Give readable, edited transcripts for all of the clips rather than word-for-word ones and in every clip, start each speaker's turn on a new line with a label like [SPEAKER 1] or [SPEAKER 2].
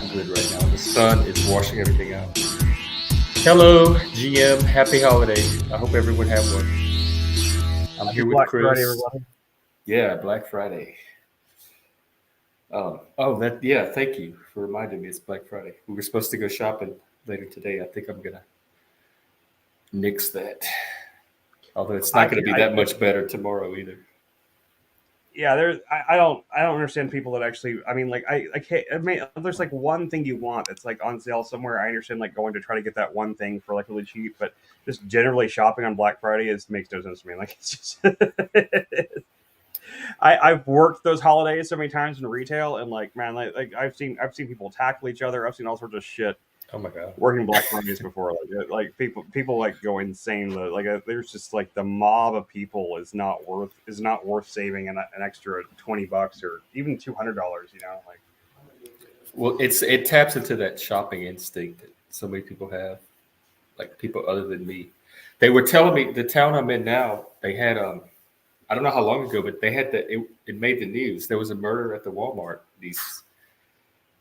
[SPEAKER 1] not good right now. The sun is washing everything out. Hello, GM. Happy holiday. I hope everyone had one. I'm
[SPEAKER 2] Happy
[SPEAKER 1] here with
[SPEAKER 2] Black Friday,
[SPEAKER 1] Chris.
[SPEAKER 2] everybody.
[SPEAKER 1] Yeah, Black Friday. Thank you for reminding me it's Black Friday. We were supposed to go shopping later today. I think I'm gonna nix that. Although it's not going to be that much better tomorrow either.
[SPEAKER 2] Yeah, I don't understand people that actually. I mean, like I can't. I mean, there's like one thing you want that's like on sale somewhere. I understand like going to try to get that one thing for like really cheap, but just generally shopping on Black Friday makes no sense to me. Like it's just. I've worked those holidays so many times in retail, and like man, like I've seen people tackle each other. I've seen all sorts of shit
[SPEAKER 1] Oh my god!
[SPEAKER 2] working Black Fridays before. Like people like go insane. Like there's just like the mob of people is not worth saving an extra $20 or even $200. You know, like
[SPEAKER 1] Well, it taps into that shopping instinct that so many people have, like people other than me. They were telling me the town I'm in now. They had I don't know how long ago, but they had it made the news. There was a murder at the Walmart. These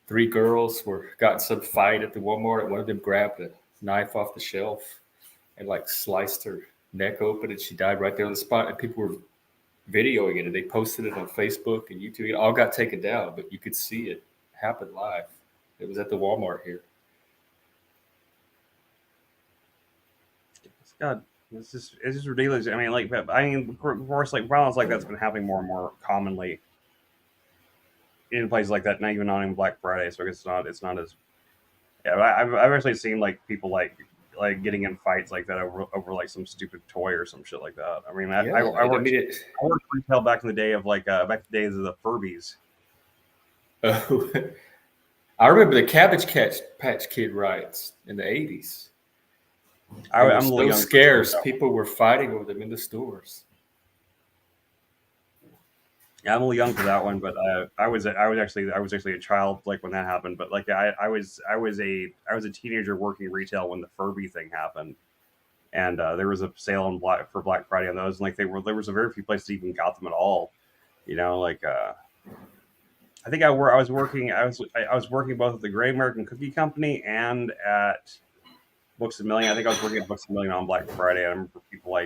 [SPEAKER 1] three girls got in some fight at the Walmart, and one of them grabbed a knife off the shelf and like sliced her neck open, and she died right there on the spot. And people were videoing it, and they posted it on Facebook and YouTube. It all got taken down, but you could see it happen live. It was at the Walmart here.
[SPEAKER 2] God, it's just ridiculous. I mean, of course, like violence like that's been happening more and more commonly in places like that. Not even on Black Friday, so I guess it's not as. Yeah, I've actually seen like people like getting in fights like that over like some stupid toy or some shit like that. I mean, I worked retail back in the day of like back in the days of the Furbies.
[SPEAKER 1] Oh, I remember the Cabbage Patch Kid riots in the '80s.
[SPEAKER 2] I'm
[SPEAKER 1] so scarce. People were fighting over them in the stores.
[SPEAKER 2] Yeah, I'm a little young for that one, but I was actually a child like when that happened. But like I was a teenager working retail when the Furby thing happened, and there was a sale on for Black Friday on those. And like there was a very few places that even got them at all. You know, like I think I was working both at the Great American Cookie Company and at Books a Million. I think I was working at Books a Million on Black Friday. I remember people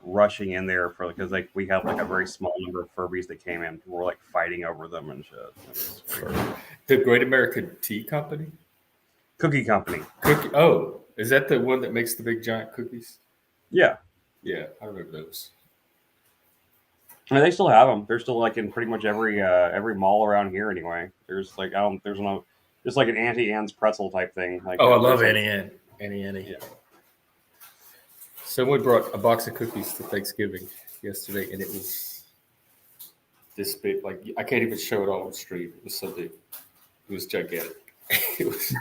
[SPEAKER 2] rushing in there because like we had like a very small number of Furbies that came in. People were like fighting over them and shit.
[SPEAKER 1] The Great American Tea Company?
[SPEAKER 2] Cookie Company.
[SPEAKER 1] Oh, is that the one that makes the big giant cookies?
[SPEAKER 2] Yeah.
[SPEAKER 1] Yeah, I remember those.
[SPEAKER 2] And they still have them. They're still like in pretty much every mall around here anyway. There's like there's no just like an Auntie Anne's pretzel type thing. Like
[SPEAKER 1] I love Auntie Anne. Auntie Anne. Yeah. Someone brought a box of cookies to Thanksgiving yesterday, and it was this big. Like I can't even show it all on the street. It was so big. It was gigantic. It was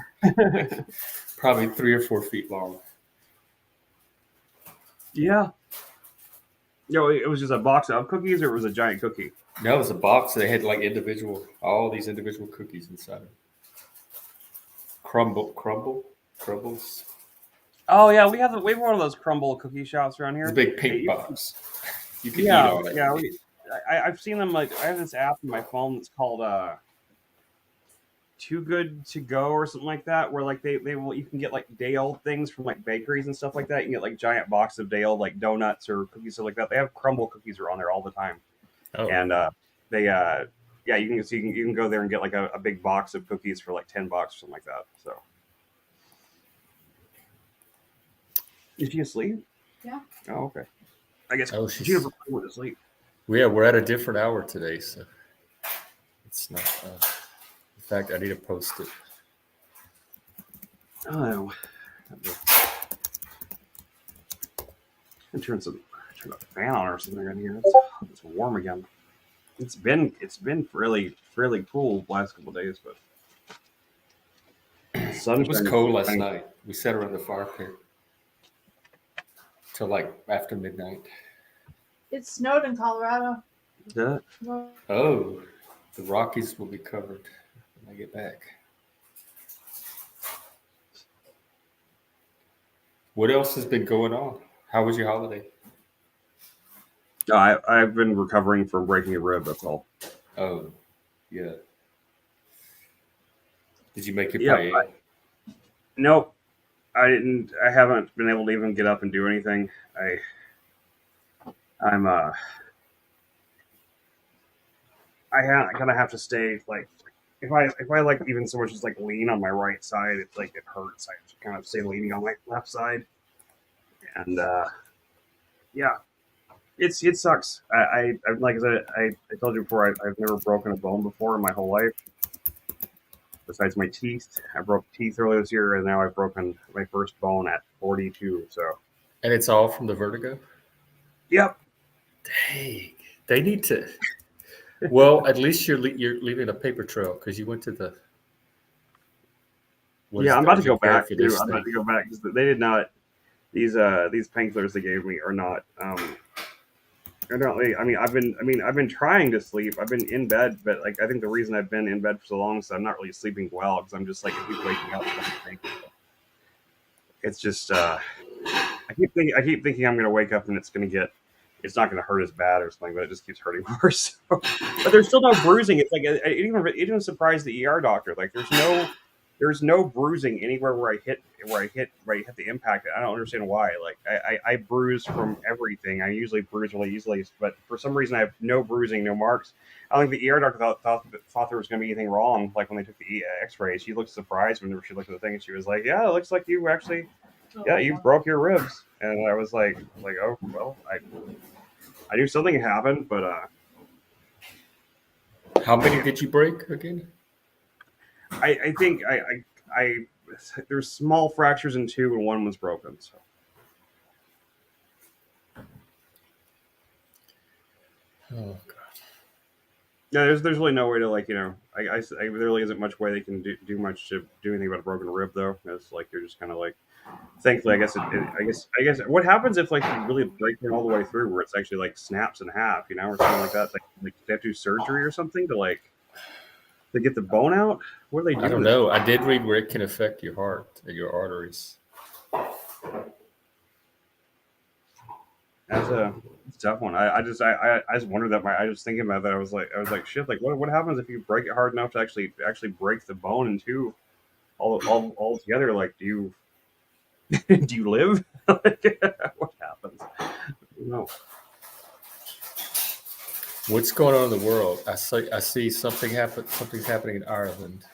[SPEAKER 1] probably 3 or 4 feet long.
[SPEAKER 2] Yeah. It was just a box of cookies, or it was a giant cookie?
[SPEAKER 1] No, it was a box. They had like all these individual cookies inside. Crumbles.
[SPEAKER 2] Oh yeah, we have one of those crumble cookie shops around here.
[SPEAKER 1] It's a big pink box. You can eat on it.
[SPEAKER 2] Yeah, I've seen them. Like I have this app on my phone that's called Too Good to Go or something like that, where like you can get like day old things from like bakeries and stuff like that. You can get like giant boxes of day old like donuts or cookies stuff like that. They have crumble cookies are on there all the time, and you can go there and get like a big box of cookies for like $10 or something like that. So. Is she asleep?
[SPEAKER 3] Yeah.
[SPEAKER 2] Oh, okay. I guess
[SPEAKER 1] she's
[SPEAKER 2] asleep.
[SPEAKER 1] Yeah, we're at a different hour today, so it's not. In fact, I need to post it.
[SPEAKER 2] Oh, turn the fan on or something in here. It's warm again. It's been fairly cool the last couple of days, but
[SPEAKER 1] it was cold last night. We sat around the fire pit till like after midnight.
[SPEAKER 3] It snowed in Colorado.
[SPEAKER 2] Yeah.
[SPEAKER 1] Oh, the Rockies will be covered when I get back. What else has been going on? How was your holiday?
[SPEAKER 2] I've been recovering from breaking a rib. That's all.
[SPEAKER 1] Oh, yeah. Did you make your
[SPEAKER 2] Yeah.
[SPEAKER 1] paella?
[SPEAKER 2] Nope. I didn't. I haven't been able to even get up and do anything. I'm I kind of have to stay like if I like even so much as like lean on my right side, it's like it hurts. I have to kind of stay leaning on my left side, and yeah, it sucks. I like I said, I told you before, I've never broken a bone before in my whole life. Besides my teeth, I broke teeth earlier this year, and now I've broken my first bone at 42. So,
[SPEAKER 1] And it's all from the vertigo?
[SPEAKER 2] yep.
[SPEAKER 1] Dang. They need to. Well, at least you're leaving a paper trail because you went to the.
[SPEAKER 2] Yeah, I'm about to
[SPEAKER 1] urgent
[SPEAKER 2] go
[SPEAKER 1] care
[SPEAKER 2] back
[SPEAKER 1] for
[SPEAKER 2] too.
[SPEAKER 1] this
[SPEAKER 2] I'm about
[SPEAKER 1] thing.
[SPEAKER 2] to go back because they did not. These painkillers they gave me are not. I don't really. I've been trying to sleep. I've been in bed, but like I think the reason I've been in bed for so long is I'm not really sleeping well because I'm just like I keep waking up. It's just I keep thinking I'm gonna wake up and it's not gonna hurt as bad or something, but it just keeps hurting worse. So, but there's still no bruising. It's like it even surprised the ER doctor. Like there's no bruising anywhere where I hit the impact. I don't understand why. Like I bruise from everything. I usually bruise really easily, but for some reason I have no bruising, no marks. I think the ER doctor thought there was going to be anything wrong. Like when they took the X-rays, she looked surprised whenever she looked at the thing, and she was like, "Yeah, it looks like you actually, yeah, you broke your ribs." And I was like, "Oh well, I knew something happened, but
[SPEAKER 1] How many did you break again?
[SPEAKER 2] I think I there's small fractures in two, and one was broken. So
[SPEAKER 1] Oh God.
[SPEAKER 2] yeah, there's really no way to like there really isn't much way they can do much to do anything about a broken rib though. It's like you're just kind of like. Thankfully, I guess what happens if like you really break it all the way through, where it's actually like snaps in half, or something like that. Like they have to do surgery or something to get the bone out. What do they do?
[SPEAKER 1] I don't know. I did read where it can affect your heart and your arteries.
[SPEAKER 2] That's a tough one. I just wondered that. I was thinking about that. I was like shit. Like what happens if you break it hard enough to actually break the bone in two all together? Like do you do you live? Like, what happens? No.
[SPEAKER 1] What's going on in the world? I see something happen. Something's happening in Ireland.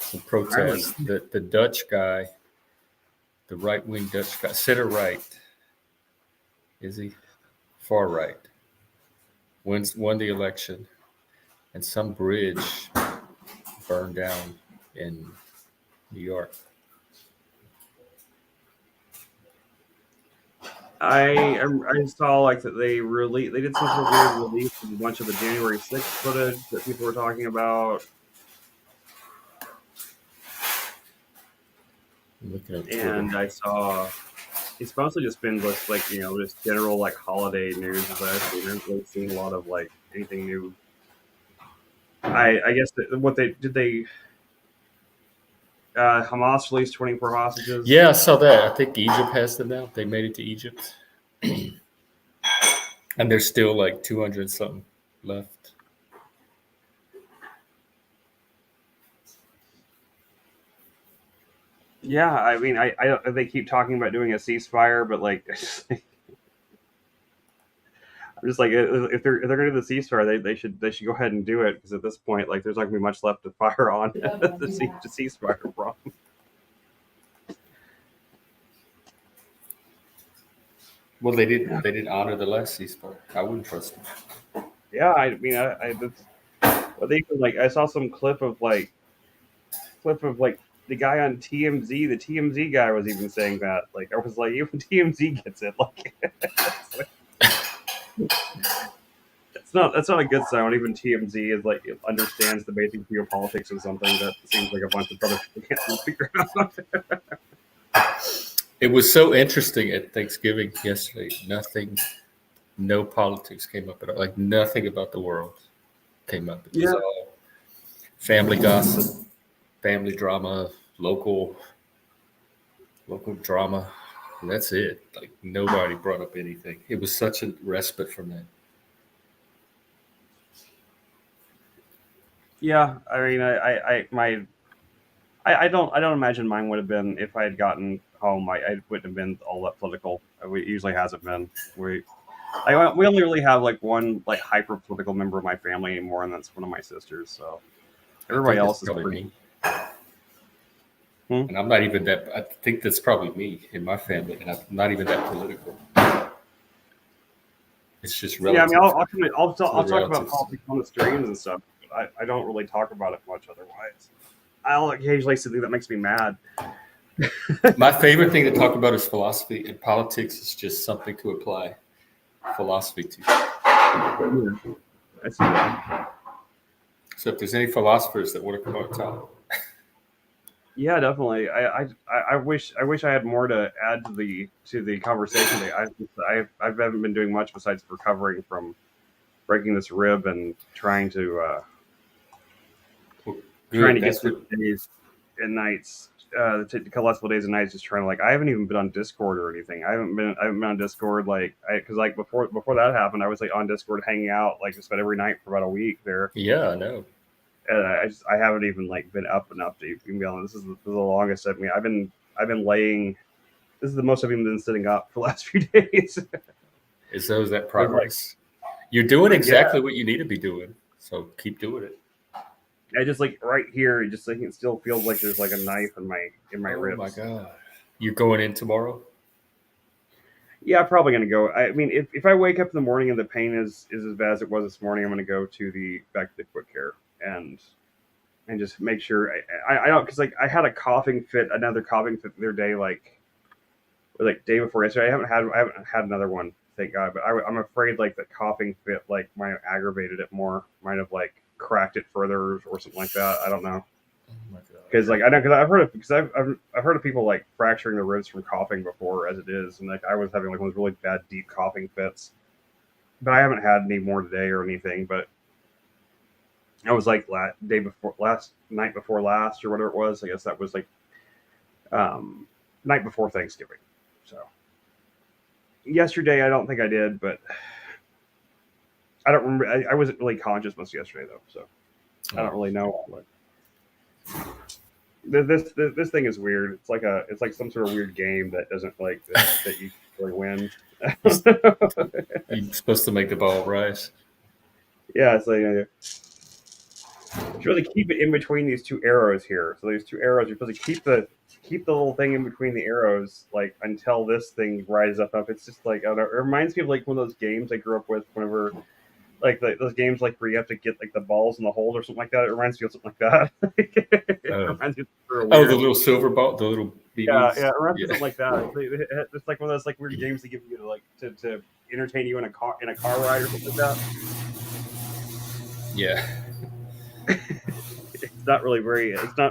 [SPEAKER 1] Some protests. The Dutch guy, the right wing Dutch guy, center right, is he? Far right. Won the election, and some bridge burned down in New York.
[SPEAKER 2] I saw like that they did some sort of weird release of a bunch of the January 6th footage that people were talking about,
[SPEAKER 1] I'm looking at Twitter.
[SPEAKER 2] and I saw it's mostly just been just like just general like holiday news. But I haven't really seen a lot of like anything new. I guess what they did they Hamas released 24 hostages.
[SPEAKER 1] Yeah, I saw that. I think Egypt has them now. They made it to Egypt. And there's still like 200 something left.
[SPEAKER 2] Yeah, I mean, they keep talking about doing a ceasefire, but like, I'm just like, if they're gonna do the ceasefire, they should go ahead and do it because at this point, like, there's not gonna be much left to fire on the ceasefire from.
[SPEAKER 1] Well, they didn't honor the last ceasefire. I wouldn't trust them.
[SPEAKER 2] Yeah, I mean, that's what they like. I saw some clip of the guy on TMZ. The TMZ guy was even saying that. Like, I was like, even TMZ gets it. Like, that's not a good sign when even TMZ is like understands the basic geopolitics of something that seems like a bunch of other people can't figure out.
[SPEAKER 1] It was so interesting at Thanksgiving yesterday. No politics came up at all. Like nothing about the world came up. It was all family gossip, family drama, local drama. And that's it. Like nobody brought up anything. It was such a respite from that.
[SPEAKER 2] Yeah, I mean, I don't imagine mine would have been if I had gotten home. I wouldn't have been all that political. It usually hasn't been. We only really have like one like hyper political member of my family anymore, and that's one of my sisters. So
[SPEAKER 1] I
[SPEAKER 2] everybody
[SPEAKER 1] think that's
[SPEAKER 2] else is
[SPEAKER 1] probably
[SPEAKER 2] pretty.
[SPEAKER 1] me. And I'm not even that. I think that's probably me in my family, and I'm not even that political. It's just
[SPEAKER 2] Yeah, I
[SPEAKER 1] relative.
[SPEAKER 2] mean, I'll
[SPEAKER 1] to
[SPEAKER 2] talk
[SPEAKER 1] the
[SPEAKER 2] about
[SPEAKER 1] relatives.
[SPEAKER 2] politics on the streams and stuff. But I don't really talk about it much otherwise. I'll occasionally say something that makes me mad.
[SPEAKER 1] My favorite thing to talk about is philosophy, and politics is just something to apply philosophy to.
[SPEAKER 2] Yeah, I see that.
[SPEAKER 1] So if there's any philosophers that want to come on and talk,
[SPEAKER 2] Yeah, definitely. I wish I had more to add to the conversation. I haven't been doing much besides recovering from breaking this rib and
[SPEAKER 1] well,
[SPEAKER 2] trying
[SPEAKER 1] good.
[SPEAKER 2] to get
[SPEAKER 1] That's what.
[SPEAKER 2] through the days and nights. The last couple days and nights, just trying to like. I haven't even been on Discord or anything. I haven't been on Discord because like before that happened, I was like on Discord hanging out like just about every night for about a week there.
[SPEAKER 1] Yeah, I know.
[SPEAKER 2] And I haven't even like been up enough to even be honest. This is the longest. I mean, I've been laying. This is the most I've even been sitting up for the last few days.
[SPEAKER 1] Is that
[SPEAKER 2] Like,
[SPEAKER 1] progress? You're doing
[SPEAKER 2] yeah,
[SPEAKER 1] exactly what you need to be doing. So keep doing it.
[SPEAKER 2] I just like right here, just like it still feels like there's like a knife in my
[SPEAKER 1] Oh
[SPEAKER 2] ribs.
[SPEAKER 1] my god! You're going in tomorrow?
[SPEAKER 2] Yeah, I'm probably gonna go. I mean, if I wake up in the morning and the pain is as bad as it was this morning, I'm gonna go to the back to the quick care and just make sure I don't because like I had another coughing fit the other day, like day before yesterday. I haven't had another one, thank God. But I'm afraid like the coughing fit like might have aggravated it more, might have like cracked it further or something like that. I don't know.
[SPEAKER 1] Oh my god!
[SPEAKER 2] Because like I know because I've heard of people like fracturing their ribs from coughing before as it is, and like I was having like one of those really bad deep coughing fits, but I haven't had any more today or anything. But I was like last night before last or whatever it was. I guess that was like night before Thanksgiving. So yesterday I don't think I did, but I don't remember. I wasn't really conscious much yesterday though, so I don't really know. But this thing is weird. It's like some sort of weird game that doesn't like that you really win.
[SPEAKER 1] You're supposed to make the ball rise.
[SPEAKER 2] Yeah, it's like you really keep it in between these two arrows here. So these two arrows, you're supposed to keep the little thing in between the arrows, like until this thing rises up. It's just like I don't know, it reminds me of like one of those games I grew up with whenever like those games like where you have to get like the balls in the hole or something like that. It reminds me of something like that. It reminds me of
[SPEAKER 1] Oh,
[SPEAKER 2] weird.
[SPEAKER 1] the little silver ball, the little BBs.
[SPEAKER 2] Yeah, it reminds me of something like that. It's like one of those like weird games they give you to like to entertain you in a car ride or something like that.
[SPEAKER 1] Yeah.
[SPEAKER 2] It's not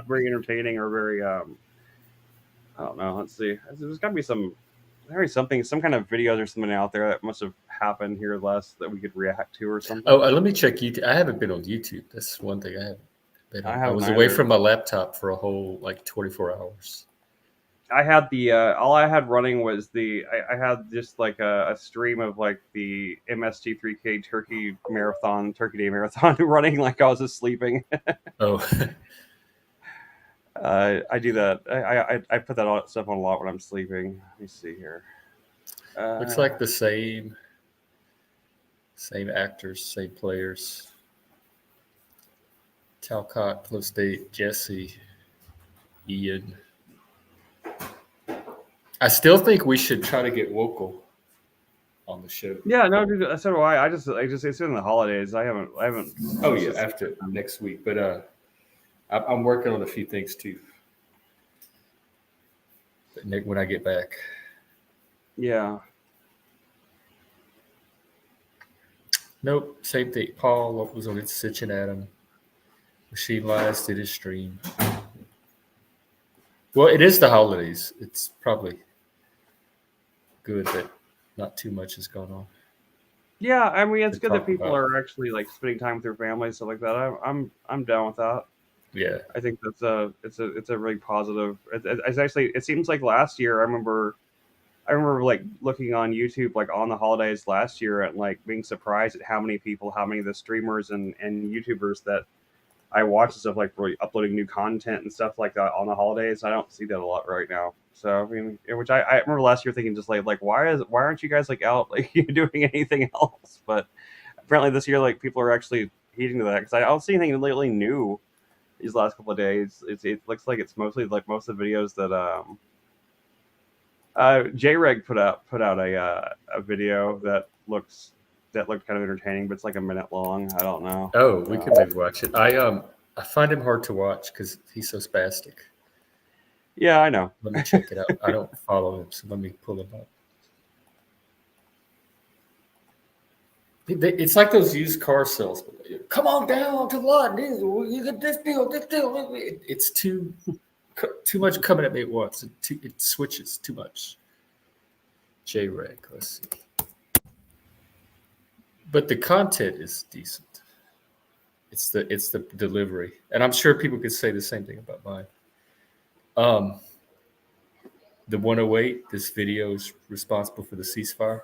[SPEAKER 2] very entertaining or very I don't know. Let's see. There's got to be some kind of videos or something out there that must have happened here less that we could react to or something.
[SPEAKER 1] Oh, let me check YouTube. I haven't been on YouTube. That's one thing I haven't been on. I
[SPEAKER 2] haven't
[SPEAKER 1] was away
[SPEAKER 2] either.
[SPEAKER 1] from my laptop for a whole like 24 hours.
[SPEAKER 2] I had the all I had running was I had just like a stream of like the MST3K Turkey Day Marathon running like I was just sleeping.
[SPEAKER 1] Oh,
[SPEAKER 2] I do that. I put that stuff on a lot when I'm sleeping. Let me see here.
[SPEAKER 1] looks like the same actors, same players. Talcott, Close Date, Jesse, Ian. I still think we should try to get Wokel on the show.
[SPEAKER 2] Yeah, no, dude. So do I. I just it's in the holidays. I haven't.
[SPEAKER 1] Oh yeah, after next week. But I'm working on a few things too. When I get back.
[SPEAKER 2] Yeah.
[SPEAKER 1] Nope, same thing. Paul was on it, Sitchin Adam. Machine Lies did his stream. Well, it is the holidays. It's probably good that not too much has gone on.
[SPEAKER 2] Yeah, I mean it's
[SPEAKER 1] To
[SPEAKER 2] good that
[SPEAKER 1] talk
[SPEAKER 2] people
[SPEAKER 1] about.
[SPEAKER 2] are actually like spending time with their families, stuff like that. I'm down with that.
[SPEAKER 1] Yeah.
[SPEAKER 2] I think it's a really positive. It's actually it seems like last year I remember like looking on YouTube like on the holidays last year and like being surprised at how many of the streamers and YouTubers that I watch stuff like for uploading new content and stuff like that on the holidays. I don't see that a lot right now. So I mean, which I remember last year thinking just like why aren't you guys like out like doing anything else? But apparently this year like people are actually heeding to that because I don't see anything really new these last couple of days. It looks like it's mostly like most of the videos that JReg put out a video that looked kind of entertaining, but it's like a minute long. I don't know.
[SPEAKER 1] Oh, we could maybe watch it. I find him hard to watch because he's so spastic.
[SPEAKER 2] Yeah, I know.
[SPEAKER 1] Let me check it out. I don't follow him, so let me pull him up. It's like those used car salesmen. Come on down to the lot. You get this deal, this deal. It's too much coming at me at once. It switches too much. JReg, let's see. But the content is decent. It's the delivery, and I'm sure people could say the same thing about mine. The 108. This video is responsible for the ceasefire.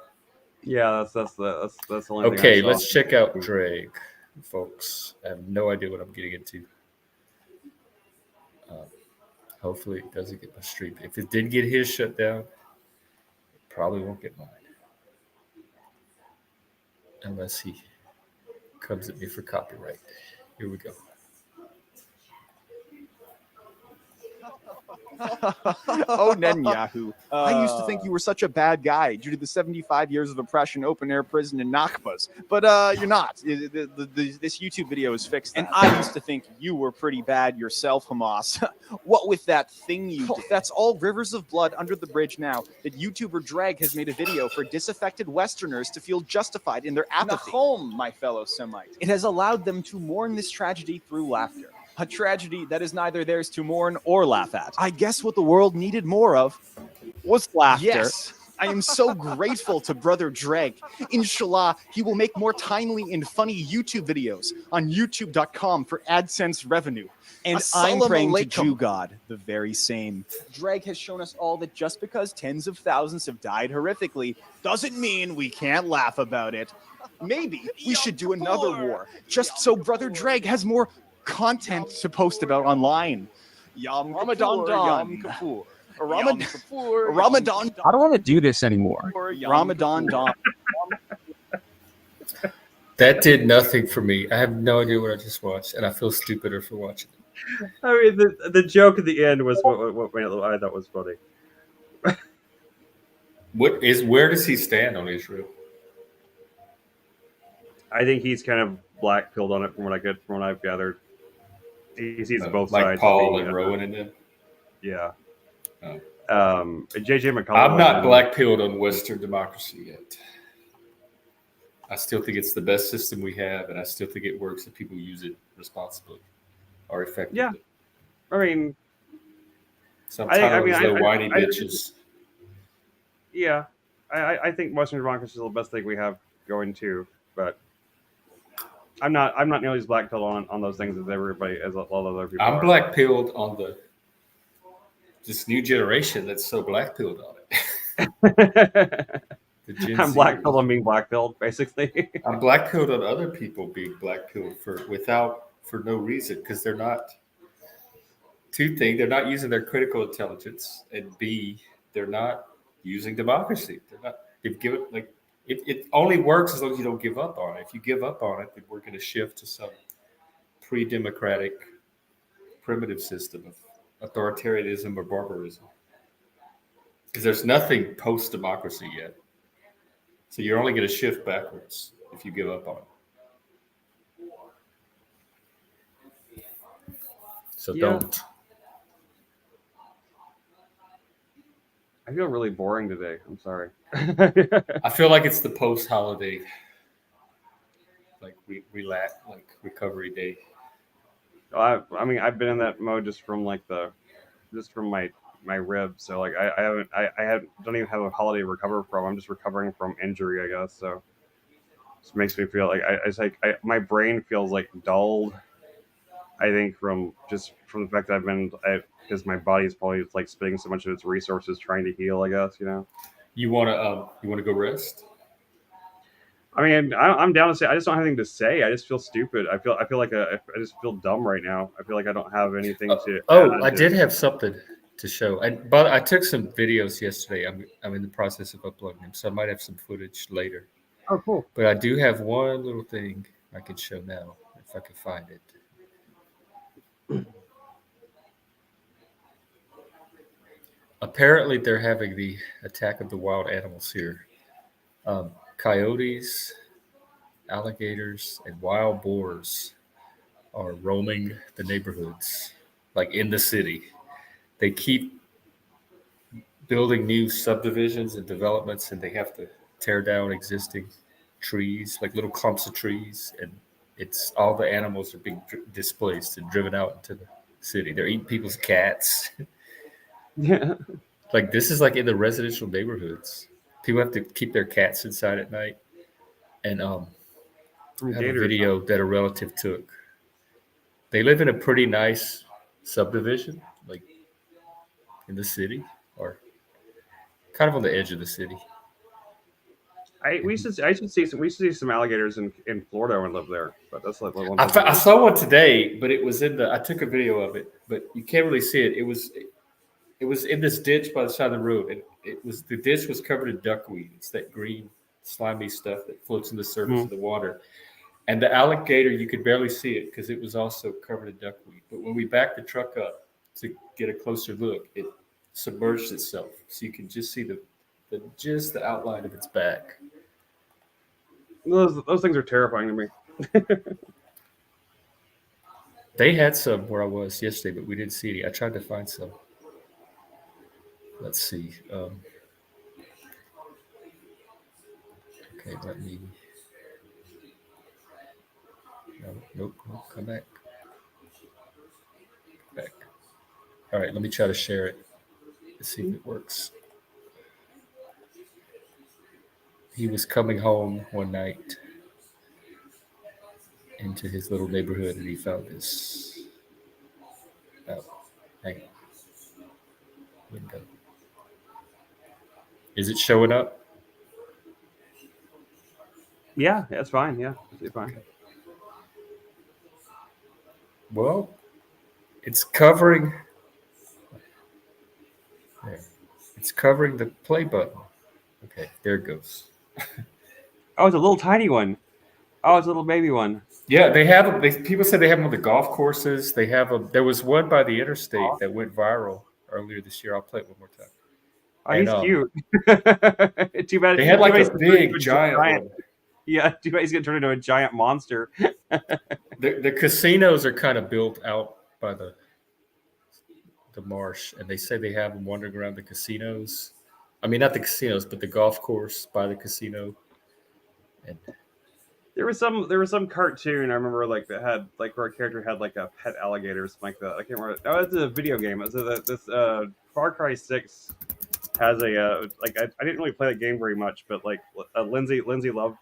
[SPEAKER 2] Yeah, that's the only thing.
[SPEAKER 1] Okay, let's check out Drake, folks. I have no idea what I'm getting into. Hopefully, it doesn't get my stream. If it did get his shut down, it probably won't get mine. Unless he comes at me for copyright. Here we go.
[SPEAKER 4] Oh, Netanyahu. I used to think you were such a bad guy due to the 75 years of oppression, open air prison, and Nakbas. But you're not. This YouTube video has fixed that. And I used to think you were pretty bad yourself, Hamas. What with that thing you did? That's all rivers of blood under the bridge now that YouTuber Drag has made a video for disaffected Westerners to feel justified in their apathy. Nahom, my fellow Semite. It has allowed them to mourn this tragedy through laughter. A tragedy that is neither theirs to mourn or laugh at. I guess what the world needed more of was laughter. Yes, I am so grateful to Brother Dreg. Inshallah, he will make more timely and funny YouTube videos on youtube.com for AdSense revenue. And I'm praying to Jew God, the very same. Dreg has shown us all that just because tens of thousands have died horrifically doesn't mean we can't laugh about it. Maybe we should do another war, just so Brother Dreg has more content to post about online. Ramadan Dawn. Ramadan.
[SPEAKER 5] I don't want to do this anymore.
[SPEAKER 4] Ramadan Dawn.
[SPEAKER 1] That did nothing for me. I have no idea what I just watched, and I feel stupider for watching it.
[SPEAKER 2] I mean, the joke at the end was what I thought was funny.
[SPEAKER 1] Where does he stand on Israel?
[SPEAKER 2] I think he's kind of black pilled on it from what I've gathered. He sees both
[SPEAKER 1] like
[SPEAKER 2] sides.
[SPEAKER 1] Paul and Rowan and them.
[SPEAKER 2] Yeah.
[SPEAKER 1] Oh.
[SPEAKER 2] JJ McCullough.
[SPEAKER 1] I'm not black pilled on Western democracy yet. I still think it's the best system we have, and I still think it works if people use it responsibly or effectively.
[SPEAKER 2] Yeah. I mean,
[SPEAKER 1] sometimes they're whiny bitches.
[SPEAKER 2] Yeah. I think Western democracy is the best thing we have going too, but I'm not nearly as black pilled on those things as a lot of other people.
[SPEAKER 1] I'm black pilled on this new generation that's so black pilled on it.
[SPEAKER 2] I'm black pilled on being black pilled, basically.
[SPEAKER 1] I'm black pilled on other people being black pilled for no reason, because they're not. Two things: they're not using their critical intelligence, and B, they're not using democracy. They're not. They've given like. It only works as long as you don't give up on it. If you give up on it, then we're going to shift to some pre-democratic, primitive system of authoritarianism or barbarism. Because there's nothing post-democracy yet. So you're only going to shift backwards if you give up on it. So don't.
[SPEAKER 2] I feel really boring today. I'm sorry.
[SPEAKER 1] I feel like it's the post-holiday, like recovery day.
[SPEAKER 2] I mean, I've been in that mode just from my ribs. So like, I don't even have a holiday to recover from. I'm just recovering from injury, I guess. So it makes me feel like my brain feels like dulled. I think from the fact that because my body's probably like spending so much of its resources trying to heal, I guess, you know.
[SPEAKER 1] You want to go rest?
[SPEAKER 2] I mean, I'm down to say. I just don't have anything to say. I just feel stupid. I feel like I just feel dumb right now. I feel like I don't have anything to.
[SPEAKER 1] I did have something to show. But I took some videos yesterday. I'm in the process of uploading them, so I might have some footage later.
[SPEAKER 2] Oh, cool.
[SPEAKER 1] But I do have one little thing I can show now if I can find it. Apparently, they're having the attack of the wild animals here. Coyotes, alligators, and wild boars are roaming the neighborhoods, like in the city. They keep building new subdivisions and developments, and they have to tear down existing trees, like little clumps of trees, and it's all the animals are being displaced and driven out into the city. They're eating people's cats.
[SPEAKER 2] Yeah.
[SPEAKER 1] Like this is like in the residential neighborhoods. People have to keep their cats inside at night. And
[SPEAKER 2] From
[SPEAKER 1] I have a
[SPEAKER 2] gators.
[SPEAKER 1] video that a relative took. They live in a pretty nice subdivision, like in the city, or kind of on the edge of the city.
[SPEAKER 2] I should see some alligators in Florida and live there, but that's like one.
[SPEAKER 1] I saw one today, but it was in the. I took a video of it, but you can't really see it. It was in this ditch by the side of the road, and the ditch was covered in duckweed. It's that green, slimy stuff that floats on the surface of the water. And the alligator, you could barely see it because it was also covered in duckweed. But when we backed the truck up to get a closer look, it submerged itself, so you can just see just the outline of its back.
[SPEAKER 2] Those things are terrifying to me.
[SPEAKER 1] They had some where I was yesterday, but we didn't see any. I tried to find some. Let's see. Okay, let me. No, nope. Come back. Back. All right, let me try to share it. Let's see if it works. He was coming home one night into his little neighborhood, and he found this. Oh, hang on. Window. Is it showing up?
[SPEAKER 2] Yeah, that's fine. Yeah, it's fine.
[SPEAKER 1] Well, it's covering. There. It's covering the play button. Okay, there it goes.
[SPEAKER 2] Oh, it's a little tiny one. Oh, it's a little baby one.
[SPEAKER 1] Yeah, they have them. People said they have them on the golf courses. They have them. There was one by the interstate that went viral earlier this year. I'll play it one more time.
[SPEAKER 2] Oh,
[SPEAKER 1] And,
[SPEAKER 2] he's cute. Too bad
[SPEAKER 1] They had like
[SPEAKER 2] too bad
[SPEAKER 1] a
[SPEAKER 2] he's gonna turn
[SPEAKER 1] big
[SPEAKER 2] into a
[SPEAKER 1] giant one.
[SPEAKER 2] Yeah, too bad he's gonna turn into a giant monster.
[SPEAKER 1] The casinos are kind of built out by the marsh, and they say they have them wandering around the casinos. I mean, not the casinos, but the golf course by the casino. And
[SPEAKER 2] There was some cartoon I remember like that had like where a character had like a pet alligator or something like that. I can't remember. Oh, it's a video game. It was this Far Cry 6 has a like I didn't really play that game very much, but like Lindsay loved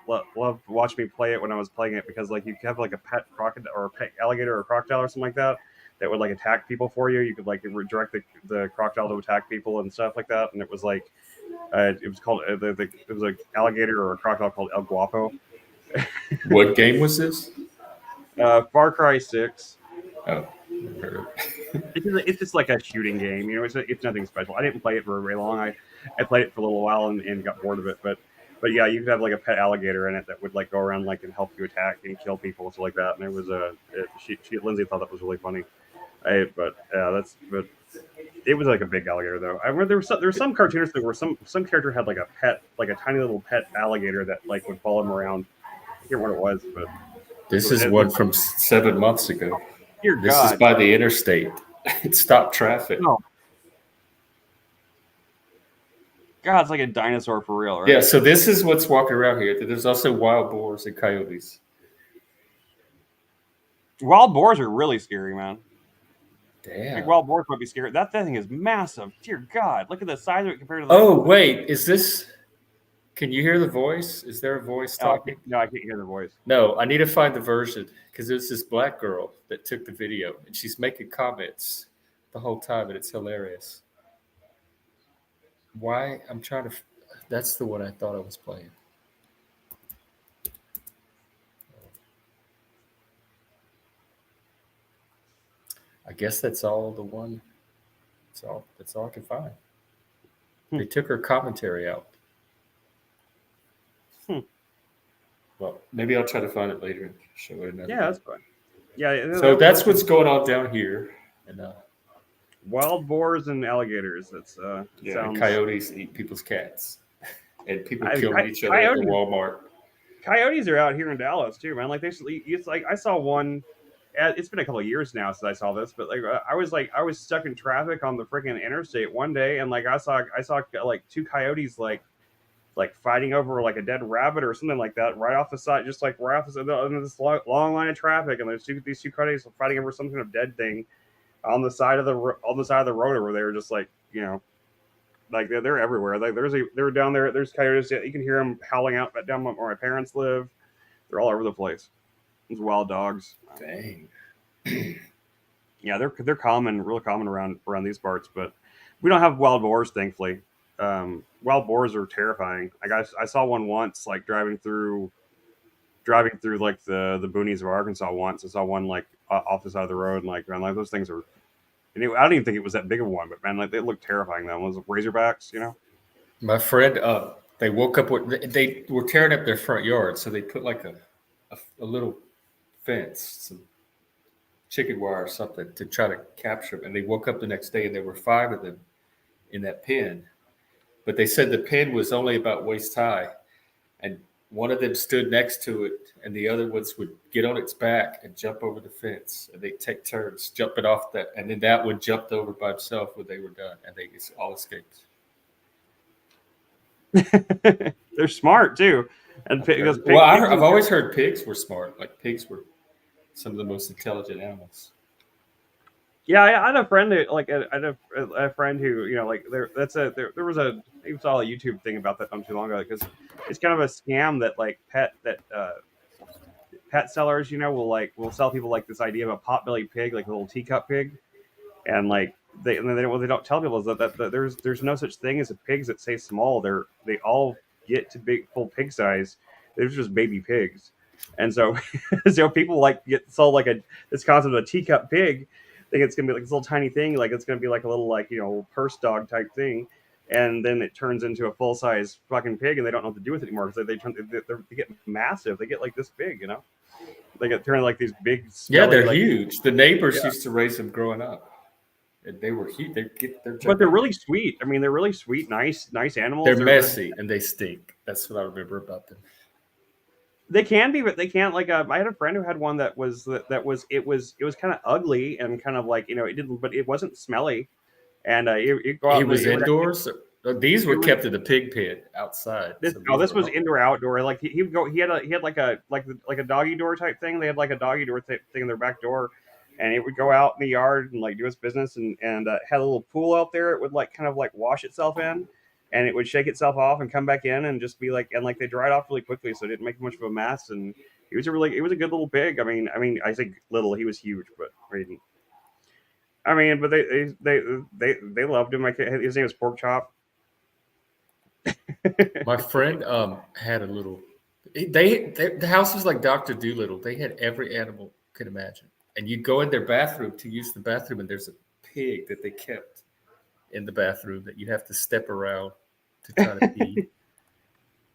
[SPEAKER 2] loved to watch me play it when I was playing it because like you could have like a pet crocodile or a pet alligator or crocodile or something like that that would like attack people for you. You could like direct the crocodile to attack people and stuff like that, and it was like it was called it was an alligator or a crocodile called El Guapo.
[SPEAKER 1] what game was this?
[SPEAKER 2] Far Cry 6.
[SPEAKER 1] Oh,
[SPEAKER 2] It's just like a shooting game, you know. It's nothing special. I didn't play it for very long. I played it for a little while and got bored of it. But yeah, you could have like a pet alligator in it that would like go around like and help you attack and kill people and stuff like that. And it was Lindsay thought that was really funny. But it was like a big alligator though. I remember there were some cartoonists that were some character had like a pet, like a tiny little pet alligator that like would follow him around. I can't remember what it was, but
[SPEAKER 1] this is one from 7 months ago.
[SPEAKER 2] Dear
[SPEAKER 1] This
[SPEAKER 2] God.
[SPEAKER 1] is by the interstate. It stopped traffic.
[SPEAKER 2] Oh. God, it's like a dinosaur for real, right?
[SPEAKER 1] Yeah, so this is what's walking around here. There's also wild boars and coyotes.
[SPEAKER 2] Wild boars are really scary, man.
[SPEAKER 1] Damn.
[SPEAKER 2] Like wild boars might be scary. That thing is massive. Dear God, look at the size of it compared to the.
[SPEAKER 1] Oh wait, is this? Can you hear the voice? Is there a voice talking?
[SPEAKER 2] No, I can't hear the voice.
[SPEAKER 1] No, I need to find the version because there's this black girl that took the video and she's making comments the whole time, and it's hilarious. Why? I'm trying to. That's the one I thought I was playing. I guess that's all the one. That's all I can find. They took her commentary out. Well, maybe I'll try to find it later and show it another
[SPEAKER 2] Yeah,
[SPEAKER 1] day.
[SPEAKER 2] that's fine. Yeah.
[SPEAKER 1] So that's what's going on down here. And
[SPEAKER 2] wild boars and alligators. That's sounds.
[SPEAKER 1] coyotes eat people's cats. And people
[SPEAKER 2] I-
[SPEAKER 1] killing each other at the
[SPEAKER 2] coyotes-
[SPEAKER 1] Walmart.
[SPEAKER 2] Coyotes are out here in Dallas too, man. Like it's like I saw one. It's been a couple of years now since I saw this, but I was stuck in traffic on the freaking interstate one day, and like I saw like two coyotes like fighting over like a dead rabbit or something like that right off the side, just like right off the side of this long line of traffic, and there's these two coyotes fighting over some kind of dead thing on the side of the road over there, just like like they're everywhere. Like they're down there. There's coyotes. You can hear them howling out down where my parents live. They're all over the place. These wild dogs.
[SPEAKER 1] Dang.
[SPEAKER 2] Yeah, they're common, real common around these parts. But we don't have wild boars, thankfully. Wild boars are terrifying. I saw one once, like driving through like the boonies of Arkansas once. I saw one like off the side of the road, and like, man, like those things are. I don't even think it was that big of one, but man, like they looked terrifying. That one was razorbacks,
[SPEAKER 1] My friend, they woke up they were tearing up their front yard, so they put like a little fence, some chicken wire or something to try to capture them. And they woke up the next day, and there were 5 of them in that pen. But they said the pen was only about waist high, and one of them stood next to it, and the other ones would get on its back and jump over the fence, and they take turns jumping off that, and then that one jumped over by himself when they were done, and they all escaped.
[SPEAKER 2] They're smart too. And
[SPEAKER 1] I've always heard pigs were smart. Like pigs were some of the most intelligent animals.
[SPEAKER 2] Yeah, I had a friend who, like, I had a friend who, like, there was I saw a YouTube thing about that not too long ago, because it's kind of a scam that like pet sellers, will sell people like this idea of a potbelly pig, like a little teacup pig, and like what they don't tell people is that there's no such thing as a pigs that stay small. They all get to big full pig size. They're just baby pigs, and so people like get sold like this concept of a teacup pig. Think it's gonna be like this little tiny thing, like it's gonna be like a little like purse dog type thing, and then it turns into a full size fucking pig, and they don't know what to do with it anymore because they get massive. They get like this big, They get turned like these big. Smelly,
[SPEAKER 1] they're
[SPEAKER 2] like,
[SPEAKER 1] huge. The neighbors used to raise them growing up, and they were huge.
[SPEAKER 2] But they're really sweet. I mean, they're really sweet, nice animals.
[SPEAKER 1] They're messy and they stink. That's what I remember about them.
[SPEAKER 2] They can be, but they can't. Like, I had a friend who had one that was kind of ugly and kind of like it didn't, but it wasn't smelly. And it go out.
[SPEAKER 1] He was indoors. These were kept in the pig pen outside.
[SPEAKER 2] This was indoor outdoor. Like he would go. He had like a doggy door type thing. They had like a doggy door thing in their back door, and it would go out in the yard and like do its business, and had a little pool out there. It would like kind of like wash itself in. And it would shake itself off and come back in and just be like, and like they dried off really quickly, so it didn't make much of a mess. And it was a good little pig. I mean, I say little, he was huge, but but they loved him. His name was Pork Chop.
[SPEAKER 1] My friend had a little. The house was like Dr. Doolittle. They had every animal you could imagine, and you'd go in their bathroom to use the bathroom, and there's a pig that they kept in the bathroom that you'd have to step around to try to pee.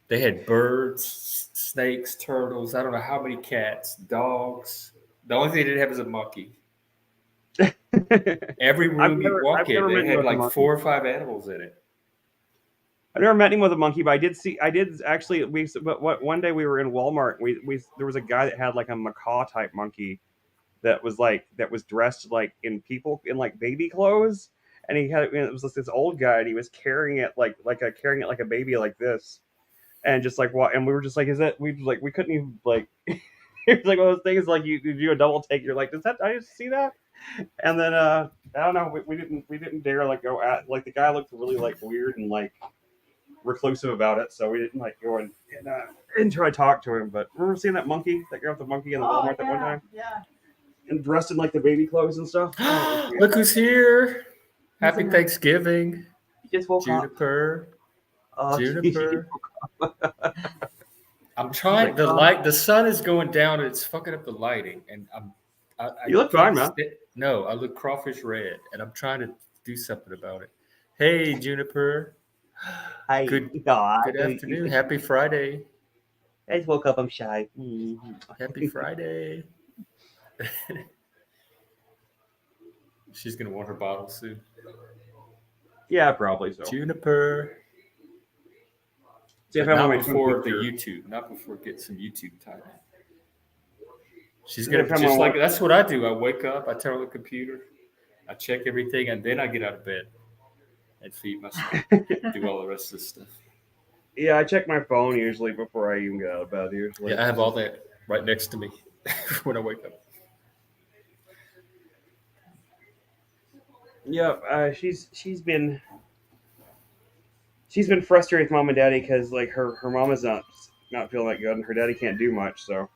[SPEAKER 1] They had birds, snakes, turtles. I don't know how many cats, dogs. The only thing they didn't have is a monkey. Every room you walk in, they had like 4 or 5 animals in it.
[SPEAKER 2] I've never met anyone with a monkey, but I did actually. One day we were in Walmart. There was a guy that had like a macaw type monkey that was dressed like in like baby clothes. And it was this old guy, and he was carrying it like a baby like this, and just like what? And we were just like, we couldn't even like. It was like one of those things like you do a double take. You're like, I just see that? And then I don't know. We didn't dare like go at like the guy looked really like weird and like reclusive about it, so we didn't like go and try to talk to him. But remember seeing that monkey, that girl with the monkey in the Walmart that one time?
[SPEAKER 3] Yeah.
[SPEAKER 2] And dressed in like the baby clothes and stuff.
[SPEAKER 1] Look who's here! Happy Thanksgiving,
[SPEAKER 2] Just woke
[SPEAKER 1] Juniper.
[SPEAKER 2] up.
[SPEAKER 1] Juniper. I'm trying. The sun is going down, and it's fucking up the lighting. And
[SPEAKER 2] You look fine, man.
[SPEAKER 1] No, I look crawfish red, and I'm trying to do something about it. Hey, Juniper.
[SPEAKER 5] Hi.
[SPEAKER 1] Good
[SPEAKER 5] Aw,
[SPEAKER 1] good afternoon. Happy Friday.
[SPEAKER 5] I just woke up. I'm shy.
[SPEAKER 1] Happy Friday. She's gonna want her bottle soon.
[SPEAKER 2] Yeah, probably so.
[SPEAKER 1] Juniper.
[SPEAKER 2] See if
[SPEAKER 1] But
[SPEAKER 2] I
[SPEAKER 1] not
[SPEAKER 2] want my
[SPEAKER 1] before the
[SPEAKER 2] picture.
[SPEAKER 1] YouTube. Not before get some YouTube time. She's
[SPEAKER 2] See
[SPEAKER 1] gonna
[SPEAKER 2] if I
[SPEAKER 1] just
[SPEAKER 2] want-
[SPEAKER 1] like that's what I do. I wake up, I turn on the computer, I check everything, and then I get out of bed and feed myself. Do all the rest of the stuff.
[SPEAKER 2] Yeah, I check my phone usually before I even get out of bed. Usually,
[SPEAKER 1] Yeah, I have all that right next to me when I wake up.
[SPEAKER 2] Yep. She's been frustrated with mom and daddy because like her mom is not feeling that good and her daddy can't do much. So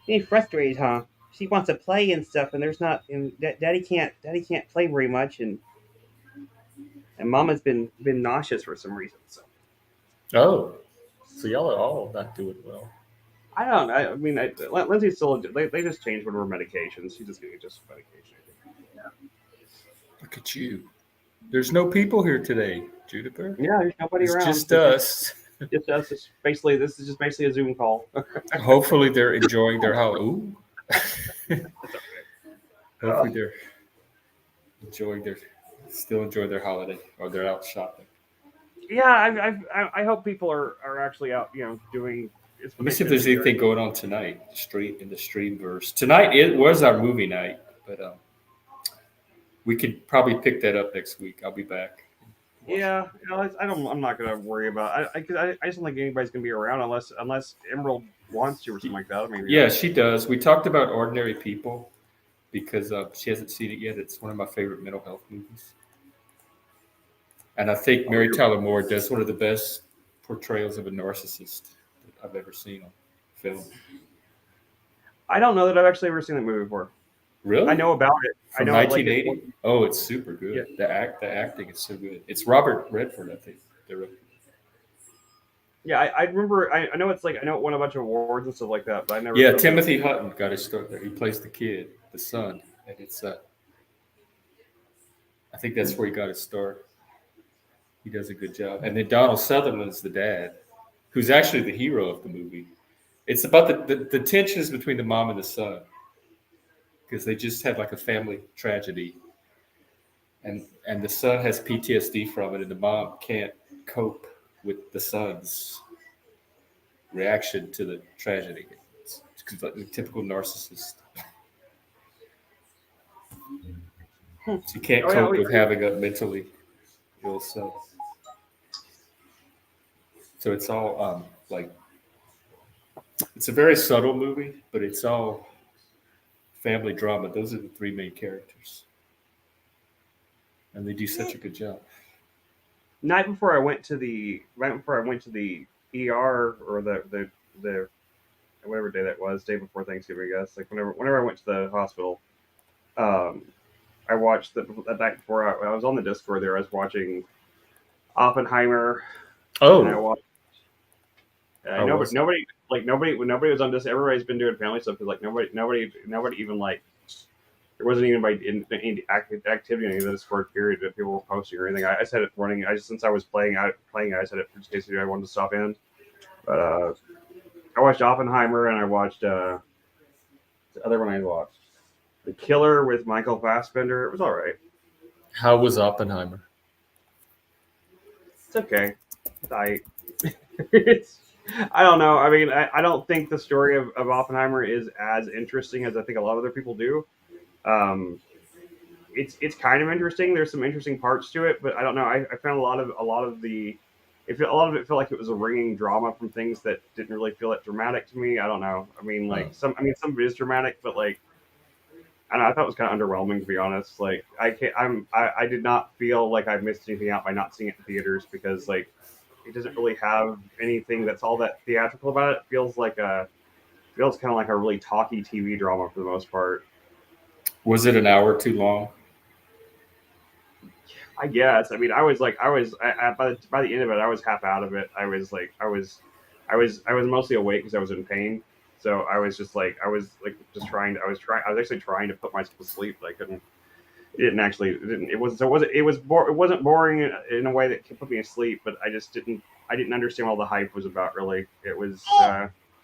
[SPEAKER 5] Being frustrated, huh? She wants to play and stuff, and there's not. And daddy can't play very much, and Mama's been nauseous for some reason. So
[SPEAKER 1] Oh, so y'all are all not doing well.
[SPEAKER 2] I don't. I mean, Lindsay's still. They just changed one of her medications. She's just getting just medication.
[SPEAKER 1] Look at you. There's no people here today, Juniper.
[SPEAKER 2] Yeah, there's nobody
[SPEAKER 1] It's
[SPEAKER 2] around.
[SPEAKER 1] just us.
[SPEAKER 2] Just us. This is just basically a Zoom call.
[SPEAKER 1] Hopefully they're enjoying their holiday. Ooh. Hopefully they're still enjoying their holiday, or they're out shopping.
[SPEAKER 2] Yeah, I hope people are actually out, doing.
[SPEAKER 1] Let me see if there's anything going on tonight. In the streamverse tonight. It was our movie night, but we could probably pick that up next week. I'll be back.
[SPEAKER 2] Yeah, I'm not gonna worry about. I just don't think anybody's gonna be around unless Emerald wants to or something like that. I mean,
[SPEAKER 1] Yeah, she does. We talked about Ordinary People because she hasn't seen it yet. It's one of my favorite mental health movies. And I think Mary Tyler Moore does one of the best portrayals of a narcissist that I've ever seen on film.
[SPEAKER 2] I don't know that I've actually ever seen that movie before.
[SPEAKER 1] Really?
[SPEAKER 2] I know about it.
[SPEAKER 1] From
[SPEAKER 2] I know
[SPEAKER 1] 1980? Oh, it's super good. Yeah. The acting is so good. It's Robert Redford, I think.
[SPEAKER 2] Yeah, I remember. I know it's like I know it won a bunch of awards and stuff like that, but I never.
[SPEAKER 1] Yeah, Timothy Hutton got his start there. He plays the kid, the son, and it's. I think that's where he got his start. He does a good job, and then Donald Sutherland's the dad, who's actually the hero of the movie. It's about the tensions between the mom and the son, because they just had like a family tragedy, and the son has PTSD from it, and the mom can't cope with the son's reaction to the tragedy. It's like a typical narcissist. She can't cope with having a mentally ill son. So it's all like it's a very subtle movie, but it's all family drama. Those are the three main characters, and they do such a good job.
[SPEAKER 2] Night before I went to the ER or the whatever day that was, day before Thanksgiving, I guess. Like whenever I went to the hospital, I watched that night before I was on the Discord there. I was watching Oppenheimer.
[SPEAKER 1] Oh,
[SPEAKER 2] and I watched. Nobody was on this. Everybody's been doing family stuff because like nobody even like there wasn't even any activity in the Discord period that people were posting or anything. I just had it running. Since I was playing, I just had it just in case I wanted to stop in. But I watched Oppenheimer and I watched the other one I watched, The Killer with Michael Fassbender. It was all right.
[SPEAKER 1] How was Oppenheimer?
[SPEAKER 2] It's okay. I don't know. I mean, I don't think the story of Oppenheimer is as interesting as I think a lot of other people do. It's kind of interesting. There's some interesting parts to it, but I don't know. I found a lot of it felt like it was a ringing drama from things that didn't really feel that dramatic to me. I don't know. I mean, some of it is dramatic, but like, I don't know, I thought it was kind of underwhelming to be honest. Like, I did not feel like I missed anything out by not seeing it in theaters because like it doesn't really have anything that's all that theatrical about it. It feels kind of like a really talky TV drama for the most part.
[SPEAKER 1] Was it an hour too long?
[SPEAKER 2] I guess. I mean, by the end of it, I was half out of it. I was mostly awake because I was in pain. So I was just like, I was actually trying to put myself to sleep, but I couldn't. It didn't actually. It didn't. It was. So was it. It was. It wasn't boring in a way that could put me asleep, but I just didn't. I didn't understand what all the hype was about. Really, it was.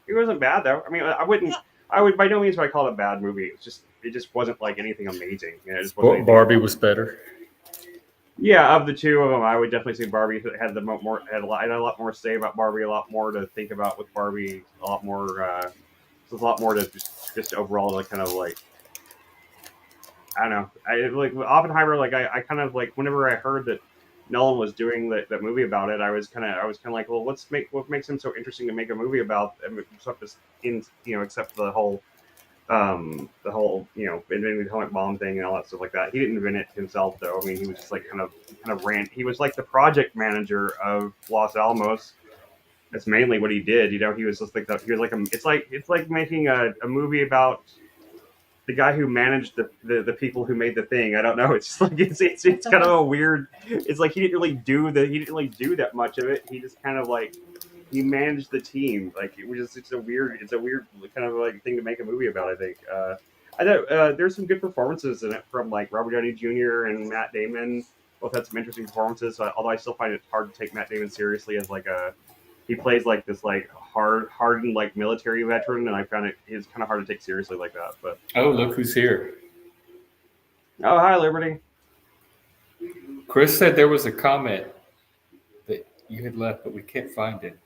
[SPEAKER 2] It wasn't bad though. I mean, I wouldn't. I would by no means would I call it a bad movie. It's just. It just wasn't like anything amazing. You know, it just wasn't anything.
[SPEAKER 1] Barbie was better.
[SPEAKER 2] Yeah, of the two of them, I would definitely say Barbie had the more had a lot more to say about Barbie, a lot more to think about with Barbie, a lot more. There's a lot more to just overall like kind of like. I don't know. I like Oppenheimer. Like I kind of like whenever I heard that Nolan was doing that movie about it, I was kind of like, well, what makes him so interesting to make a movie about? Except except the whole inventing the atomic bomb thing and all that stuff like that. He didn't invent it himself, though. I mean, he was just like kind of ran. He was like the project manager of Los Alamos. That's mainly what he did. You know, he was just like he was like it's like making a movie about the guy who managed the people who made the thing. I don't know. It's just like it's kind of a weird. It's like he didn't really do that much of it. He just kind of like he managed the team. Like it was just it's a weird kind of like thing to make a movie about. I think. I know there's some good performances in it from like Robert Downey Jr. and Matt Damon. Both had some interesting performances. Although I still find it hard to take Matt Damon seriously as like he plays like this like hardened like military veteran, and I found it's kind of hard to take seriously like that. But
[SPEAKER 1] Oh, look who's here.
[SPEAKER 2] oh, hi, Liberty.
[SPEAKER 1] Chris said there was a comment that you had left, but we can't find it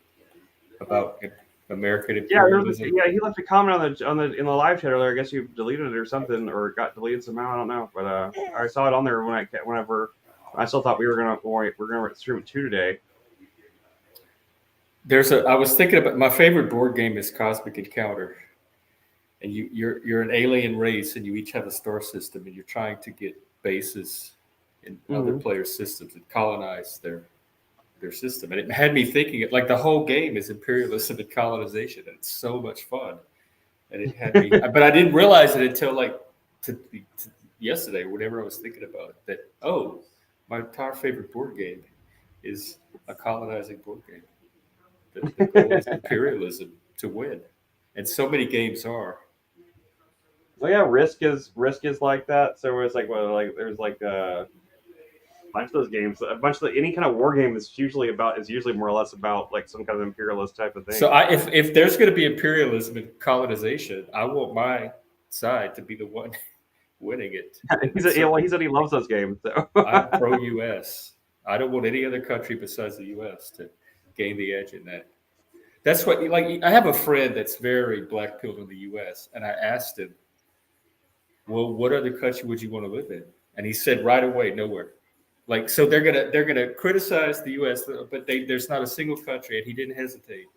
[SPEAKER 1] about American imperialism.
[SPEAKER 2] He left a comment in the live chat earlier. I guess you deleted it or something, or it got deleted somehow. I don't know, but I saw it on there whenever I still thought we're gonna stream it today.
[SPEAKER 1] I was thinking about my favorite board game is Cosmic Encounter, and you're an alien race, and you each have a star system, and you're trying to get bases in other players' systems and colonize their system. And it had me thinking like the whole game is imperialism and colonization, and it's so much fun. And it had me, but I didn't realize it until like to yesterday, whenever I was thinking about it. That my entire favorite board game is a colonizing board game. The goal is imperialism to win, and so many games are.
[SPEAKER 2] Well, yeah, Risk is like that. So it's like there's like a bunch of those games. A bunch of any kind of war game is usually more or less about like some kind of imperialist type of thing.
[SPEAKER 1] So if there's going to be imperialism and colonization, I want my side to be the one winning it.
[SPEAKER 2] He said he loves those games. So.
[SPEAKER 1] I'm pro U.S. I don't want any other country besides the U.S. to gain the edge in that. That's what I have a friend that's very black-pilled in the U.S. and I asked him, well, what other country would you want to live in? And he said right away, nowhere. Like, so they're gonna criticize the U.S., but there's not a single country, and he didn't hesitate,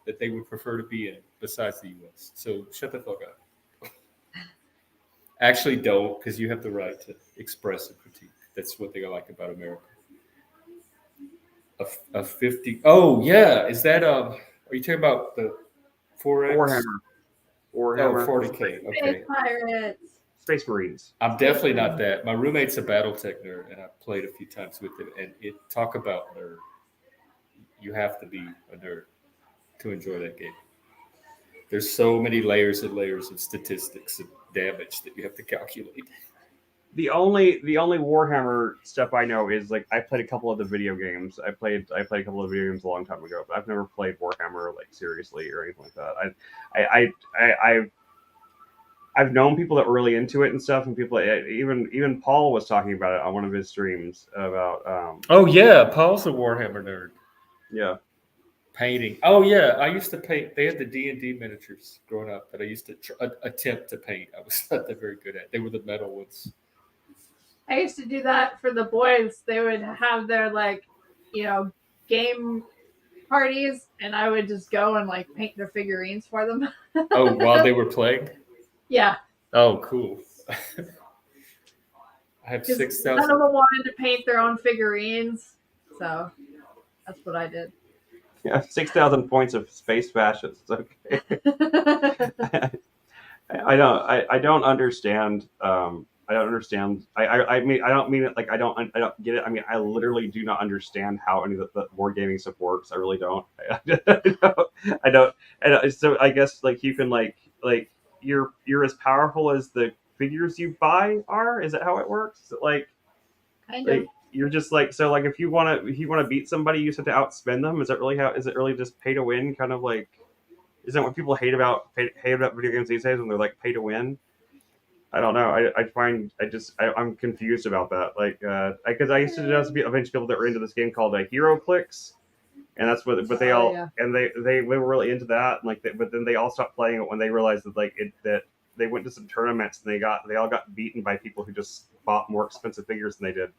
[SPEAKER 1] that they would prefer to be in besides the U.S. So shut the fuck up. Actually, don't, because you have the right to express and critique. That's what they like about America. A 50. Oh yeah, is that Are you talking about the 4X?
[SPEAKER 2] Warhammer.
[SPEAKER 1] 40K. Okay.
[SPEAKER 3] Space Pirates.
[SPEAKER 2] Space Marines.
[SPEAKER 1] I'm definitely not that. My roommate's a BattleTech nerd, and I've played a few times with him. And talk about nerd. You have to be a nerd to enjoy that game. There's so many layers and layers of statistics and damage that you have to calculate.
[SPEAKER 2] The only Warhammer stuff I know is like I played a couple of the video games. I played a couple of video games a long time ago, but I've never played Warhammer like seriously or anything like that. I've known people that were really into it and stuff, and people even Paul was talking about it on one of his streams about.
[SPEAKER 1] Oh yeah, Paul's a Warhammer nerd.
[SPEAKER 2] Yeah.
[SPEAKER 1] Painting. Oh yeah, I used to paint. They had the D&D miniatures growing up that I used to attempt to paint. I was not that very good at. They were the metal ones.
[SPEAKER 3] I used to do that for the boys. They would have their game parties, and I would just go and like paint their figurines for them.
[SPEAKER 1] Oh, while they were playing?
[SPEAKER 3] Yeah.
[SPEAKER 1] Oh, cool. I have 6,000.
[SPEAKER 3] None of them wanted to paint their own figurines, so that's what I did.
[SPEAKER 2] Yeah, 6,000 points of space fascists. Okay. I don't understand I don't understand. I mean, I don't mean it like I don't get it. I mean, I literally do not understand how any of the board gaming stuff works. I really don't. I don't. So I guess like you can like you're as powerful as the figures you buy are. Is that how it works? Like
[SPEAKER 3] Kind of.
[SPEAKER 2] you're just like, so like if you want to beat somebody, you just have to outspend them. Is that really how? Is it really just pay to win? Kind of like, isn't that what people hate about video games these days when they're like pay to win? I don't know. I'm confused about that. Like, because I used to just be a bunch of people that were into this game called Hero Clicks, and that's what. But they all
[SPEAKER 3] yeah.
[SPEAKER 2] and they were really into that. And but then they all stopped playing it when they realized that that they went to some tournaments and they all got beaten by people who just bought more expensive figures than they did.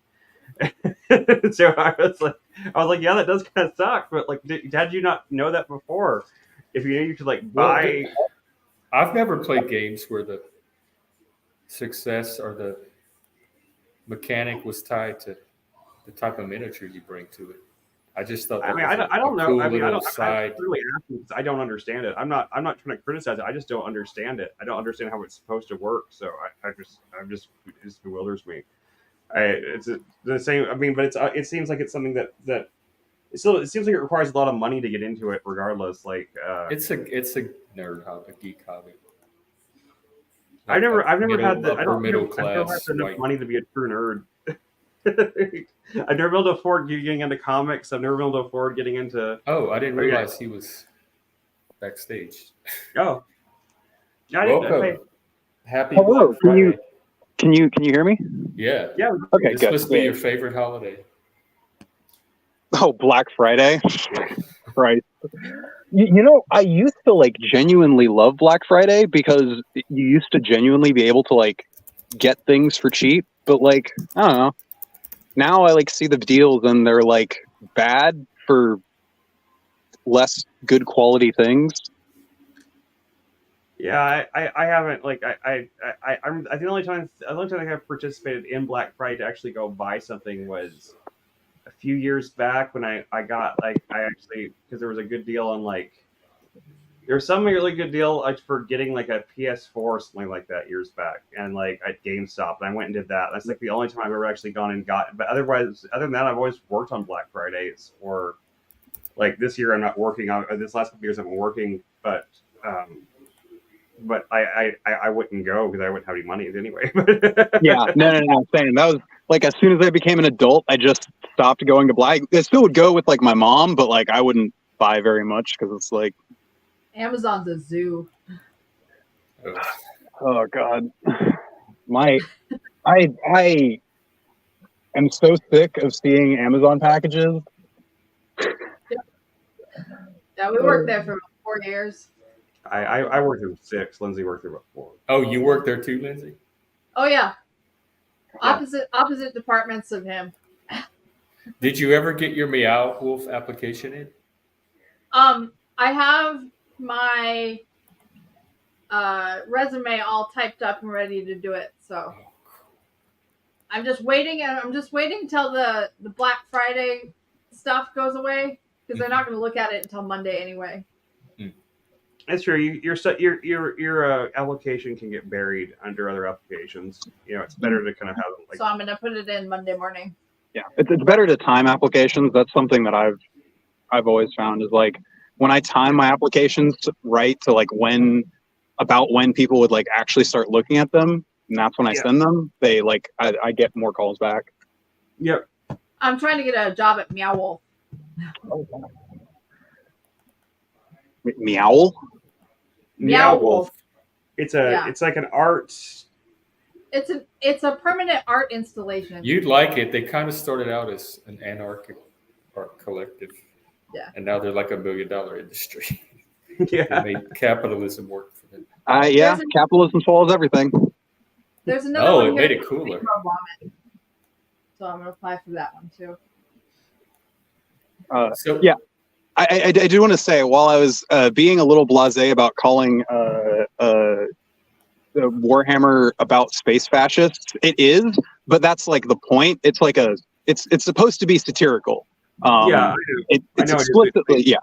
[SPEAKER 2] So I was like, yeah, that does kind of suck. But like, had you not know that before? If you knew you could like buy,
[SPEAKER 1] I've never played games where the success or the mechanic was tied to the type of miniature you bring to it. I just thought.
[SPEAKER 2] I mean, I don't know.
[SPEAKER 1] Cool
[SPEAKER 2] I mean, I
[SPEAKER 1] little
[SPEAKER 2] don't.
[SPEAKER 1] side.
[SPEAKER 2] I'm really asking because I don't understand it. I'm not trying to criticize it. I just don't understand it. I don't understand how it's supposed to work. So it just bewilders me. It's the same. I mean, but it seems like it's something that it seems like it requires a lot of money to get into it. Regardless, like
[SPEAKER 1] it's a nerd hobby, a geek hobby.
[SPEAKER 2] I've never had the
[SPEAKER 1] upper middle class
[SPEAKER 2] enough money to be a true nerd. I've never been able to afford getting into comics. I've never been able to afford getting into.
[SPEAKER 1] Oh, I didn't realize he was backstage.
[SPEAKER 2] Oh,
[SPEAKER 1] welcome. Happy
[SPEAKER 6] Hello.
[SPEAKER 1] Black Friday.
[SPEAKER 6] Can you hear me?
[SPEAKER 1] Yeah.
[SPEAKER 2] Yeah.
[SPEAKER 6] Okay,
[SPEAKER 1] This
[SPEAKER 6] good.
[SPEAKER 1] must be your favorite holiday.
[SPEAKER 6] Oh, Black Friday. Right. You know, I used to like genuinely love Black Friday because you used to genuinely be able to like get things for cheap, but like, I don't know. Now I like see the deals and they're like bad for less good quality things.
[SPEAKER 2] Yeah, I haven't like I'm the only time I have participated in Black Friday to actually go buy something was a few years back when I got like I actually because there was a good deal on like there was some really good deal for getting like a PS4 or something like that years back and like at GameStop and I went and did that. That's like the only time I've ever actually gone and got. But other than that, I've always worked on Black Fridays or like this year I'm not working. This last couple years I've been working, but I wouldn't go because I wouldn't have any money anyway.
[SPEAKER 6] Yeah, no. Same. That was like as soon as I became an adult, I just stopped going to Black. I still would go with like my mom, but like I wouldn't buy very much because it's like
[SPEAKER 3] Amazon's a zoo.
[SPEAKER 6] oh god, I am so sick of seeing Amazon packages.
[SPEAKER 3] Yeah, we worked there for 4 years.
[SPEAKER 2] I worked through 6. Lindsay worked through about 4.
[SPEAKER 1] Oh, you work there too, Lindsay?
[SPEAKER 3] Oh yeah. Opposite departments of him.
[SPEAKER 1] Did you ever get your Meow Wolf application in?
[SPEAKER 3] I have my resume all typed up and ready to do it. So I'm just waiting until the Black Friday stuff goes away because they're not going to look at it until Monday anyway.
[SPEAKER 2] That's true. Your application can get buried under other applications. You know, it's better to kind of have it like.
[SPEAKER 3] So I'm going to put it in Monday morning.
[SPEAKER 6] Yeah, it's better to time applications. That's something that I've always found is like when I time my applications right to like when people would like actually start looking at them, and that's when I send them. They like I get more calls back.
[SPEAKER 2] Yep.
[SPEAKER 3] I'm trying to get a job at Meow Wolf.
[SPEAKER 6] Meowl?
[SPEAKER 3] Meow Wolf.
[SPEAKER 2] It's like an art.
[SPEAKER 3] It's a permanent art installation.
[SPEAKER 1] You'd like it. They kind of started out as an anarchic art collective.
[SPEAKER 3] Yeah.
[SPEAKER 1] And now they're like $1 billion industry.
[SPEAKER 2] Yeah.
[SPEAKER 1] They made capitalism work for them.
[SPEAKER 6] Capitalism swallows everything.
[SPEAKER 3] There's another one
[SPEAKER 1] it
[SPEAKER 3] here
[SPEAKER 1] made it cooler.
[SPEAKER 3] So I'm gonna apply for that one too.
[SPEAKER 6] I do want to say, while I was being a little blasé about calling Warhammer about space fascists, it is, but that's like the point. It's like it's supposed to be satirical.
[SPEAKER 2] I know
[SPEAKER 6] it's explicitly,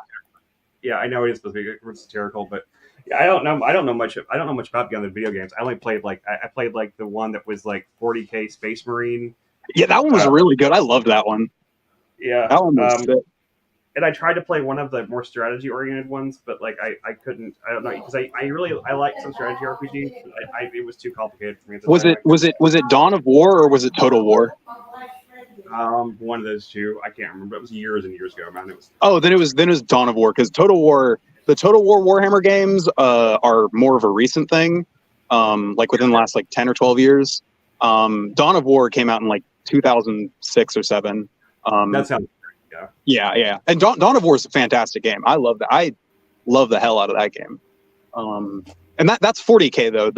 [SPEAKER 2] Yeah, I know it is supposed to be satirical, but Yeah, I don't know. I don't know much. I don't know much about the other video games. I only played like I played like the one that was like 40K Space Marine.
[SPEAKER 6] Yeah, that one was really good. I loved that one.
[SPEAKER 2] Yeah.
[SPEAKER 6] That one was sick.
[SPEAKER 2] And I tried to play one of the more strategy oriented ones, but like I couldn't. I don't know because I like some strategy RPGs. But it was too complicated for me. At the time.
[SPEAKER 6] Was it Dawn of War or was it Total War?
[SPEAKER 2] One of those two. I can't remember. It was years and years ago, man. It was.
[SPEAKER 6] Oh, then it was Dawn of War, because Total War, the Total War Warhammer games are more of a recent thing, like within the last like 10 or 12 years. Dawn of War came out in like 2006 or 7.
[SPEAKER 2] That sounds.
[SPEAKER 6] Yeah. And Dawn of War is a fantastic game. I love that. I love the hell out of that game. And that's 40K though.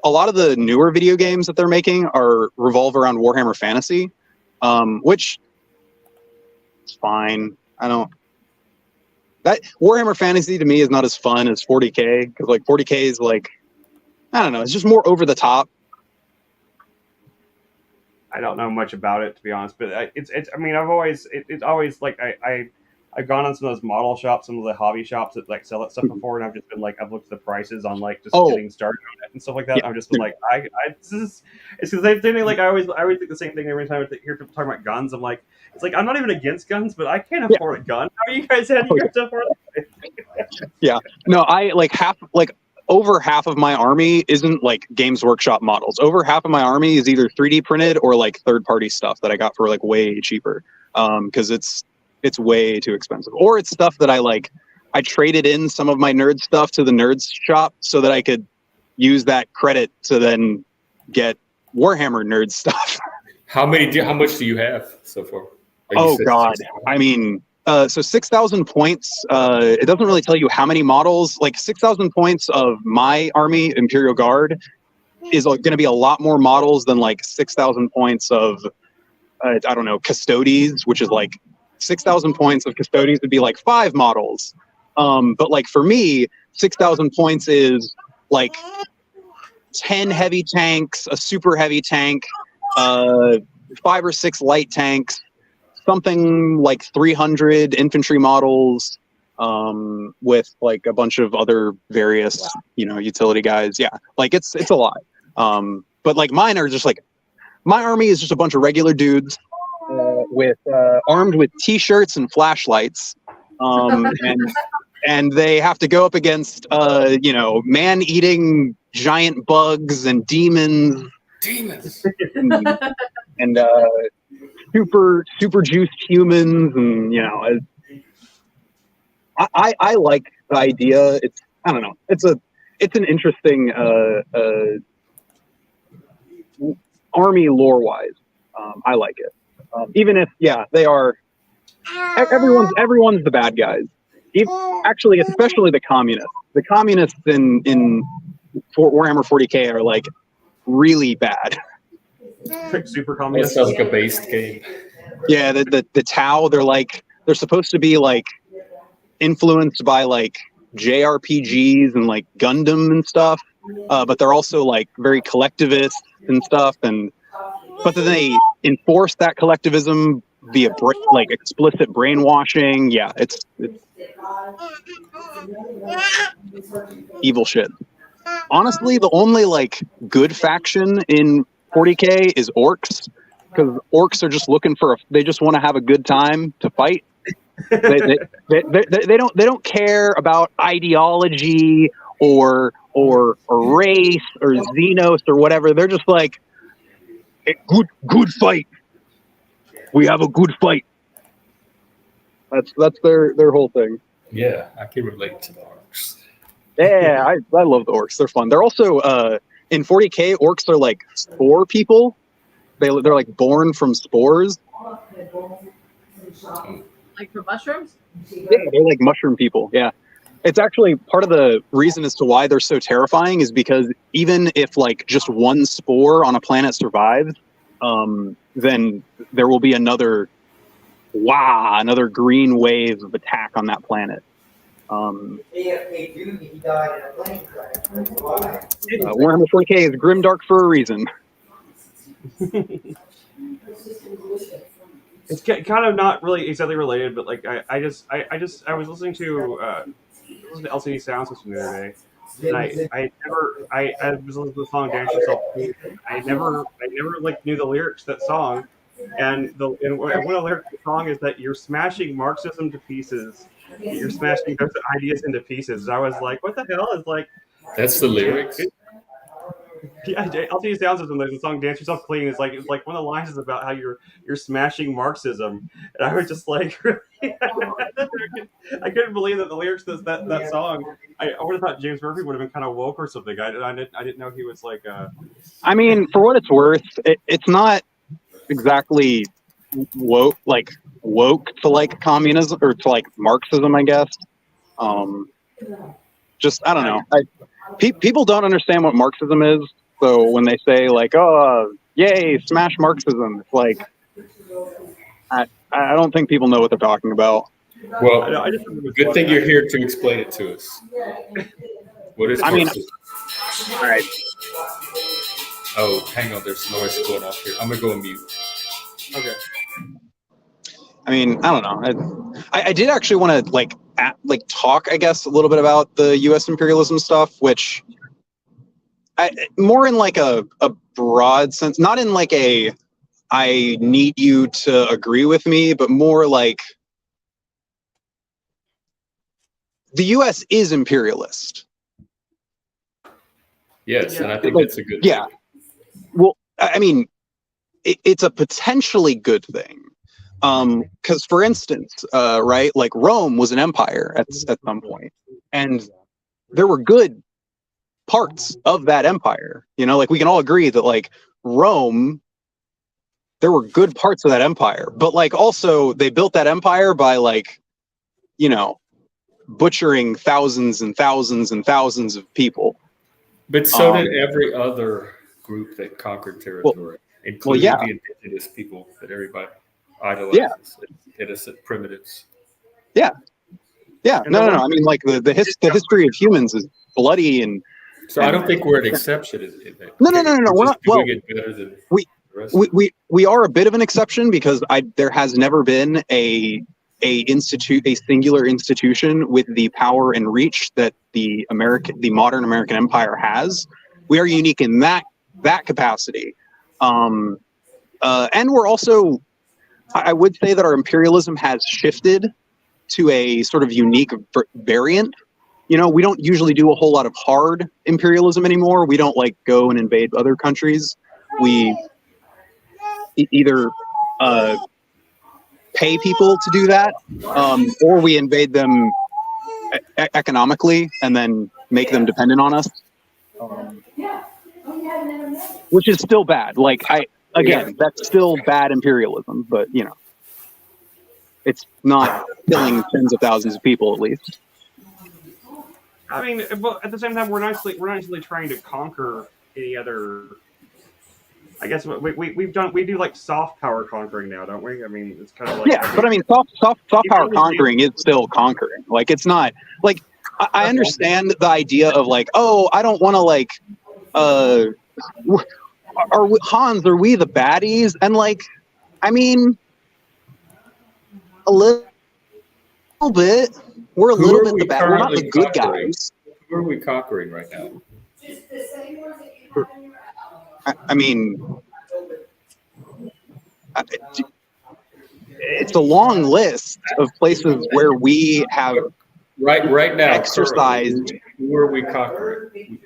[SPEAKER 6] A lot of the newer video games that they're making revolve around Warhammer Fantasy, which is fine. That Warhammer Fantasy to me is not as fun as 40K, because like 40K is like, I don't know, it's just more over the top.
[SPEAKER 2] I don't know much about it, to be honest, but it's. I mean, it's always like I've gone on some of those model shops, some of the hobby shops that like sell that stuff before, and I've just been like, I've looked at the prices on like just getting started on it and stuff like that.
[SPEAKER 6] Yeah.
[SPEAKER 2] I'm just been like, it's because they've done like I always think the same thing every time I hear people talking about guns. I'm like, it's like I'm not even against guns, but I can't afford a gun. How are you guys afford it?
[SPEAKER 6] Yeah, no, I like over half of my army isn't like Games Workshop models. Over half of my army is either 3D printed or like third-party stuff that I got for like way cheaper, because it's way too expensive. Or it's stuff that I traded in some of my nerd stuff to the nerds shop so that I could use that credit to then get Warhammer nerd stuff.
[SPEAKER 1] How much do you have so far?
[SPEAKER 6] Oh God, I mean. So 6,000 points, it doesn't really tell you how many models. Like 6,000 points of my army, Imperial Guard, is going to be a lot more models than like 6,000 points of, I don't know, Custodes, which is like 6,000 points of Custodes would be like 5 models. But like for me, 6,000 points is like 10 heavy tanks, a super heavy tank, 5 or 6 light tanks, something like 300 infantry models, with like a bunch of other various, utility guys. Yeah, like it's a lot. But like mine are just like, my army is just a bunch of regular dudes with armed with t-shirts and flashlights, and they have to go up against man-eating giant bugs and demons. And super juiced humans, and I like the idea. I don't know. It's an interesting army lore wise. I like it. Even if they are everyone's the bad guys. Actually, especially the communists. The communists in Warhammer 40K are like really bad.
[SPEAKER 2] Super
[SPEAKER 1] That
[SPEAKER 2] communist.
[SPEAKER 1] sounds like a based game.
[SPEAKER 6] Yeah, the Tau, they're supposed to be like influenced by like JRPGs and like Gundam and stuff, but they're also like very collectivist and stuff, but then they enforce that collectivism via like explicit brainwashing. Yeah, it's evil shit. Honestly, the only like good faction in 40K is orcs, because orcs are just looking they just want to have a good time to fight. They don't care about ideology or race or xenos or whatever. They're just like, good fight. We have a good fight. That's their whole thing.
[SPEAKER 1] Yeah, I can relate to the orcs.
[SPEAKER 6] Yeah, I love the orcs. They're fun. They're also in 40K, orcs are like spore people. They're like born from spores.
[SPEAKER 3] Like for mushrooms?
[SPEAKER 6] Yeah, they're like mushroom people. Yeah. It's actually part of the reason as to why they're so terrifying is because even if like just one spore on a planet survives, then there will be another green wave of attack on that planet. Warhammer 40K is grimdark for a reason.
[SPEAKER 2] It's kind of not really exactly related, but like I was listening to LCD Sound System the other day, And I was listening to the song "Dance Yourself Clean." I never like knew the lyrics to that song, and one of the lyrics of the song is that you're smashing Marxism to pieces. You're smashing those ideas into pieces. And I was like, what the hell is like?
[SPEAKER 1] That's the lyrics.
[SPEAKER 2] Yeah, I'll tell you, sounds of the song "Dance Yourself Clean" is like one of the lines is about how you're smashing Marxism, and I was just like, really? I couldn't believe that the lyrics to that song. I would have thought James Murphy would have been kind of woke or something. I didn't know he was like.
[SPEAKER 6] I mean, for what it's worth, it's not exactly woke to like communism or to like Marxism, I guess. Just I don't know. People don't understand what Marxism is, so when they say like, "Oh, yay, smash Marxism," it's like I don't think people know what they're talking about.
[SPEAKER 1] Well, good thing you're here to explain it to us. What is Marxism?
[SPEAKER 6] All right.
[SPEAKER 1] Oh, hang on. There's noise going off here. I'm gonna go on mute.
[SPEAKER 2] Okay.
[SPEAKER 6] I mean, I don't know. I did actually want to talk, I guess, a little bit about the U.S. imperialism stuff, which more in like a broad sense, not in like a I need you to agree with me, but more like the U.S. is imperialist.
[SPEAKER 1] Yes, and I think that's a good
[SPEAKER 6] thing. Well, I mean, it's a potentially good thing. Because for instance, right, like Rome was an empire at some point, and there were good parts of that empire. You know, like we can all agree that like Rome, there were good parts of that empire, but like also they built that empire by like, you know, butchering thousands and thousands and thousands of people.
[SPEAKER 1] But so did every other group that conquered territory, including the indigenous people that everybody idolizes, innocent primitives. Yeah. No. I mean, like the history of humans is bloody, and so I don't think we're an exception.
[SPEAKER 6] No. We're not. Well,
[SPEAKER 1] it better than
[SPEAKER 6] we are a bit of an exception because there has never been a singular institution with the power and reach that the modern American empire has. We are unique in that capacity, and we're also. I would say that our imperialism has shifted to a sort of unique variant. You know, we don't usually do a whole lot of hard imperialism anymore. We don't like go and invade other countries. We either pay people to do that, or we invade them economically and then make them dependent on us, which is still bad. Like Again, that's still bad imperialism, but you know, it's not killing tens of thousands of people at least.
[SPEAKER 2] I mean, but at the same time, we're not actually trying to conquer any other. I guess we do like soft power conquering now, don't we? I mean, it's kind of like
[SPEAKER 6] but I mean, soft power conquering is still conquering. Like it's not like I understand the idea of like, oh, I don't want to like are we the baddies? And like, I mean, a little bit. We're a little bit the bad. We're not the good guys.
[SPEAKER 1] Who are we conquering right now?
[SPEAKER 6] I mean, it's a long list of places where we have
[SPEAKER 1] right now
[SPEAKER 6] exercised.
[SPEAKER 1] Who are we conquering?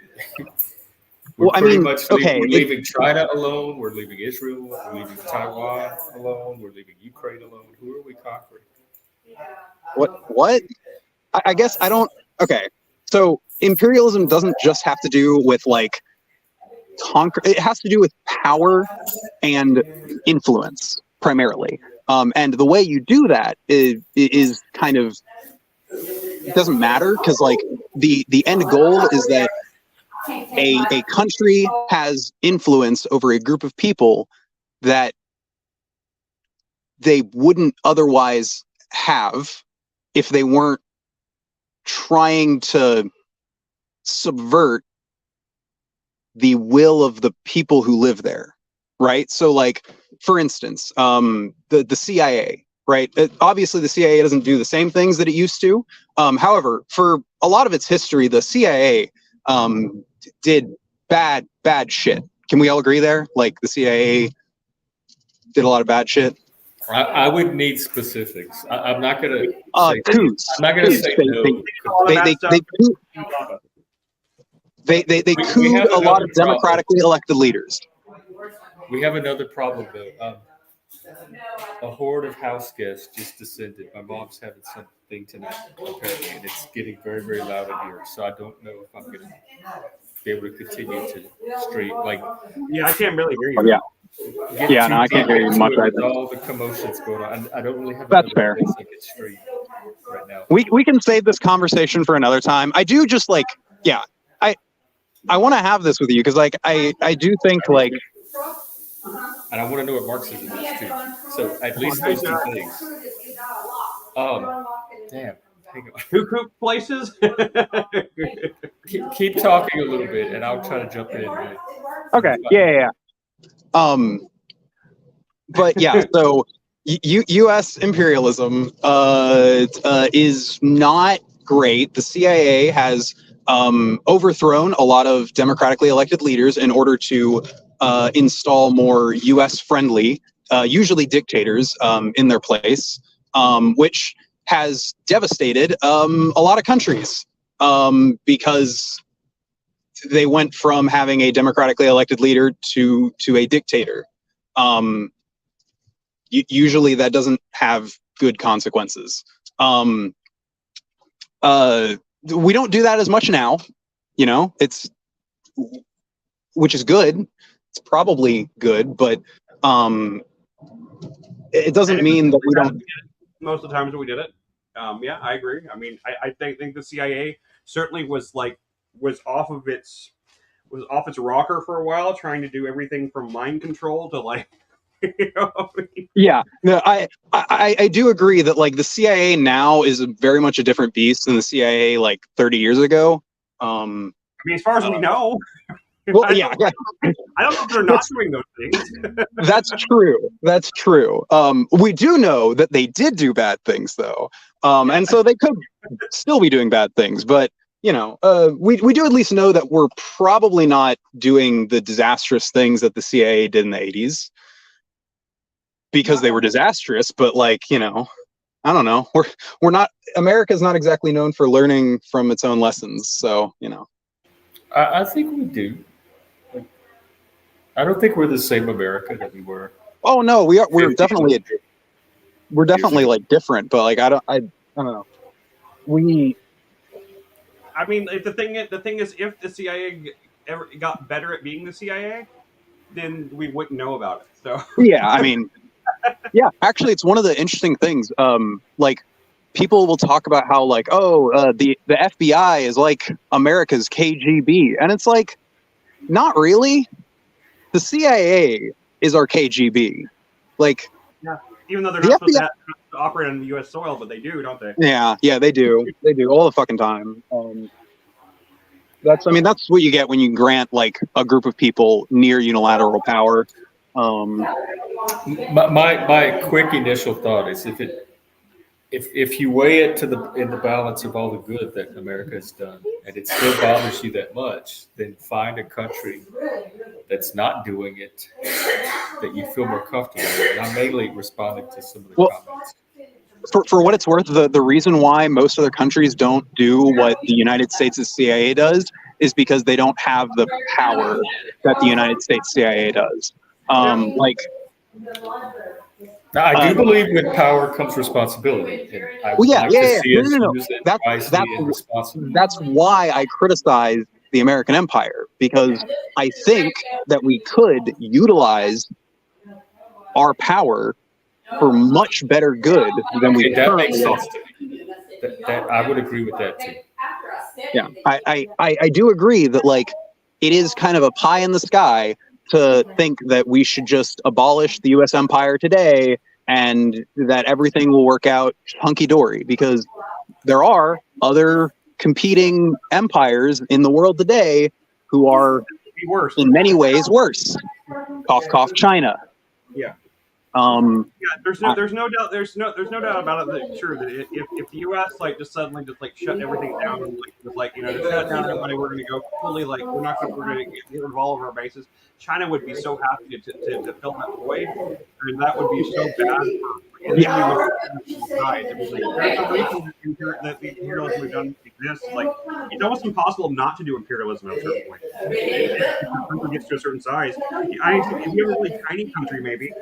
[SPEAKER 6] Well, I mean,
[SPEAKER 1] we're leaving China alone. We're leaving Israel. We're leaving Taiwan alone. We're leaving Ukraine alone. Who are we conquering?
[SPEAKER 6] What? I guess I don't. Okay, so imperialism doesn't just have to do with like conquer. It has to do with power and influence primarily. And the way you do that is kind of, it doesn't matter because like the end goal is that a country has influence over a group of people that they wouldn't otherwise have if they weren't trying to subvert the will of the people who live there, right? So like, for instance, the CIA, right? Obviously the CIA doesn't do the same things that it used to. However, for a lot of its history, the CIA did bad shit. Can we all agree there? Like the CIA did a lot of bad shit.
[SPEAKER 1] I would need specifics. I'm not gonna say.
[SPEAKER 6] Coups.
[SPEAKER 1] I'm not gonna say no.
[SPEAKER 6] They cooed a lot of democratically elected leaders.
[SPEAKER 1] We have another problem though. A horde of house guests just descended. My mom's having something tonight, apparently, and it's getting very, very loud in here. So I don't know if I'm gonna be able to continue to stream. Like,
[SPEAKER 2] Yeah, I can't really hear you.
[SPEAKER 6] Yeah, no, I can't hear you much
[SPEAKER 1] with
[SPEAKER 6] either.
[SPEAKER 1] all the commotions going on. I don't really have.
[SPEAKER 6] That's fair.
[SPEAKER 1] Place I can stream right now.
[SPEAKER 6] We can save this conversation for another time. I do just like, yeah, I want to have this with you because like I do think like.
[SPEAKER 1] And I want to know what Marxism is too. So at least those two things. Damn. Hang on.
[SPEAKER 2] Who places?
[SPEAKER 1] keep talking a little bit, and I'll try to jump in.
[SPEAKER 6] Okay. Yeah. But yeah, so U.S. imperialism is not great. The CIA has overthrown a lot of democratically elected leaders in order to install more U.S.-friendly, usually dictators, in their place, which has devastated a lot of countries because they went from having a democratically elected leader to a dictator. Usually that doesn't have good consequences. We don't do that as much now, you know, which is good. It's probably good, but it doesn't mean that we don't.
[SPEAKER 2] Most of the times that we did it. Yeah, I agree. I mean, I think the CIA certainly was off its rocker for a while, trying to do everything from mind control to like, you know.
[SPEAKER 6] Yeah, no, I do agree that like the CIA now is very much a different beast than the CIA like 30 years ago.
[SPEAKER 2] I mean, as far as we know.
[SPEAKER 6] Well,
[SPEAKER 2] I don't know if they're not doing those things.
[SPEAKER 6] That's true. We do know that they did do bad things, though, and so they could still be doing bad things. But you know, we do at least know that we're probably not doing the disastrous things that the CIA did in the 80s because they were disastrous. But like, you know, I don't know. We're not. America's not exactly known for learning from its own lessons. So you know,
[SPEAKER 1] I think we do. I don't think we're the same America that we were.
[SPEAKER 6] Oh no, we are. We're definitely like different, but like I don't know.
[SPEAKER 2] I mean, the thing is, if the CIA ever got better at being the CIA, then we wouldn't know about it. So
[SPEAKER 6] yeah, I mean, yeah, actually, it's one of the interesting things. Like people will talk about how like, the FBI is like America's KGB, and it's like, not really. The CIA is our KGB. Like,
[SPEAKER 2] yeah, even though they're not supposed to operate on U.S. soil, but they do, don't they?
[SPEAKER 6] Yeah, they do. They do all the fucking time. That's what you get when you grant like a group of people near unilateral power.
[SPEAKER 1] My quick initial thought is if you weigh it in the balance of all the good that America has done, and it still bothers you that much, then find a country that's not doing it that you feel more comfortable with. And I'm mainly responding to some of the comments.
[SPEAKER 6] For what it's worth, the reason why most other countries don't do what the United States' CIA does is because they don't have the power that the United States CIA does.
[SPEAKER 1] Now, I do believe with power comes responsibility. And I would like to see us use it wisely and responsibly.
[SPEAKER 6] That's why I criticize the American empire, because I think that we could utilize our power for much better good than we currently are.
[SPEAKER 1] That I would agree with that too.
[SPEAKER 6] Yeah, I do agree that like it is kind of a pie in the sky to think that we should just abolish the U.S. empire today and that everything will work out hunky-dory, because there are other competing empires in the world today who are in many ways worse. Cough, cough, China.
[SPEAKER 2] Yeah. there's no doubt about it. That sure that if the U.S. like just suddenly just like shut everything down and like just shut down everybody, we're going to go fully like we're going to get rid of all of our bases. China would be so happy to fill that void, and that would be so bad for sides. I mean, like, there's a reason that the imperialism we've done exists. Like, it's almost impossible not to do imperialism at a certain point. If the country gets to a certain size, if you have a really tiny country, maybe,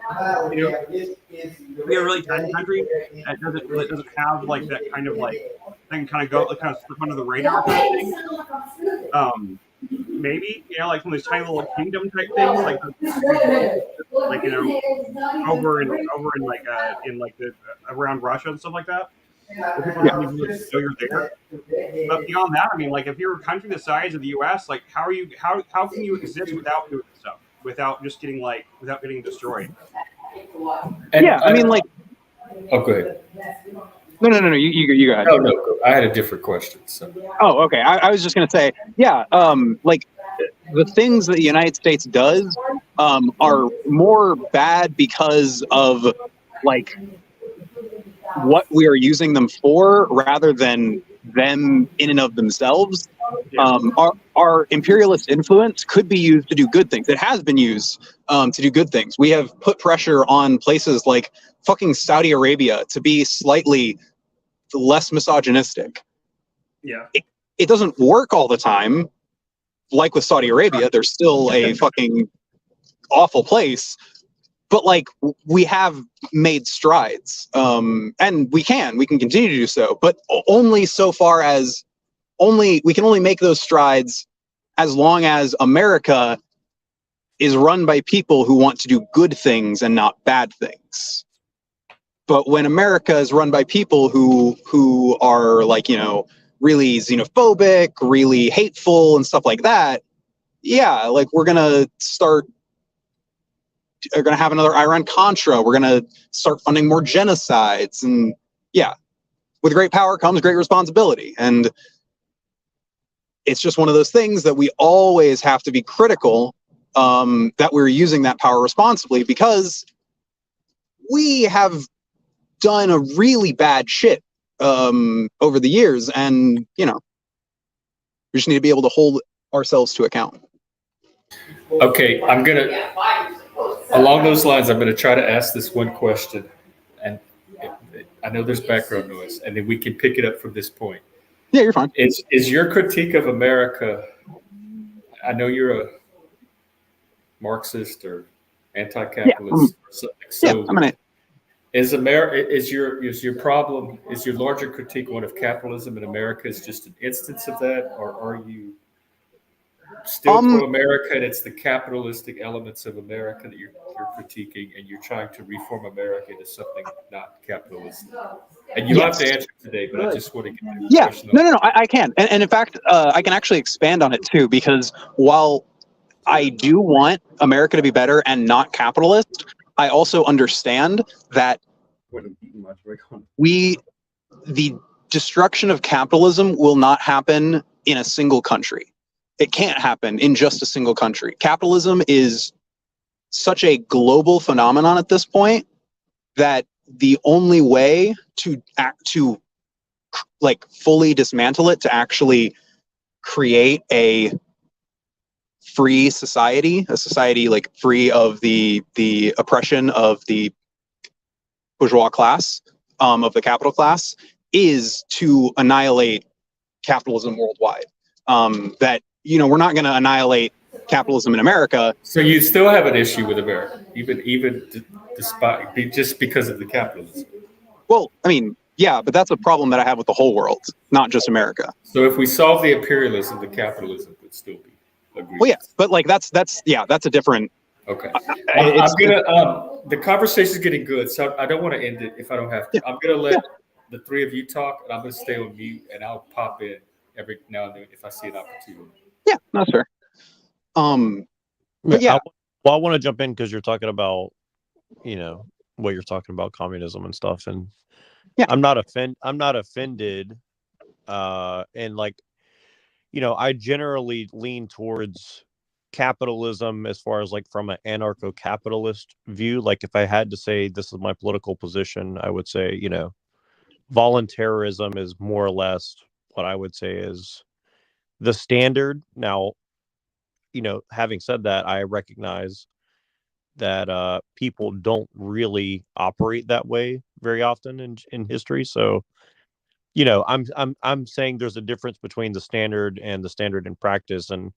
[SPEAKER 2] if we have a really tiny country that doesn't have like that kind of like thing kind of go like kind of slip under the radar kind of thing. Maybe like some of these tiny little kingdom type things, like over in like the around Russia and stuff like that. Where people don't even really know you're there. But beyond that, I mean, like if you're a country the size of the U.S., like how can you exist without doing stuff, without getting destroyed?
[SPEAKER 1] And
[SPEAKER 6] I mean, like.
[SPEAKER 1] Oh, go ahead.
[SPEAKER 6] No. You go ahead.
[SPEAKER 1] No. I had a different question. So.
[SPEAKER 6] Oh, okay. I was just gonna say, like the things that the United States does are more bad because of like what we are using them for, rather than them in and of themselves. Our imperialist influence could be used to do good things. It has been used to do good things. We have put pressure on places like fucking Saudi Arabia to be slightly less misogynistic.
[SPEAKER 2] Yeah.
[SPEAKER 6] It doesn't work all the time. Like with Saudi Arabia, they're still a fucking awful place. But like we have made strides, and we can continue to do so, but only so far as we can only make those strides as long as America is run by people who want to do good things and not bad things. But when America is run by people who are like, really xenophobic, really hateful and stuff like that, like we're going to have another Iran-Contra. We're going to start funding more genocides. And with great power comes great responsibility. And it's just one of those things that we always have to be critical that we're using that power responsibly, because we have done a really bad shit over the years. And, we just need to be able to hold ourselves to account.
[SPEAKER 1] Okay, along those lines, I'm going to try to ask this one question, and I know there's background noise, and then we can pick it up from this point.
[SPEAKER 6] Yeah, you're fine.
[SPEAKER 1] Is your critique of America? I know you're a Marxist or anti-capitalist or something. So
[SPEAKER 6] I'm gonna.
[SPEAKER 1] Is your problem? Is your larger critique one of capitalism in America is just an instance of that, or are you still pro-America and it's the capitalistic elements of America that you're critiquing, and you're trying to reform America into something not capitalistic? And you don't have to answer today, but I just want to get the question.
[SPEAKER 6] No, I can. And in fact, I can actually expand on it too, because while I do want America to be better and not capitalist, I also understand that the destruction of capitalism will not happen in a single country. It can't happen in just a single country. Capitalism is such a global phenomenon at this point that the only way to like fully dismantle it, to actually create a free society, a society like free of the oppression of the bourgeois class, of the capital class, is to annihilate capitalism worldwide. That we're not going to annihilate capitalism in America.
[SPEAKER 1] So you still have an issue with America, even despite just because of the capitalism.
[SPEAKER 6] Well, I mean, but that's a problem that I have with the whole world, not just America.
[SPEAKER 1] So if we solve the imperialism, the capitalism would still be agreed.
[SPEAKER 6] Well, but like that's a different.
[SPEAKER 1] Okay. I'm gonna. The conversation is getting good, so I don't want to end it if I don't have to. I'm gonna let the three of you talk, and I'm gonna stay on mute, and I'll pop in every now and then if I see an opportunity.
[SPEAKER 6] Yeah, that's fair. But
[SPEAKER 7] I want to jump in because you're talking about, what you're talking about, communism and stuff, and I'm not offended, and like, I generally lean towards capitalism as far as like from an anarcho-capitalist view. Like if I had to say this is my political position, I would say, voluntarism is more or less what I would say is the standard. Now, having said that, I recognize that people don't really operate that way very often in history. So, I'm saying there's a difference between the standard and the standard in practice, and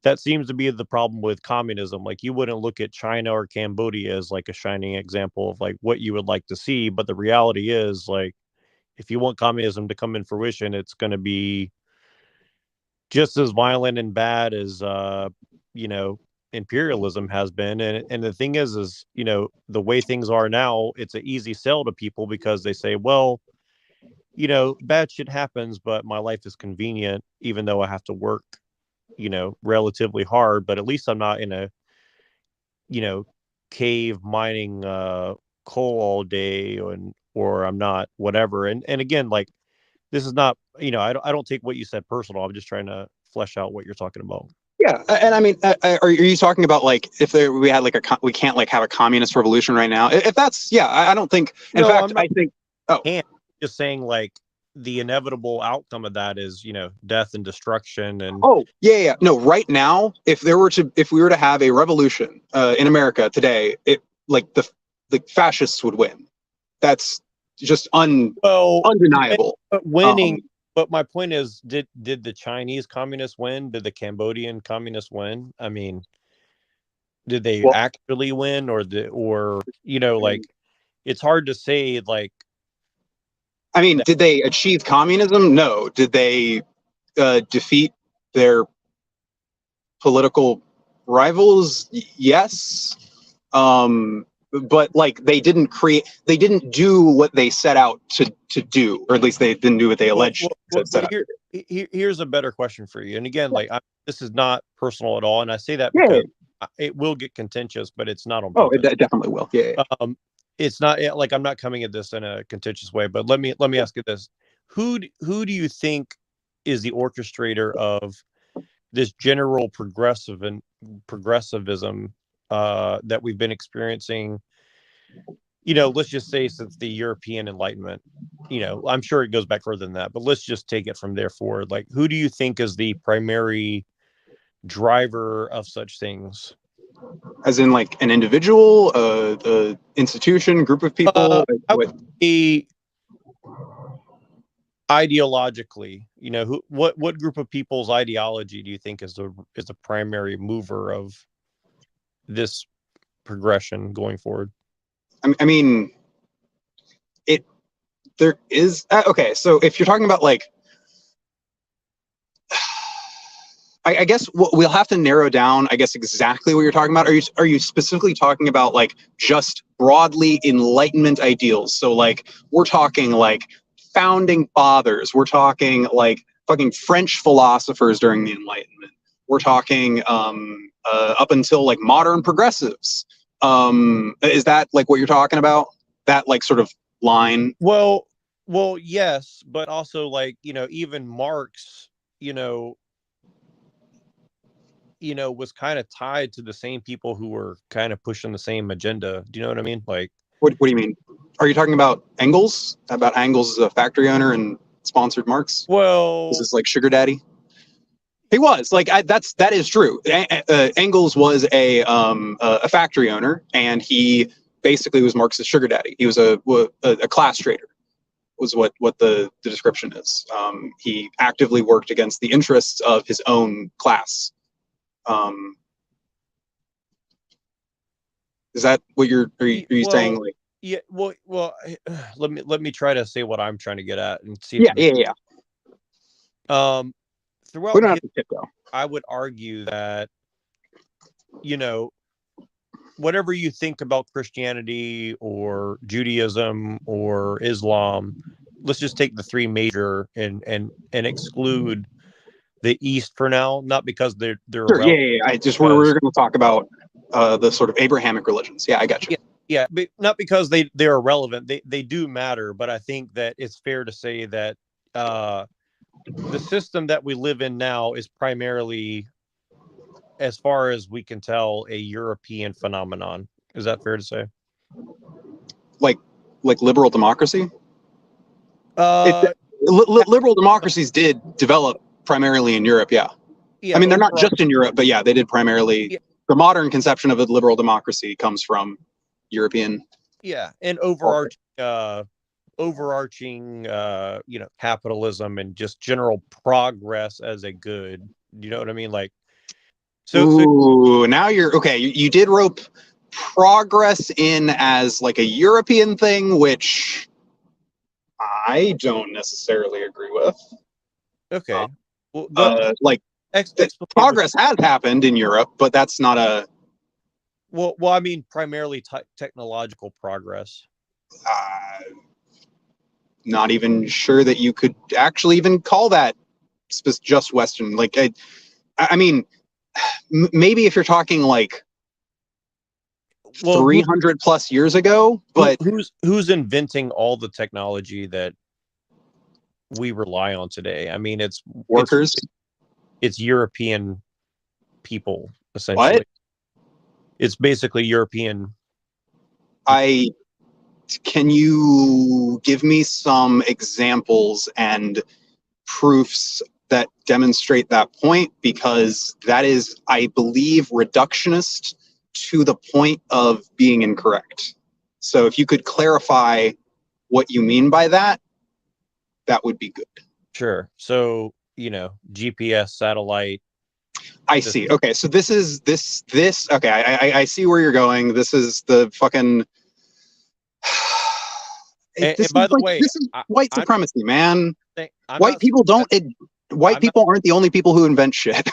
[SPEAKER 7] that seems to be the problem with communism. Like you wouldn't look at China or Cambodia as like a shining example of like what you would like to see, but the reality is like if you want communism to come in fruition, it's going to be just as violent and bad as you know imperialism has been. And the thing is the way things are now, it's an easy sell to people because they say, well, bad shit happens, but my life is convenient even though I have to work relatively hard, but at least I'm not in a cave mining coal all day, or I'm not whatever. And again, like this is not, I don't take what you said personal. I'm just trying to flesh out what you're talking about.
[SPEAKER 6] Yeah, and I mean, are you talking about like if we had like we can't like have a communist revolution right now? If that's I don't think. In
[SPEAKER 7] No,
[SPEAKER 6] fact, I think. Oh,
[SPEAKER 7] just saying like the inevitable outcome of that is death and destruction and.
[SPEAKER 6] Oh yeah. No, right now, if we were to have a revolution in America today, it like the fascists would win. That's just undeniable.
[SPEAKER 7] But winning. But my point is, did the Chinese communists win? Did the Cambodian communists win? I mean, did they actually win, or like it's hard to say. Like,
[SPEAKER 6] I mean, did they achieve communism? No. Did they defeat their political rivals? Yes. But like they didn't do what they set out to do, or at least they didn't do what they alleged to set out to do.
[SPEAKER 7] Here's a better question for you. And again, like this is not personal at all, and I say that because it will get contentious, but it's not on purpose.
[SPEAKER 6] Oh, it definitely will. Yeah.
[SPEAKER 7] It's not like I'm not coming at this in a contentious way, but let me ask you this: who do you think is the orchestrator of this general progressivism that we've been experiencing, let's just say since the European Enlightenment? I'm sure it goes back further than that, but let's just take it from there forward. Like, who do you think is the primary driver of such things?
[SPEAKER 6] As in like an individual, a institution, group of people?
[SPEAKER 7] Ideologically, what group of people's ideology do you think is the primary mover of this progression going forward?
[SPEAKER 6] I mean, there is okay. So if you're talking about like, I guess we'll have to narrow down, I guess, exactly what you're talking about. Are you specifically talking about like just broadly Enlightenment ideals? So like we're talking like founding fathers. We're talking like fucking French philosophers during the Enlightenment. We're talking up until like modern progressives. Is that like what you're talking about? That like sort of line?
[SPEAKER 7] Well, yes, but also like even Marx, was kind of tied to the same people who were kind of pushing the same agenda. Do you know what I mean? Like,
[SPEAKER 6] what do you mean? Are you talking about Engels? About Engels as a factory owner and sponsored Marx?
[SPEAKER 7] Well,
[SPEAKER 6] this is like sugar daddy. He was like that is true. Engels was a factory owner, and he basically was Marx's sugar daddy. He was a class trader, was what the description is. He actively worked against the interests of his own class. Is that what are you saying? Like,
[SPEAKER 7] yeah. Well, let me try to say what I'm trying to get at and see.
[SPEAKER 6] Yeah.
[SPEAKER 7] Throughout
[SPEAKER 6] we don't have to tiptoe.
[SPEAKER 7] I would argue that whatever you think about Christianity or Judaism or Islam, let's just take the three major and exclude the East for now, not because they're
[SPEAKER 6] sure, yeah. We're going to talk about the sort of Abrahamic religions. Yeah, I got you.
[SPEAKER 7] Yeah, but not because they're irrelevant. They do matter, but I think that it's fair to say that the system that we live in now is primarily as far as we can tell, a European phenomenon. Is that fair to say?
[SPEAKER 6] Like liberal democracy.
[SPEAKER 7] Uh,
[SPEAKER 6] Liberal democracies did develop primarily in Europe. Yeah.
[SPEAKER 7] yeah.
[SPEAKER 6] I mean, they're not
[SPEAKER 7] overall-
[SPEAKER 6] just in Europe, but yeah, they did primarily.
[SPEAKER 7] Yeah.
[SPEAKER 6] The modern conception of a liberal democracy comes from European.
[SPEAKER 7] Yeah, and overarching, capitalism and just general progress as a good. You know what I mean? Like,
[SPEAKER 6] Ooh, now you're okay. You did rope progress in as like a European thing, which I don't necessarily agree with.
[SPEAKER 7] okay. Well,
[SPEAKER 6] Like progress has happened in Europe, but that's not a.
[SPEAKER 7] Well, I mean, primarily technological progress.
[SPEAKER 6] Not even sure that you could actually even call that just Western. Like, I mean, maybe if you're talking like 300 plus years ago, but
[SPEAKER 7] who's inventing all the technology that we rely on today? I mean, it's
[SPEAKER 6] workers.
[SPEAKER 7] It's European people essentially.
[SPEAKER 6] What?
[SPEAKER 7] It's basically European.
[SPEAKER 6] Can you give me some examples and proofs that demonstrate that point? Because that is, I believe, reductionist to the point of being incorrect. So if you could clarify what you mean by that, that would be good.
[SPEAKER 7] Sure. So, GPS satellite.
[SPEAKER 6] I see. Okay. So this is this. Okay. I see where you're going. This is the fucking.
[SPEAKER 7] And by the way,
[SPEAKER 6] this is white supremacy, man.
[SPEAKER 7] White
[SPEAKER 6] people don't. White people aren't the only people who invent shit.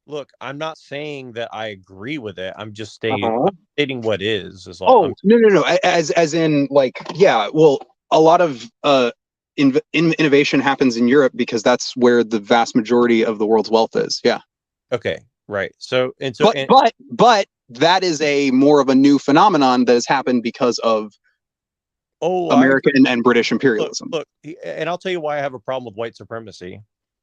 [SPEAKER 7] Look, I'm not saying that I agree with it. I'm just stating what is
[SPEAKER 6] all. Oh, no. As in, like, yeah. Well, a lot of innovation happens in Europe because that's where the vast majority of the world's wealth is. Yeah.
[SPEAKER 7] Okay. Right.
[SPEAKER 6] But that is a more of a new phenomenon that has happened because of American and British imperialism.
[SPEAKER 7] Look, and I'll tell you why I have a problem with white supremacy.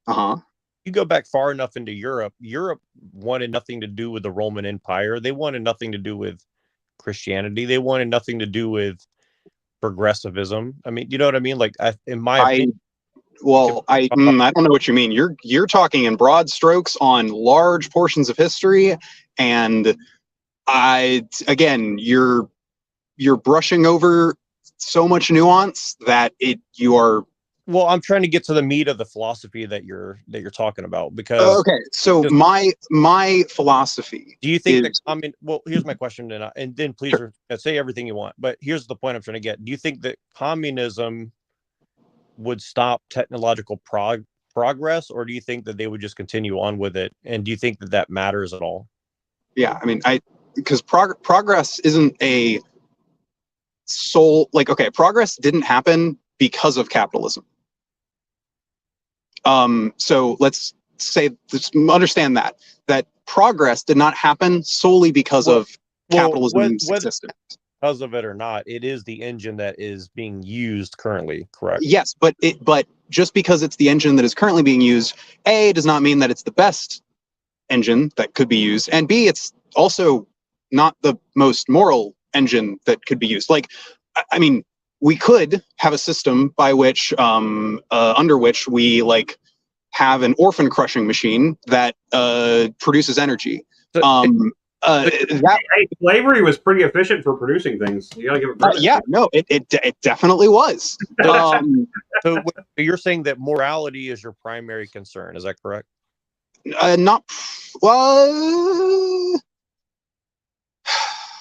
[SPEAKER 6] Uh-huh.
[SPEAKER 7] You go back far enough into Europe. Europe wanted nothing to do with the Roman Empire. They wanted nothing to do with Christianity. They wanted nothing to do with progressivism. I mean, you know what I mean? Like, in my opinion.
[SPEAKER 6] Well, I don't know what you mean. You're talking in broad strokes on large portions of history, and you're brushing over so much nuance that you are.
[SPEAKER 7] Well, I'm trying to get to the meat of the philosophy that you're talking about, because
[SPEAKER 6] okay. So my philosophy.
[SPEAKER 7] Do you think that well, here's my question, and then please say everything you want. But here's the point I'm trying to get. Do you think that communism would stop technological progress, or do you think that they would just continue on with it? And do you think that matters at all?
[SPEAKER 6] Yeah, I mean, because progress isn't a progress didn't happen because of capitalism. So let's understand that progress did not happen solely because of capitalism's existence.
[SPEAKER 7] Because of it or not, it is the engine that is being used currently, correct?
[SPEAKER 6] Yes, but just because it's the engine that is currently being used, A, does not mean that it's the best engine that could be used, and B, it's also not the most moral engine that could be used. Like, I mean, we could have a system by which, under which we have an orphan crushing machine that produces energy.
[SPEAKER 2] Slavery was pretty efficient for producing things. You gotta give it credit.
[SPEAKER 6] Yeah, no, it definitely was.
[SPEAKER 7] So you're saying that morality is your primary concern? Is that correct?
[SPEAKER 6] Not well.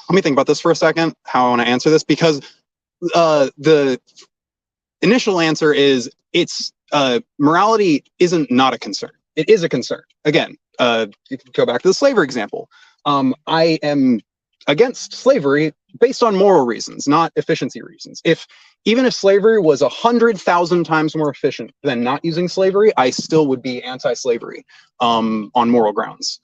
[SPEAKER 6] Let me think about this for a second. How I want to answer this, because the initial answer is morality isn't not a concern. It is a concern. Again, you can go back to the slavery example. I am against slavery based on moral reasons, not efficiency reasons. Even if slavery was 100,000 times more efficient than not using slavery, I still would be anti-slavery on moral grounds.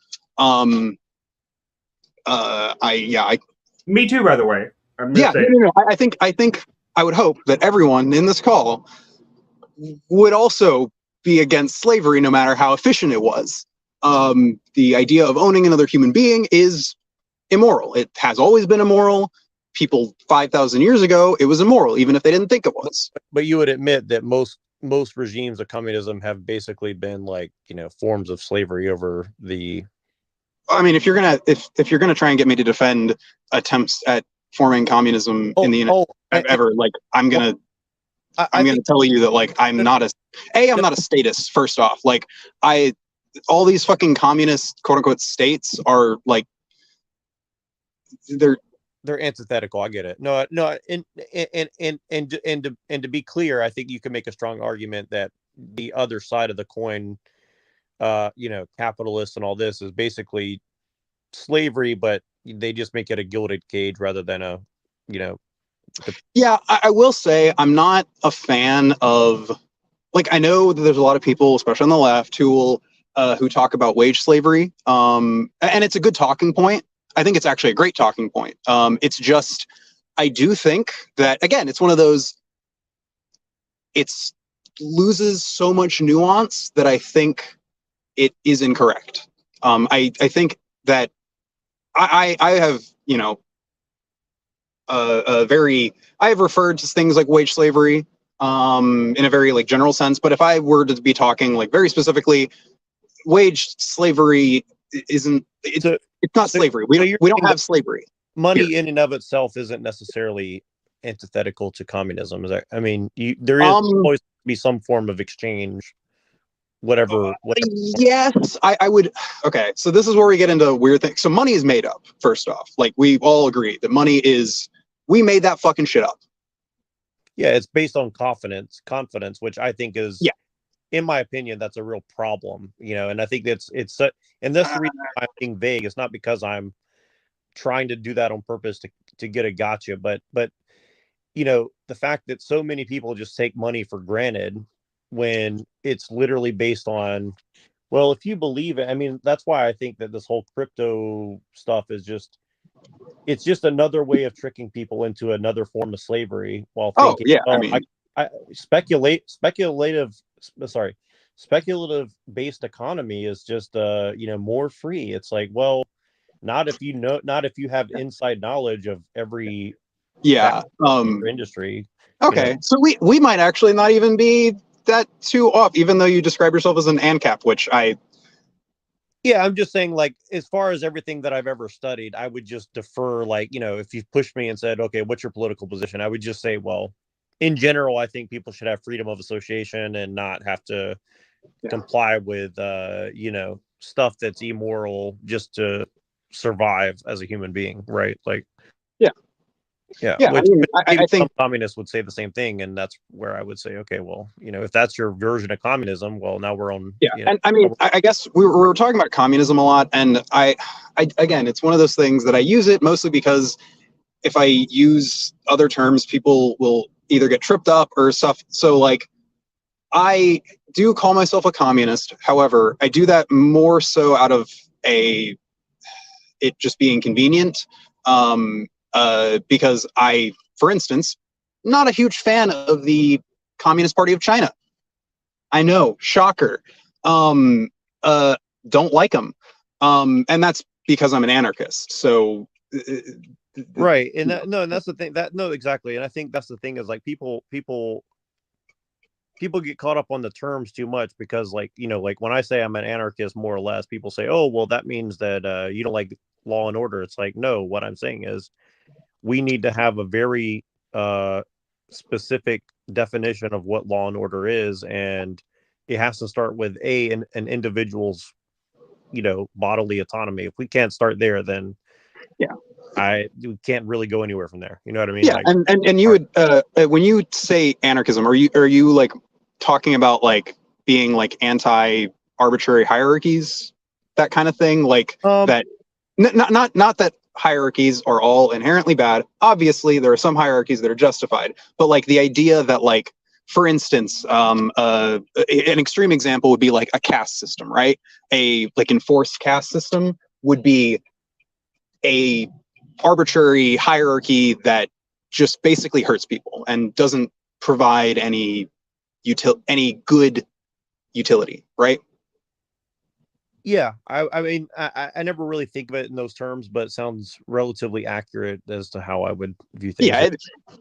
[SPEAKER 2] Me too, by the way.
[SPEAKER 6] No. I think I would hope that everyone in this call would also be against slavery, no matter how efficient it was. the idea of owning another human being is immoral. It has always been immoral. People 5,000 years ago, it was immoral, even if they didn't think it was.
[SPEAKER 7] But you would admit that most regimes of communism have basically been like, forms of slavery over the.
[SPEAKER 6] I mean, if you're gonna try and get me to defend attempts at forming communism in the United States ever, like I'm gonna tell you that like I'm not a statist. First off, like all these fucking communist quote unquote states are like they're
[SPEAKER 7] antithetical. I get it. No, and to be clear, I think you can make a strong argument that the other side of the coin, capitalists and all this is basically slavery, but they just make it a gilded cage rather than a,
[SPEAKER 6] Yeah, I will say I'm not a fan of, like, I know that there's a lot of people, especially on the left, who talk about wage slavery, and it's a good talking point. I think it's actually a great talking point. It's just, I do think that, again, it's one of those, it loses so much nuance that I think it is incorrect. I think that I have, I have referred to things like wage slavery in a very like general sense, but if I were to be talking like very specifically, wage slavery isn't, it's not slavery. We don't have slavery.
[SPEAKER 7] Money
[SPEAKER 6] here.
[SPEAKER 7] in and of itself isn't necessarily antithetical to communism. I mean, there is always be some form of exchange, whatever.
[SPEAKER 6] Yes, I would. Okay, so this is where we get into weird things. So money is made up, first off. Like, we all agree that money is, we made that fucking shit up.
[SPEAKER 7] Yeah, it's based on confidence, which I think is, in my opinion, that's a real problem, and I think it's and that's the reason why I'm being vague. It's not because I'm trying to do that on purpose to get a gotcha, but the fact that so many people just take money for granted when it's literally based on, well, if you believe it. I mean, that's why I think that this whole crypto stuff is just, it's just another way of tricking people into another form of slavery while thinking, speculative based economy is just more free. It's like, well, not if you have inside knowledge of every industry.
[SPEAKER 6] Okay, so we might actually not even be that too off, even though you describe yourself as an ANCAP, which I'm
[SPEAKER 7] just saying, like, as far as everything that I've ever studied, I would just defer, like, if you pushed me and said, okay, what's your political position, I would just say, well, in general, I think people should have freedom of association and not have to comply with stuff that's immoral just to survive as a human being, right? Like, I think some communists would say the same thing, and that's where I would say, okay, well, if that's your version of communism, well, now we're on.
[SPEAKER 6] And I mean, I guess we were talking about communism a lot, and I again, it's one of those things that I use it mostly because if I use other terms, people will either get tripped up or stuff. So, like, I do call myself a communist. However, I do that more so out of it just being convenient. Because I, for instance, not a huge fan of the Communist Party of China. I know, shocker. Don't like them. And that's because I'm an anarchist. So,
[SPEAKER 7] right. And that's the thing. Exactly. And I think that's the thing is, like, people get caught up on the terms too much because, like, like when I say I'm an anarchist, more or less, people say, oh, well, that means that you don't like law and order. It's like, no, what I'm saying is we need to have a very specific definition of what law and order is, and it has to start with an individual's bodily autonomy. If we can't start there, then we can't really go anywhere from there. You know what I mean?
[SPEAKER 6] Yeah, and you would when you say anarchism, are you like talking about like being like anti-arbitrary hierarchies, that kind of thing, like that? Not that hierarchies are all inherently bad. Obviously, there are some hierarchies that are justified, but like the idea that, like, for instance, an extreme example would be like a caste system, right? A like enforced caste system would be a arbitrary hierarchy that just basically hurts people and doesn't provide any good utility, right?
[SPEAKER 7] Yeah, I mean, I never really think of it in those terms, but it sounds relatively accurate as to how I would view things.
[SPEAKER 6] Yeah,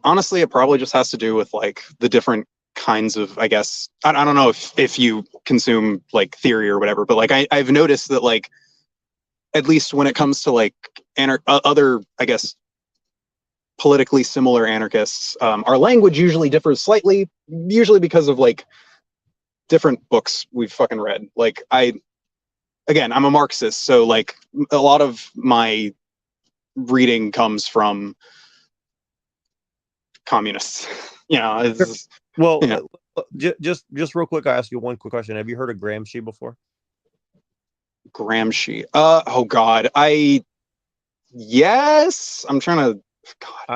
[SPEAKER 6] honestly, it probably just has to do with like the different kinds of, I guess, I don't know if you consume like theory or whatever, but like I've noticed that like, at least when it comes to like other, I guess, politically similar anarchists, our language usually differs slightly, usually because of like different books we've fucking read. Like again, I'm a Marxist, so like a lot of my reading comes from communists. You know, it's,
[SPEAKER 7] Well,
[SPEAKER 6] you know.
[SPEAKER 7] just real quick, I ask you one quick question. Have you heard of Gramsci before?
[SPEAKER 6] Gramsci. Oh God, yes. I'm trying to.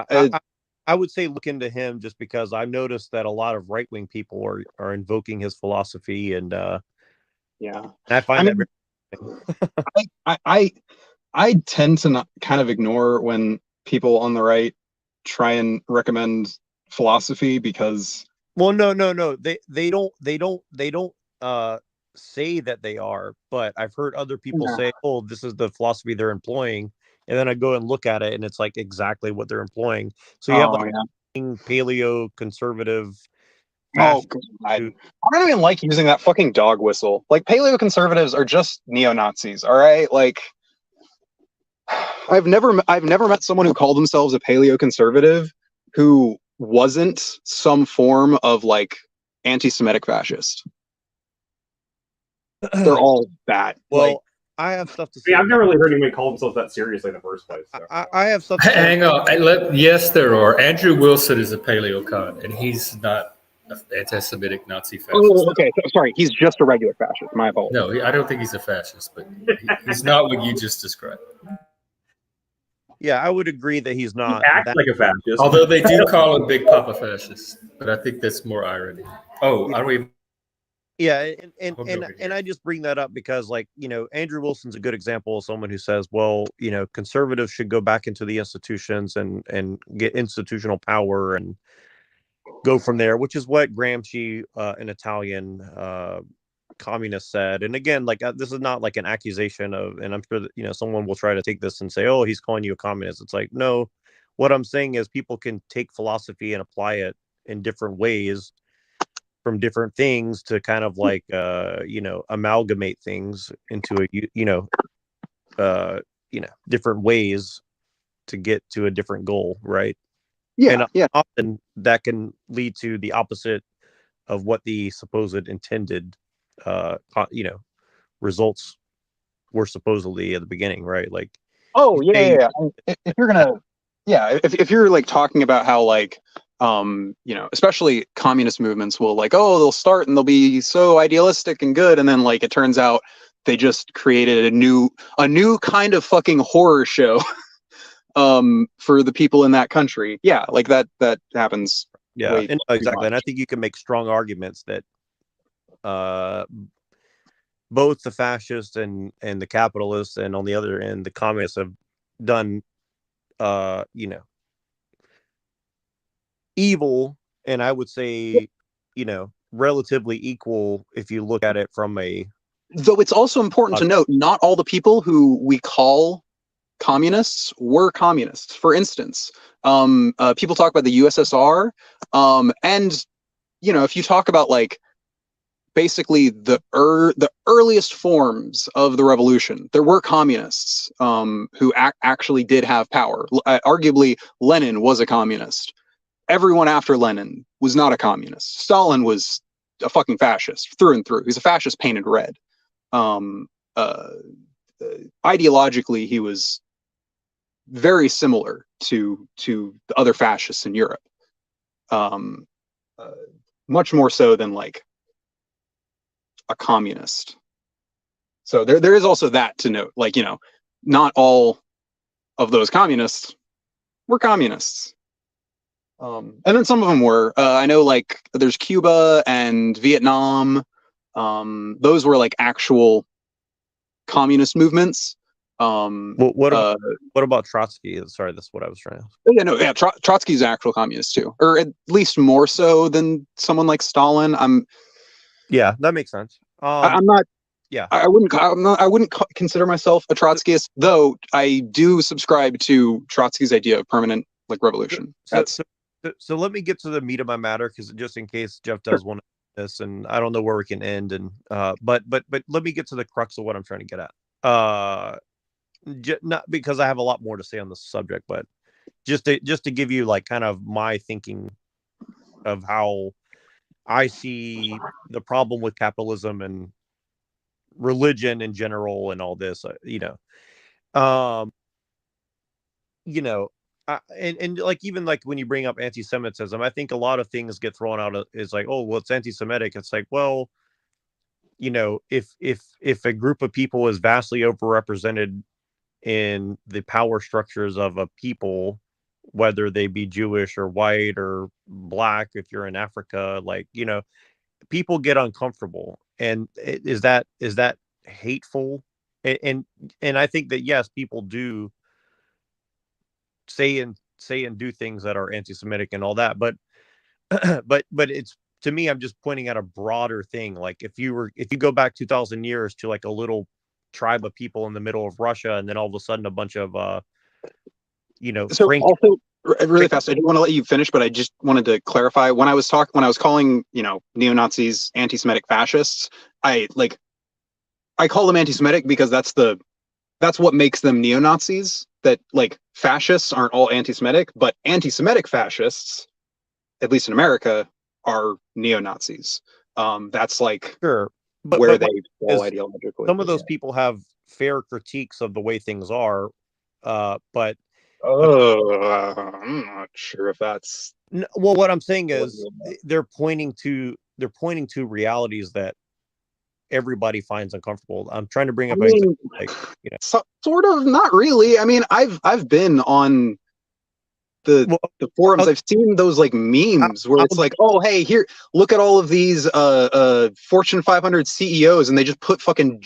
[SPEAKER 6] God.
[SPEAKER 7] I would say look into him just because I've noticed that a lot of right wing people are invoking his philosophy, and
[SPEAKER 6] yeah,
[SPEAKER 7] I find that
[SPEAKER 6] very. I tend to not kind of ignore when people on the right try and recommend philosophy because.
[SPEAKER 7] Well, no, they don't say that they are, but I've heard other people say, "Oh, this is the philosophy they're employing," and then I go and look at it, and it's like exactly what they're employing. So you have like paleo conservative.
[SPEAKER 6] Oh God! I don't even like using that fucking dog whistle. Like paleo conservatives are just neo-Nazis. All right, like I've never met someone who called themselves a paleo conservative who wasn't some form of like anti-Semitic fascist. They're all that.
[SPEAKER 7] Well,
[SPEAKER 6] like,
[SPEAKER 7] I have stuff to say.
[SPEAKER 2] Yeah, I've never really heard anybody call themselves that seriously in the first place. So.
[SPEAKER 7] I have stuff to say.
[SPEAKER 1] Hang on. Yes, there are. Andrew Wilson is a paleocon, and he's not an anti-Semitic Nazi fascist.
[SPEAKER 6] Oh, okay. Sorry, he's just a regular fascist. My apologies.
[SPEAKER 1] No, I don't think he's a fascist, but he's not what you just described.
[SPEAKER 7] Yeah, I would agree that he's not.
[SPEAKER 2] He acts like a fascist.
[SPEAKER 1] Although they do call him Big Papa fascist, but I think that's more irony. Oh, are we?
[SPEAKER 7] Yeah, and I just bring that up because, like, you know, Andrew Wilson's a good example of someone who says, well, you know, conservatives should go back into the institutions and get institutional power and go from there, which is what Gramsci, an Italian communist, said. And again, like this is not like an accusation of, and I'm sure that, you know, someone will try to take this and say, oh, he's calling you a communist. It's like, no, what I'm saying is people can take philosophy and apply it in different ways from different things to kind of like you know, amalgamate things into a different ways to get to a different goal, right?
[SPEAKER 6] Yeah,
[SPEAKER 7] and often that can lead to the opposite of what the supposed intended results were supposedly at the beginning, right? Like,
[SPEAKER 6] yeah. If you're gonna, if you're like talking about how like you know, especially communist movements will like, oh, they'll start and they'll be so idealistic and good, and then like it turns out they just created a new kind of fucking horror show for the people in that country. Yeah, like that happens.
[SPEAKER 7] Yeah, exactly. And I think you can make strong arguments that both the fascists and the capitalists, and on the other end, the communists have done you know, evil, and I would say, you know, relatively equal if you look at it from a.
[SPEAKER 6] Though it's also important to note, not all the people who we call communists were communists. For instance, people talk about the USSR, and you know, if you talk about like basically the earliest forms of the revolution, there were communists who actually did have power. Arguably, Lenin was a communist. Everyone after Lenin was not a communist. Stalin was a fucking fascist through and through. He's a fascist painted red. Ideologically, he was very similar to the other fascists in Europe. Much more so than like a communist. So there is also that to note. Like, you know, not all of those communists were communists. And then some of them were. I know, like, there's Cuba and Vietnam. Those were like actual communist movements.
[SPEAKER 7] What about Trotsky? Sorry, that's what I was trying to.
[SPEAKER 6] Yeah, Trotsky's an actual communist too, or at least more so than someone like Stalin.
[SPEAKER 7] Yeah, that makes sense.
[SPEAKER 6] I'm not.
[SPEAKER 7] Yeah.
[SPEAKER 6] I wouldn't. I wouldn't consider myself a Trotskyist, though. I do subscribe to Trotsky's idea of permanent revolution.
[SPEAKER 7] So let me get to the meat of my matter, because just in case Jeff does want this, and I don't know where we can end, and but let me get to the crux of what I'm trying to get at. Not because I have a lot more to say on this subject, but just to give you like kind of my thinking of how I see the problem with capitalism and religion in general and all this, um, and like even like when you bring up anti-Semitism, I think a lot of things get thrown out is like, oh, well, it's anti-Semitic. It's like, well, if a group of people is vastly overrepresented in the power structures of a people, whether they be Jewish or white or black, if you're in Africa, people get uncomfortable. And is that hateful? And I think that, yes, people do say and do things that are anti-Semitic and all that, but it's, to me, I'm just pointing at a broader thing. Like if you go back 2,000 years to like a little tribe of people in the middle of Russia, and then all of a sudden a bunch of
[SPEAKER 6] So also really fast, I didn't want to let you finish, but I just wanted to clarify when I was calling neo-Nazis anti-Semitic fascists. I call them anti-Semitic because that's what makes them neo-Nazis. That fascists aren't all anti-Semitic, but anti-Semitic fascists, at least in America, are neo-Nazis. That's
[SPEAKER 7] sure, but
[SPEAKER 6] where they fall ideologically.
[SPEAKER 7] Some of those people have fair critiques of the way things are, but
[SPEAKER 6] I'm not sure if that's
[SPEAKER 7] well. What I'm saying is they're pointing to realities that everybody finds uncomfortable. I'm trying to bring up
[SPEAKER 6] sort of, not really. I mean, I've been on the forums. I've seen those memes where it's like, oh, hey, here, look at all of these Fortune 500 CEOs, and they just put fucking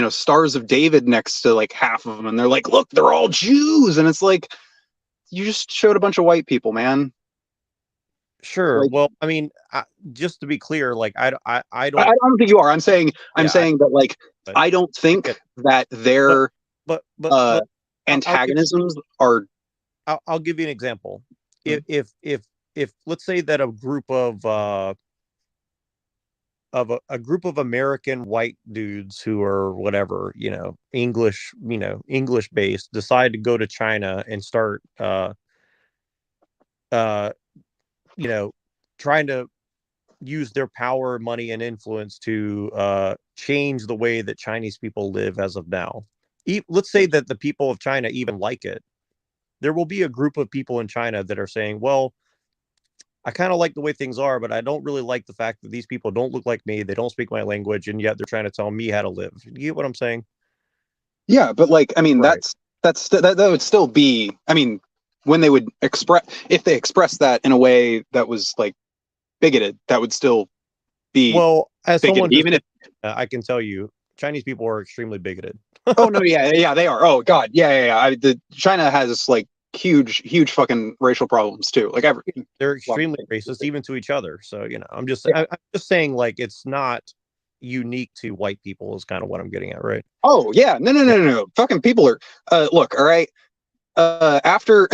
[SPEAKER 6] stars of David next to half of them, and they're like, look, they're all Jews, and it's like, you just showed a bunch of white people, man.
[SPEAKER 7] Sure. Well, I mean, just to be clear, I
[SPEAKER 6] don't think you are. I'm saying that I don't think that their antagonisms are.
[SPEAKER 7] I'll give you an example. If let's say that a group of a group of American white dudes who are whatever, English based, decide to go to China and start trying to use their power, money, and influence to change the way that Chinese people live as of now. Let's say that the people of China even like it. There will be a group of people in China that are saying, well, I kind of like the way things are, but I don't really like the fact that these people don't look like me. They don't speak my language, and yet they're trying to tell me how to live. You get what I'm saying?
[SPEAKER 6] Yeah, but I mean, right. that would still be, I mean, when they would if they expressed that in a way that was bigoted, that would still be
[SPEAKER 7] as
[SPEAKER 6] bigoted,
[SPEAKER 7] someone
[SPEAKER 6] even if
[SPEAKER 7] I can tell you, Chinese people are extremely bigoted.
[SPEAKER 6] Oh no, yeah, they are. Oh god, yeah. China has huge fucking racial problems too.
[SPEAKER 7] They're extremely racist, even to each other. So I'm just saying, it's not unique to white people is kind of what I'm getting at, right?
[SPEAKER 6] Oh yeah, no. Fucking people are. Look, all right. After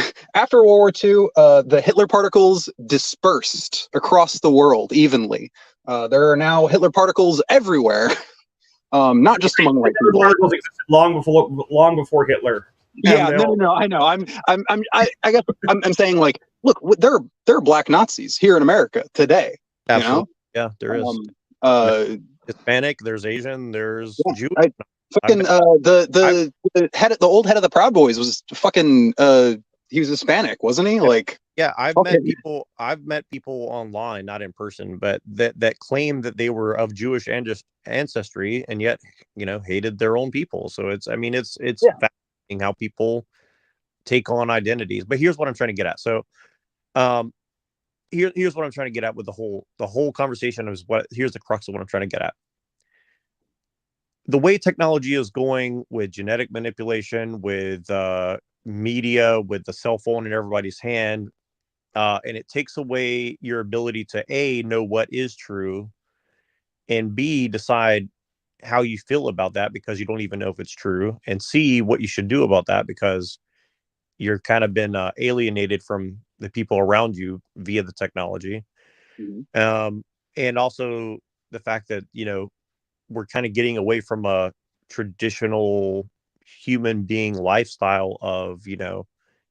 [SPEAKER 6] World War II, the Hitler particles dispersed across the world evenly. There are now Hitler particles everywhere. Not just among white people.
[SPEAKER 2] Particles existed long before Hitler.
[SPEAKER 6] Yeah, no. I know. I guess I'm saying look, there are black Nazis here in America today.
[SPEAKER 7] Absolutely. Yeah, there is. Hispanic. There's Asian. There's Jewish.
[SPEAKER 6] The old head of the Proud Boys was fucking. He was Hispanic, wasn't he?
[SPEAKER 7] Yeah, I've met people online, not in person, but that claim that they were of Jewish ancestry, and yet hated their own people. So it's fascinating how people take on identities. But here's what I'm trying to get at. So, here's what I'm trying to get at with the whole conversation is here's the crux of what I'm trying to get at. The way technology is going with genetic manipulation, with media, with the cell phone in everybody's hand. And it takes away your ability to A, know what is true, and B, decide how you feel about that because you don't even know if it's true, and C, what you should do about that because you're kind of been alienated from the people around you via the technology.
[SPEAKER 6] Mhm.
[SPEAKER 7] And also the fact that, we're kind of getting away from a traditional human being lifestyle of,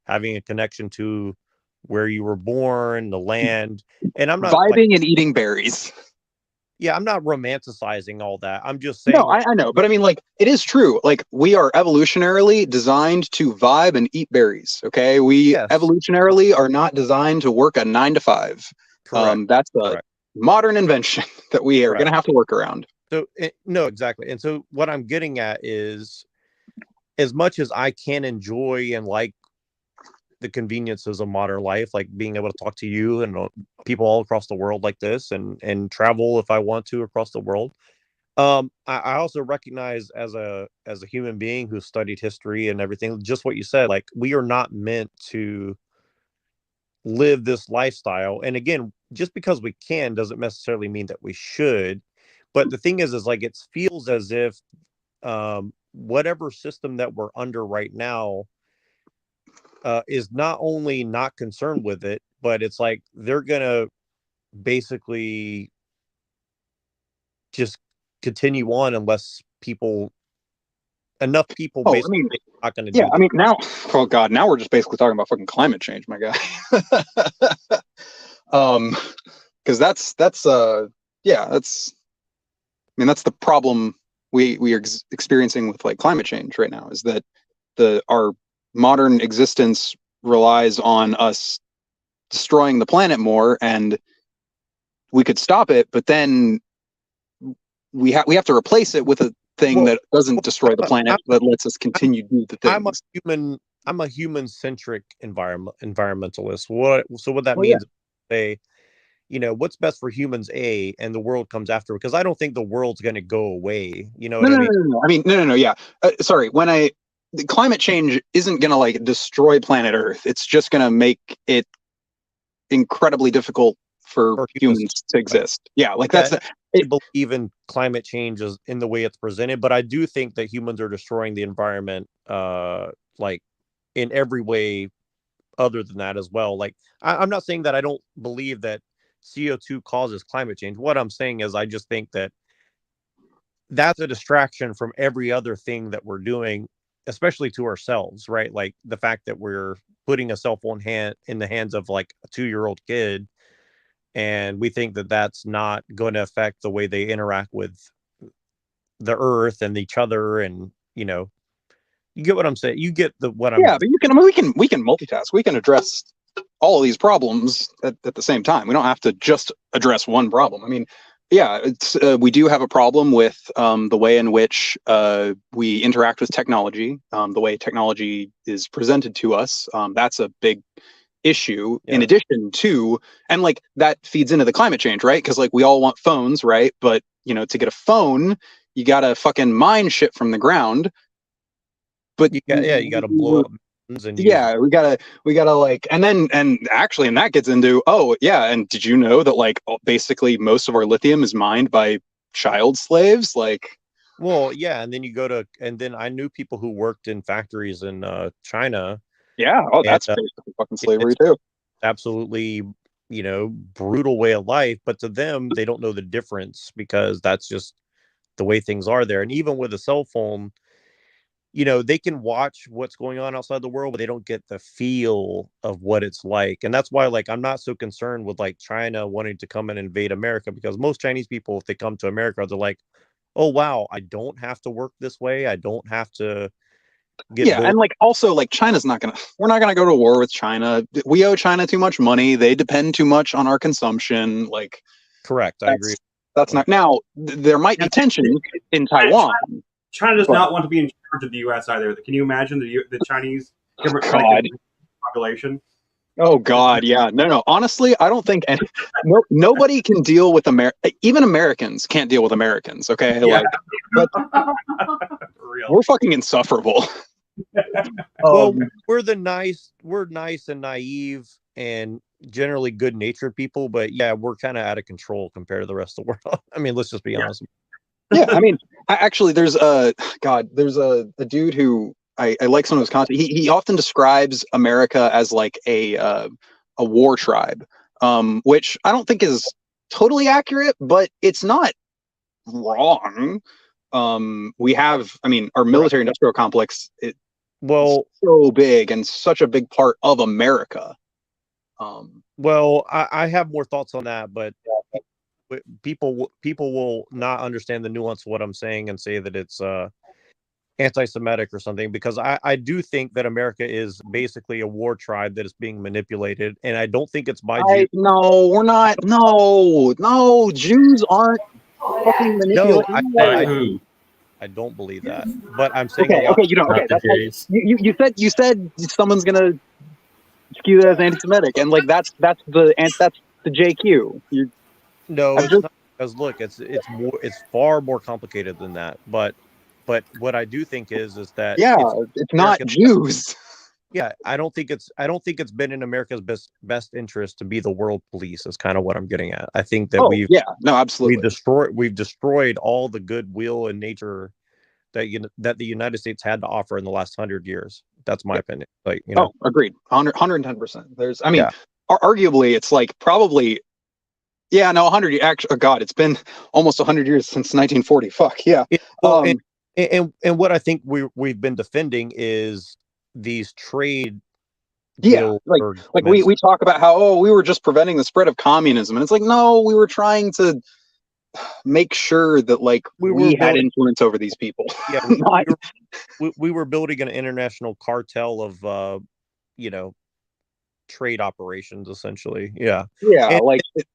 [SPEAKER 7] having a connection to where you were born, the land. And I'm not like,
[SPEAKER 6] Vibing and eating berries.
[SPEAKER 7] yeah, I'm not romanticizing all that. I'm just
[SPEAKER 6] No,
[SPEAKER 7] saying, like,
[SPEAKER 6] I know, but I mean, like, it is true. Like, we are evolutionarily designed to vibe and eat berries. Okay, we
[SPEAKER 7] yes,
[SPEAKER 6] evolutionarily are not designed to work a 9 to 5.
[SPEAKER 7] correct,
[SPEAKER 6] That's a
[SPEAKER 7] correct,
[SPEAKER 6] modern invention that we are
[SPEAKER 7] correct.
[SPEAKER 6] going to have to work around.
[SPEAKER 7] So, no, exactly. And so what I'm getting at is, as much as I can enjoy and like the conveniences of modern life, like being able to talk to you and people all across the world like this, and travel if I want to across the world. I also recognize as a human being who studied history and everything, just what you said, like we are not meant to live this lifestyle. And again, just because we can doesn't necessarily mean that we should. But the thing is like it feels as if whatever system that we're under right now is not only not concerned with it, but it's like they're gonna basically just continue on unless enough people
[SPEAKER 6] Oh, I
[SPEAKER 7] basically
[SPEAKER 6] mean,
[SPEAKER 7] not going to
[SPEAKER 6] yeah,
[SPEAKER 7] do
[SPEAKER 6] I
[SPEAKER 7] this.
[SPEAKER 6] mean, now, oh God, now we're just basically talking about fucking climate change, my guy. um, because yeah, I mean, that's the problem we are experiencing with like climate change right now, is that our modern existence relies on us destroying the planet more, and we could stop it, but then we have to replace it with a thing
[SPEAKER 7] Well,
[SPEAKER 6] that doesn't destroy the planet, but lets us continue to do the
[SPEAKER 7] I'm a
[SPEAKER 6] things.
[SPEAKER 7] human. I'm a human centric environmentalist. What that
[SPEAKER 6] Well, yeah.
[SPEAKER 7] means? Say, what's best for humans, and the world comes after, because I don't think the world's going to go away. You know
[SPEAKER 6] No,
[SPEAKER 7] what I
[SPEAKER 6] no, no,
[SPEAKER 7] mean?
[SPEAKER 6] no, no. I mean, no, no, no. Yeah. Sorry. The climate change isn't going to like destroy planet Earth. It's just going to make it incredibly difficult for
[SPEAKER 7] For humans,
[SPEAKER 6] humans to
[SPEAKER 7] right?
[SPEAKER 6] exist. Yeah. Like
[SPEAKER 7] Yeah,
[SPEAKER 6] that's
[SPEAKER 7] and
[SPEAKER 6] the.
[SPEAKER 7] I believe in climate change in the way it's presented, but I do think that humans are destroying the environment, like in every way other than that as well. Like I'm not saying that I don't believe that CO2 causes climate change. What I'm saying is I just think that that's a distraction from every other thing that we're doing, especially to ourselves, right? Like the fact that we're putting a cell phone in the hands of like a 2-year-old kid, and we think that that's not going to affect the way they interact with the earth and each other. And you get what I'm saying. You get what I'm.
[SPEAKER 6] Yeah, but you can. I mean, we can multitask. We can address all of these problems at the same time. We don't have to just address one problem. I mean, yeah, we do have a problem with the way in which we interact with technology, the way technology is presented to us. That's a big issue.
[SPEAKER 7] Yeah.
[SPEAKER 6] In addition to, and like that feeds into the climate change, right? Because like we all want phones, right? But to get a phone, you gotta fucking mine shit from the ground. But
[SPEAKER 7] You got to blow up mountains and use.
[SPEAKER 6] yeah, we gotta like, and actually, and that gets into, oh yeah, and did you know that like basically most of our lithium is mined by child slaves? Like,
[SPEAKER 7] Well, yeah, and then and then I knew people who worked in factories in China,
[SPEAKER 6] yeah, oh,
[SPEAKER 7] and
[SPEAKER 6] that's basically fucking
[SPEAKER 7] it's
[SPEAKER 6] slavery too.
[SPEAKER 7] absolutely, brutal way of life. But to them, they don't know the difference because that's just the way things are there. And even with a cell phone, they can watch what's going on outside the world, but they don't get the feel of what it's like. And that's why, like, I'm not so concerned with like China wanting to come and invade America, because most Chinese people, if they come to America, they're like, oh wow, I don't have to work this way. I don't have to get
[SPEAKER 6] Yeah,
[SPEAKER 7] bills.
[SPEAKER 6] and like also like we're not gonna go to war with China. We owe China too much money. They depend too much on our consumption. Like
[SPEAKER 7] Correct. I agree.
[SPEAKER 6] that's not now. There might be tension in Taiwan.
[SPEAKER 2] China does
[SPEAKER 6] But-
[SPEAKER 2] not want to be in charge of the U.S. either. Can you imagine the Chinese government trying to
[SPEAKER 6] God.
[SPEAKER 2] control the population?
[SPEAKER 6] Oh God, yeah, no. Honestly, I don't think nobody can deal with Even Americans can't deal with Americans. Okay,
[SPEAKER 2] Yeah.
[SPEAKER 6] like
[SPEAKER 2] For real.
[SPEAKER 6] we're fucking insufferable.
[SPEAKER 7] Well, we're nice and naive and generally good natured people, but yeah, we're kind of out of control compared to the rest of the world. I mean, let's just be honest.
[SPEAKER 6] Yeah, I mean, actually, there's a dude who I like some of his content. He often describes America as like a war tribe, which I don't think is totally accurate, but it's not wrong. We have, I mean, our military industrial complex.
[SPEAKER 7] Well,
[SPEAKER 6] So big and such a big part of America.
[SPEAKER 7] Well, I have more thoughts on that, but people will not understand the nuance of what I'm saying and say that it's anti-Semitic or something, because I do think that America is basically a war tribe that is being manipulated, and I don't think it's by Jews.
[SPEAKER 6] No, we're not. No, Jews aren't fucking
[SPEAKER 7] No,
[SPEAKER 6] manipulated.
[SPEAKER 7] I don't believe that, but I'm saying
[SPEAKER 6] Okay, you don't. Okay, that's like, you said someone's gonna skew that as anti-Semitic, and like that's the JQ.
[SPEAKER 7] No, it's not, because look, it's far more complicated than that. But what I do think is that
[SPEAKER 6] it's not Jews.
[SPEAKER 7] Yeah, I don't think it's been in America's best interest to be the world police. Is kind of what I'm getting at. I think that
[SPEAKER 6] absolutely
[SPEAKER 7] we've destroyed all the goodwill and nature that the United States had to offer in the last 100 years. That's my opinion. Like,
[SPEAKER 6] agreed, 110%. There's, I mean, arguably, it's like probably, 100. Actually, oh God, it's been almost 100 years since 1940. Fuck yeah.
[SPEAKER 7] And what I think we've been defending is these trade.
[SPEAKER 6] Yeah, like we talk about how we were just preventing the spread of communism, and it's like, no, we were trying to make sure that like we had influence over these people.
[SPEAKER 7] Yeah, we were building an international cartel of trade operations, essentially. I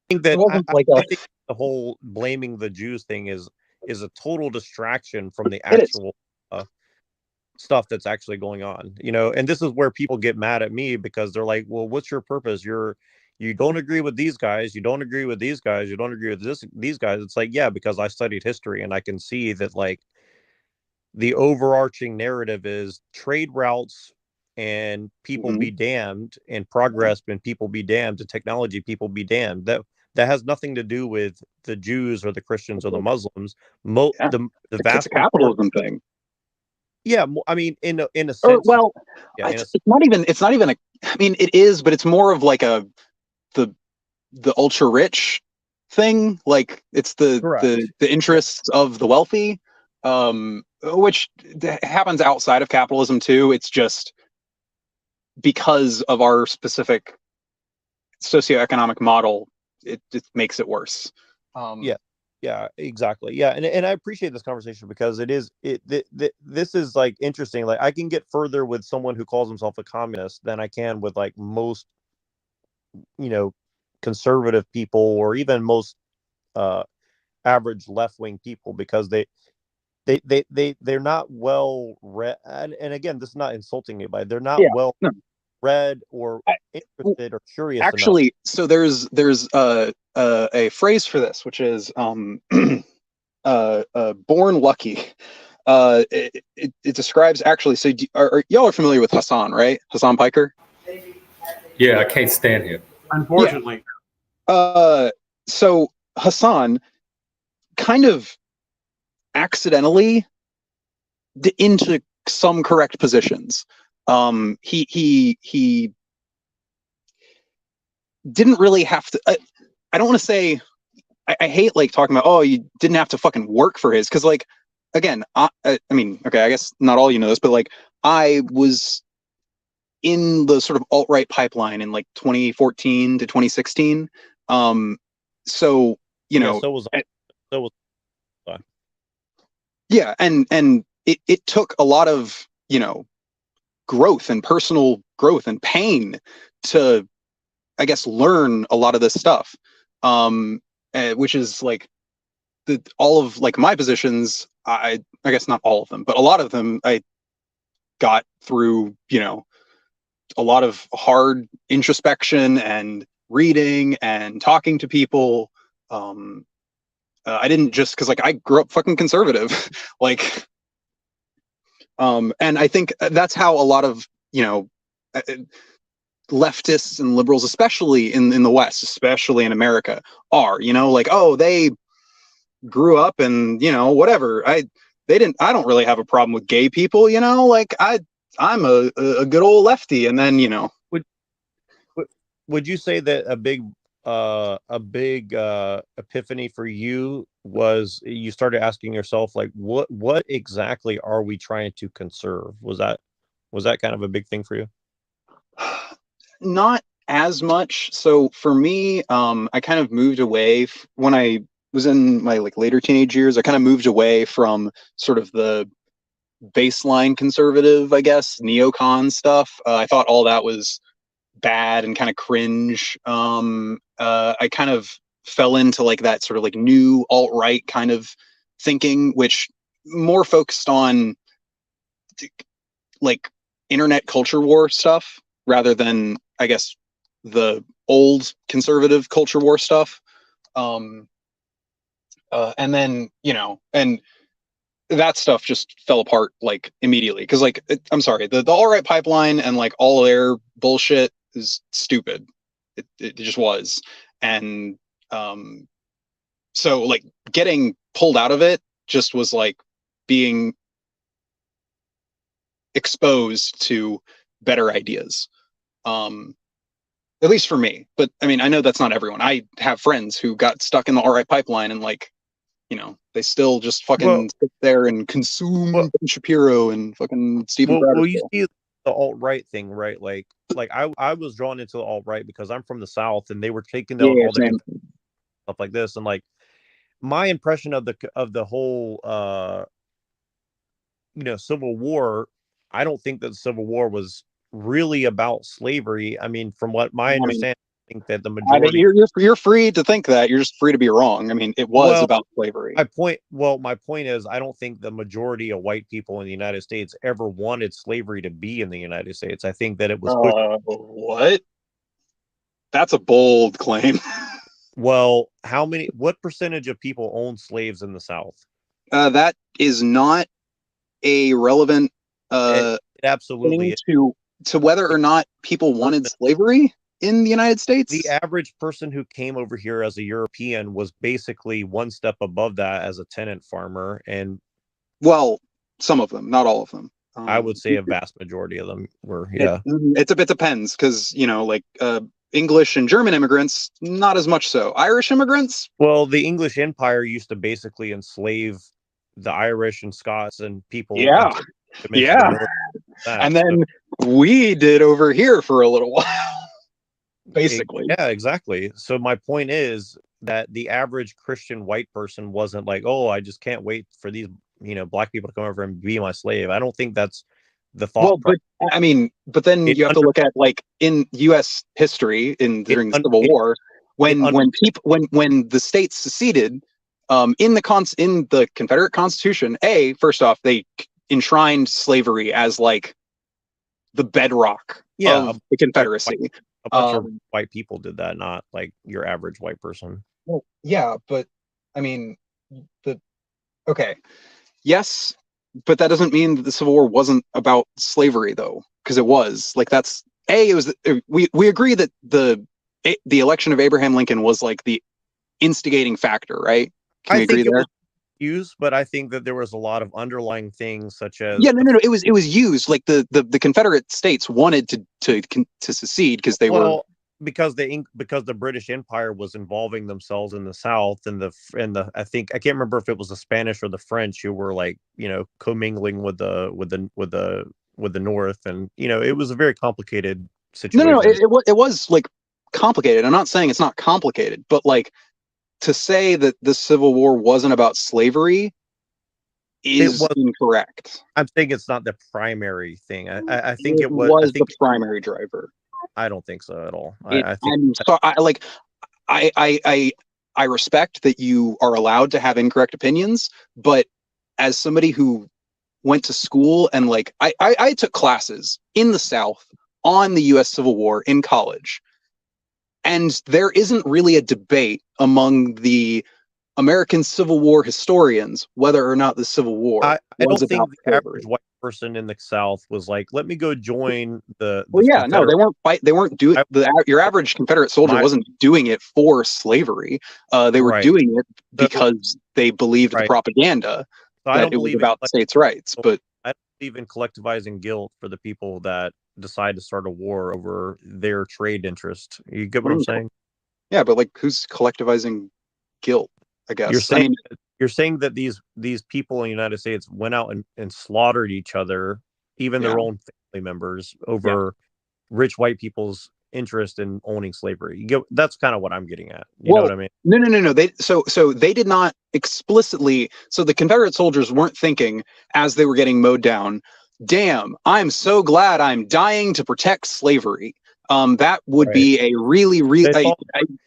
[SPEAKER 7] think the whole blaming the Jews thing is a total distraction from the actual stuff that's actually going on, and this is where people get mad at me, because they're like, well, what's your purpose? You don't agree with these guys, you don't agree with these guys, you don't agree with these guys. It's like, yeah, because I studied history and I can see that like the overarching narrative is trade routes and people be damned, and progress and people be damned, and technology people be damned. That has nothing to do with the Jews or the Christians or the Muslims. The vast
[SPEAKER 6] capitalism thing.
[SPEAKER 7] Yeah, I mean, in a sense.
[SPEAKER 6] It's not even. I mean, it is, but it's more of like the ultra rich thing. Like it's the interests of the wealthy, which happens outside of capitalism too. It's just because of our specific socioeconomic model, it makes it worse.
[SPEAKER 7] Yeah, exactly. Yeah, and I appreciate this conversation, because this is like interesting. Like, I can get further with someone who calls himself a communist than I can with like most, conservative people, or even most average left-wing people, because they're not well read. And again, this is not insulting anybody. They're not well read or interested or curious
[SPEAKER 6] actually
[SPEAKER 7] enough.
[SPEAKER 6] So there's a phrase for this, which is born lucky. It describes, actually, so y'all are familiar with Hassan, right? Hassan Piker.
[SPEAKER 1] I can't stand him,
[SPEAKER 2] unfortunately.
[SPEAKER 6] So Hassan kind of accidentally into some correct positions. He didn't really have to. I don't want to say. I hate like talking about, you didn't have to fucking work for his, because like, again, I mean, okay, I guess not all you know this, but like I was in the sort of alt-right pipeline in like 2014 to 2016. So so was yeah, and it took a lot of growth and personal growth and pain to, I guess, learn a lot of this stuff, which is like all of like my positions. I guess not all of them, but a lot of them I got through a lot of hard introspection and reading and talking to people. I didn't just, because like I grew up fucking conservative, like, and I think that's how a lot of leftists and liberals, especially in the West, especially in America, are. Like, they grew up and, you know, whatever. I don't really have a problem with gay people, you know, like I'm a good old lefty. And then, you know,
[SPEAKER 7] Would you say that a big epiphany for you was you started asking yourself, like, what exactly are we trying to conserve? Was that kind of a big thing for you?
[SPEAKER 6] not as much. So for me, I kind of moved away when I was in my like later teenage years. I kind of moved away from sort of the baseline conservative, I guess, neocon stuff. I thought all that was bad and kind of cringe. I kind of fell into like that sort of like new alt-right kind of thinking, which more focused on like internet culture war stuff rather than, I guess, the old conservative culture war stuff. And then, you know, and that stuff just fell apart like immediately. Cause like, I'm sorry, the alt-right pipeline and like all their bullshit is stupid. It just was. And so like getting pulled out of it just was like being exposed to better ideas. At least for me. But I mean, I know that's not everyone. I have friends who got stuck in the alt-right pipeline and like, you know, they still just fucking sit there and consume Ben Shapiro and fucking Stephen Crowder.
[SPEAKER 7] Well, you see the alt-right thing, right? Like I was drawn into the alt-right because I'm from the South, and they were taking down all the stuff like this, and like my impression of the whole you know, Civil War, I don't think that the Civil War was really about slavery. I mean, from what my understanding, I think that the majority.
[SPEAKER 6] I mean, you're free to think that. You're just free to be wrong. I mean, it was about slavery.
[SPEAKER 7] My point is, I don't think the majority of white people in the United States ever wanted slavery to be in the United States. I think that it was
[SPEAKER 6] what? That's a bold claim.
[SPEAKER 7] Well, what percentage of people own slaves in the South?
[SPEAKER 6] That is not a relevant
[SPEAKER 7] it absolutely
[SPEAKER 6] to whether or not people wanted slavery in the United States.
[SPEAKER 7] The average person who came over here as a European was basically one step above that as a tenant farmer. And
[SPEAKER 6] well, some of them, not all of them.
[SPEAKER 7] I would say a vast majority of them were,
[SPEAKER 6] It depends, because, you know, like English and German immigrants, not as much so. Irish immigrants?
[SPEAKER 7] Well, the English Empire used to basically enslave the Irish and Scots and people.
[SPEAKER 6] Yeah. And then we did over here for a little while. Basically.
[SPEAKER 7] Yeah, exactly. So my point is that the average Christian white person wasn't like, oh, I just can't wait for these, you know, black people to come over and be my slave. I don't think that's the thought.
[SPEAKER 6] Well, but then you have to look at like in U.S. history during the Civil War, when the states seceded, in the Confederate Constitution, first off, they enshrined slavery as like the bedrock of the Confederacy.
[SPEAKER 7] A bunch of white people did that, not like your average white person.
[SPEAKER 6] Well, yeah, but I mean, yes, but that doesn't mean that the Civil War wasn't about slavery, though, because it was. Like it was. We agree that the election of Abraham Lincoln was like the instigating factor, right? Can we agree there?
[SPEAKER 7] Used, but I think that there was a lot of underlying things such as
[SPEAKER 6] it was used. Like the Confederate States wanted to secede because they were
[SPEAKER 7] because the British Empire was involving themselves in the South, and the I think I can't remember if it was the Spanish or the French who were like, you know, commingling with the North, and you know, it was a very complicated situation.
[SPEAKER 6] No, it was like complicated. I'm not saying it's not complicated, but like, to say that the Civil War wasn't about slavery is incorrect.
[SPEAKER 7] I'm saying it's not the primary thing. I think it was.
[SPEAKER 6] I think the primary driver.
[SPEAKER 7] I don't think so at all.
[SPEAKER 6] I respect that you are allowed to have incorrect opinions, but as somebody who went to school and like I took classes in the South on the U.S. Civil War in college. And there isn't really a debate among the American Civil War historians whether or not the Civil War was about slavery.
[SPEAKER 7] Average white person in the South was like, "Let me go join the."
[SPEAKER 6] Well, yeah, no,
[SPEAKER 7] Confederate-"
[SPEAKER 6] they weren't doing your average Confederate soldier wasn't doing it for slavery. They were
[SPEAKER 7] Right.
[SPEAKER 6] doing it
[SPEAKER 7] So-
[SPEAKER 6] because they believed the
[SPEAKER 7] Right.
[SPEAKER 6] propaganda
[SPEAKER 7] So I
[SPEAKER 6] that
[SPEAKER 7] don't
[SPEAKER 6] it was
[SPEAKER 7] believe in
[SPEAKER 6] about states' rights. But
[SPEAKER 7] I don't believe in collectivizing guilt for the people that decide to start a war over their trade interest. You get what I'm saying?
[SPEAKER 6] yeah, but like, who's collectivizing guilt? I guess.
[SPEAKER 7] You're saying that these people in the United States went out and slaughtered each other, even their
[SPEAKER 6] Yeah.
[SPEAKER 7] own family members, over rich white people's interest in owning slavery. That's kind of what I'm getting at. You know what I mean?
[SPEAKER 6] No. So they did not explicitly. So the Confederate soldiers weren't thinking as they were getting mowed down, "Damn, I'm so glad I'm dying to protect slavery." That would
[SPEAKER 7] Right.
[SPEAKER 6] be a really,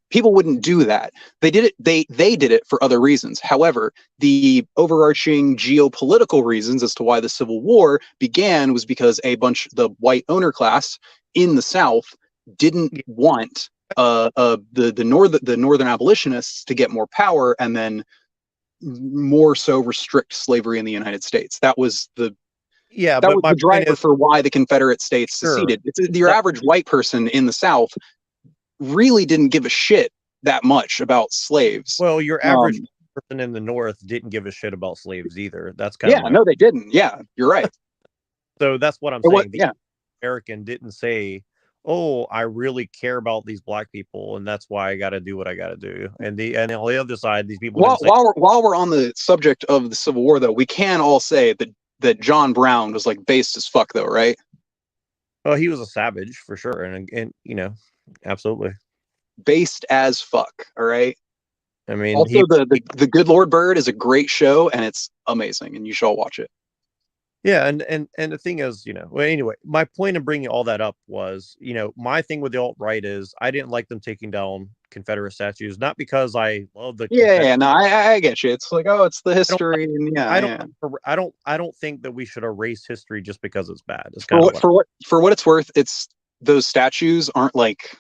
[SPEAKER 6] people wouldn't do that. They did it. They did it for other reasons. However, the overarching geopolitical reasons as to why the Civil War began was because the white owner class in the South didn't want the northern abolitionists to get more power and then more so restrict slavery in the United States. That was the driver for why the Confederate States seceded. Your average white person in the South really didn't give a shit that much about slaves.
[SPEAKER 7] Well, your average person in the North didn't give a shit about slaves either. That's kind of
[SPEAKER 6] no, they didn't. Yeah, you're right.
[SPEAKER 7] So that's what I'm saying. The American didn't say, "Oh, I really care about these black people, and that's why I got to do what I got to do." And on the other side, these people.
[SPEAKER 6] While we're on the subject of the Civil War, though, we can all say that John Brown was like based as fuck, though, right?
[SPEAKER 7] Oh, he was a savage for sure, and absolutely
[SPEAKER 6] based as fuck. All right.
[SPEAKER 7] I mean,
[SPEAKER 6] also the Good Lord Bird is a great show, and it's amazing, and you should all watch it.
[SPEAKER 7] Yeah, and the thing is, well, anyway, my point in bringing all that up was, my thing with the alt-right is I didn't like them taking down Confederate statues, not because I love the
[SPEAKER 6] no, I get you. It's like, oh, it's the history,
[SPEAKER 7] I don't think that we should erase history just because it's bad. It's
[SPEAKER 6] for what it's worth, it's those statues aren't like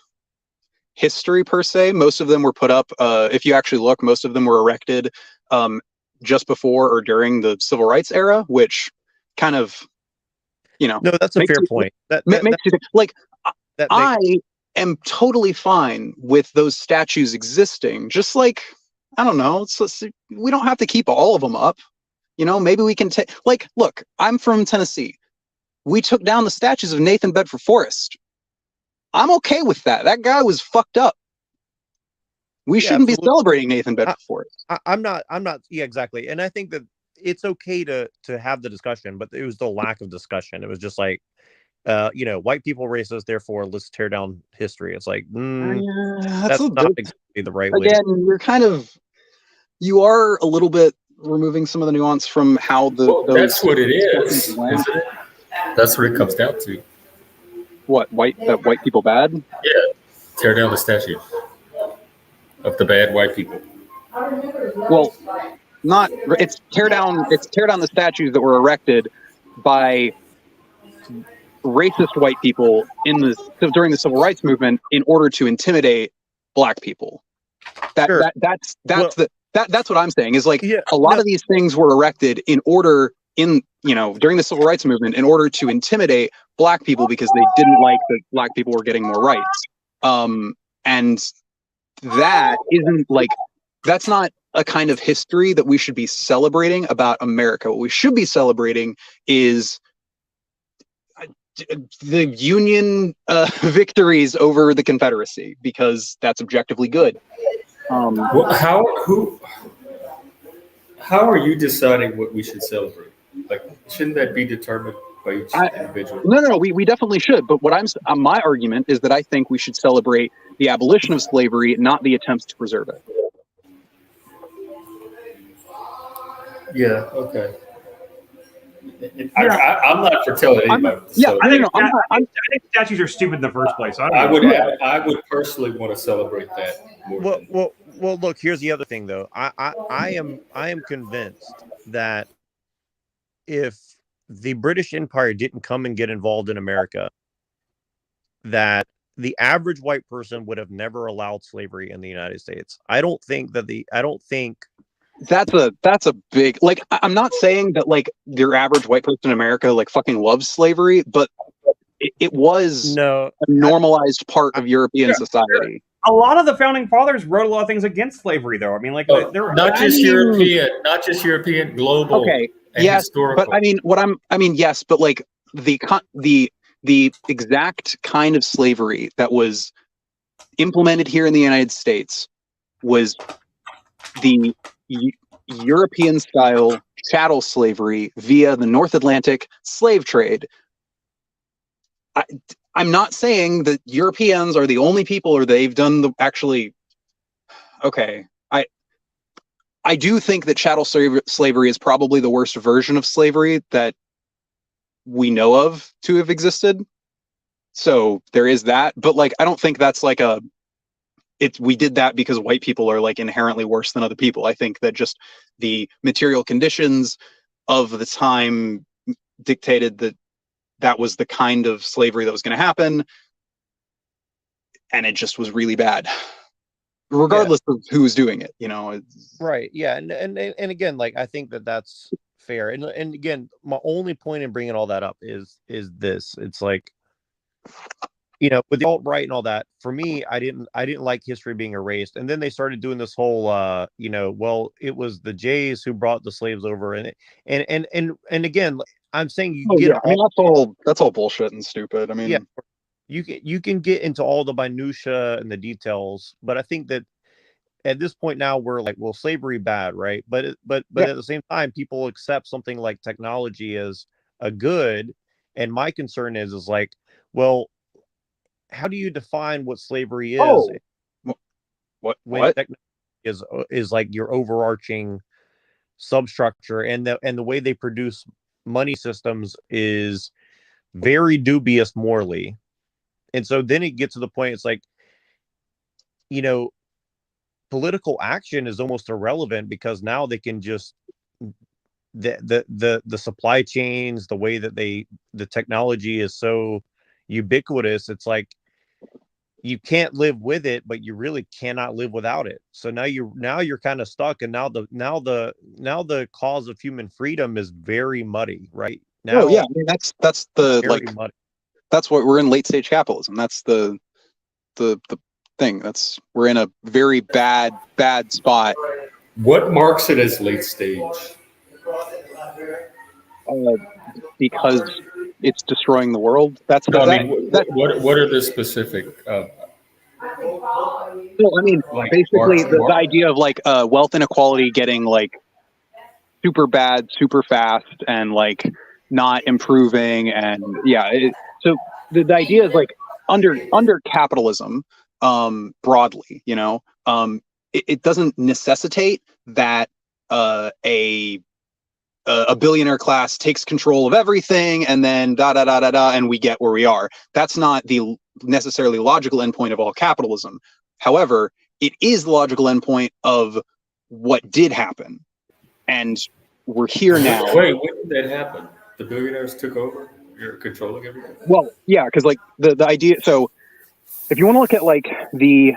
[SPEAKER 6] history per se. Most of them were put up. If you actually look, most of them were erected just before or during the Civil Rights era, which kind of,
[SPEAKER 7] no, that's a fair point.
[SPEAKER 6] That makes you think, like, I am totally fine with those statues existing. Just like, I don't know, we don't have to keep all of them up. Maybe we can take, like, look, I'm from Tennessee. We took down the statues of Nathan Bedford Forrest. I'm okay with that. That guy was fucked up. We shouldn't be celebrating Nathan Bedford Forrest.
[SPEAKER 7] I'm not. Yeah, exactly. And I think that it's okay to have the discussion, but it was the lack of discussion. It was just like, white people racist, therefore let's tear down history. It's like, that's not exactly the right way.
[SPEAKER 6] Again, you are a little bit removing some of the nuance from how
[SPEAKER 1] that's what it is, isn't it? That's what it comes down to.
[SPEAKER 6] What, white people bad?
[SPEAKER 1] Yeah, tear down the statue of the bad white people.
[SPEAKER 6] Well, it's tear down the statues that were erected by racist white people during the Civil Rights Movement in order to intimidate black people. That's what I'm saying is like, a lot of these things were erected during the Civil Rights Movement in order to intimidate black people because they didn't like that black people were getting more rights. And that isn't like, that's not a kind of history that we should be celebrating about America. What we should be celebrating is the Union victories over the Confederacy, because that's objectively good.
[SPEAKER 1] How are you deciding what we should celebrate? Like, shouldn't that be determined by each individual?
[SPEAKER 6] No, we definitely should. But what my argument is that I think we should celebrate the abolition of slavery, not the attempts to preserve it.
[SPEAKER 1] Yeah. Okay. I'm not for telling anybody.
[SPEAKER 2] I think statues are stupid in the first place.
[SPEAKER 1] I would personally want to celebrate that more.
[SPEAKER 7] Well, look. Here's the other thing, though. I am convinced that if the British Empire didn't come and get involved in America, that the average white person would have never allowed slavery in the United States. I don't think
[SPEAKER 6] that's a big, like, I'm not saying that like your average white person in America like fucking loves slavery, but it was
[SPEAKER 7] No,
[SPEAKER 6] a normalized part of European
[SPEAKER 2] Yeah.
[SPEAKER 6] society.
[SPEAKER 2] A lot of the founding fathers wrote a lot of things against slavery, though. I mean, like
[SPEAKER 1] Oh,
[SPEAKER 2] there.
[SPEAKER 1] not
[SPEAKER 6] I
[SPEAKER 1] just
[SPEAKER 6] mean,
[SPEAKER 1] European, global,
[SPEAKER 6] okay,
[SPEAKER 1] and
[SPEAKER 6] yes, but
[SPEAKER 1] historical.
[SPEAKER 6] I mean, yes, but like the exact kind of slavery that was implemented here in the United States was the European style chattel slavery via the North Atlantic slave trade. I'm not saying that Europeans are the only people, or they've done the actually. Okay, I do think that chattel slavery is probably the worst version of slavery that we know of to have existed. So there is that, but like I don't think that's like we did that because white people are like inherently worse than other people. I think that just the material conditions of the time dictated that that was the kind of slavery that was going to happen, and it just was really bad, regardless of who was doing it. You know,
[SPEAKER 7] right? Yeah, and again, like I think that that's fair. And again, my only point in bringing all that up is this. It's like, you know, with the alt-right and all that, for me, I didn't like history being erased. And then they started doing this whole you know, well, it was the Jays who brought the slaves over, and again, I'm saying you
[SPEAKER 6] oh
[SPEAKER 7] get
[SPEAKER 6] yeah, I mean that's all bullshit and stupid. I
[SPEAKER 7] yeah,
[SPEAKER 6] mean,
[SPEAKER 7] you can get into all the minutia and the details, but I think that at this point now we're like, well, slavery bad, right? But
[SPEAKER 6] yeah.
[SPEAKER 7] at the same time, people accept something like technology as a good, and my concern is like, well, how do you define what slavery is
[SPEAKER 6] Oh,
[SPEAKER 7] when
[SPEAKER 6] what?
[SPEAKER 7] technology is like your overarching substructure, and the way they produce money systems is very dubious morally. And so then it gets to the point, it's like, you know, political action is almost irrelevant because now they can just the supply chains, the way that the technology is so ubiquitous, it's like you can't live with it, but you really cannot live without it. So now you're kind of stuck, and now the cause of human freedom is very muddy right
[SPEAKER 6] Oh yeah,
[SPEAKER 7] now.
[SPEAKER 6] I mean that's the
[SPEAKER 7] Very
[SPEAKER 6] like
[SPEAKER 7] muddy.
[SPEAKER 6] that's what we're in late stage capitalism. That's the thing. That's we're in a very bad spot
[SPEAKER 1] What marks it as late stage?
[SPEAKER 6] uh, because it's destroying the world. That's
[SPEAKER 1] No, I
[SPEAKER 6] that.
[SPEAKER 1] mean,
[SPEAKER 6] That
[SPEAKER 1] what are the specific
[SPEAKER 6] so I mean,
[SPEAKER 1] like
[SPEAKER 6] basically
[SPEAKER 1] marks?
[SPEAKER 6] the idea of like wealth inequality getting like super bad, super fast, and like not improving, and yeah. So the idea is like under capitalism, broadly, you know, it doesn't necessitate that a billionaire class takes control of everything and then da da da da da, and we get where we are. That's not the necessarily logical endpoint of all capitalism. However, it is the logical endpoint of what did happen, and we're here now.
[SPEAKER 1] Wait, when did that happen? The billionaires took over. You're controlling everything.
[SPEAKER 6] Well, yeah, because like the idea. So if you want to look at like the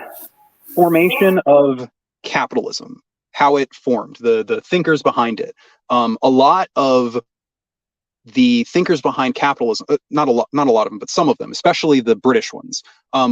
[SPEAKER 6] formation of capitalism, how it formed, the thinkers behind it, a lot of the thinkers behind capitalism, not a lot of them, but some of them, especially the British ones,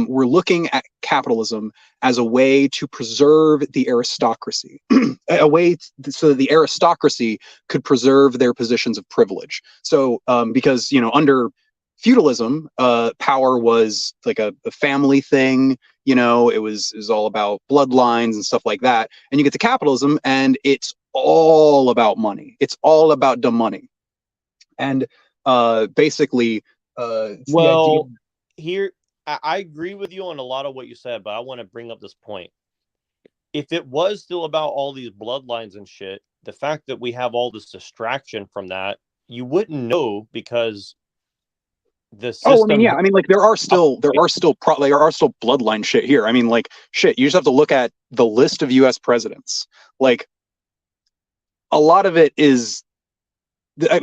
[SPEAKER 6] were looking at capitalism as a way to preserve the aristocracy, a way so that the aristocracy could preserve their positions of privilege. So, because you know, under feudalism, power was like a family thing. You know, it was all about bloodlines and stuff like that. And you get to capitalism, and it's all about money. It's all about the money. And basically, it's the idea.
[SPEAKER 7] Well, here I agree with you on a lot of what you said, but I want to bring up this point. If it was still about all these bloodlines and shit, the fact that we have all this distraction from that, you wouldn't know because the
[SPEAKER 6] Oh, I mean,
[SPEAKER 7] systems
[SPEAKER 6] yeah, I mean, like there are still bloodline shit here. I mean, like shit. You just have to look at the list of U.S. presidents. Like a lot of it is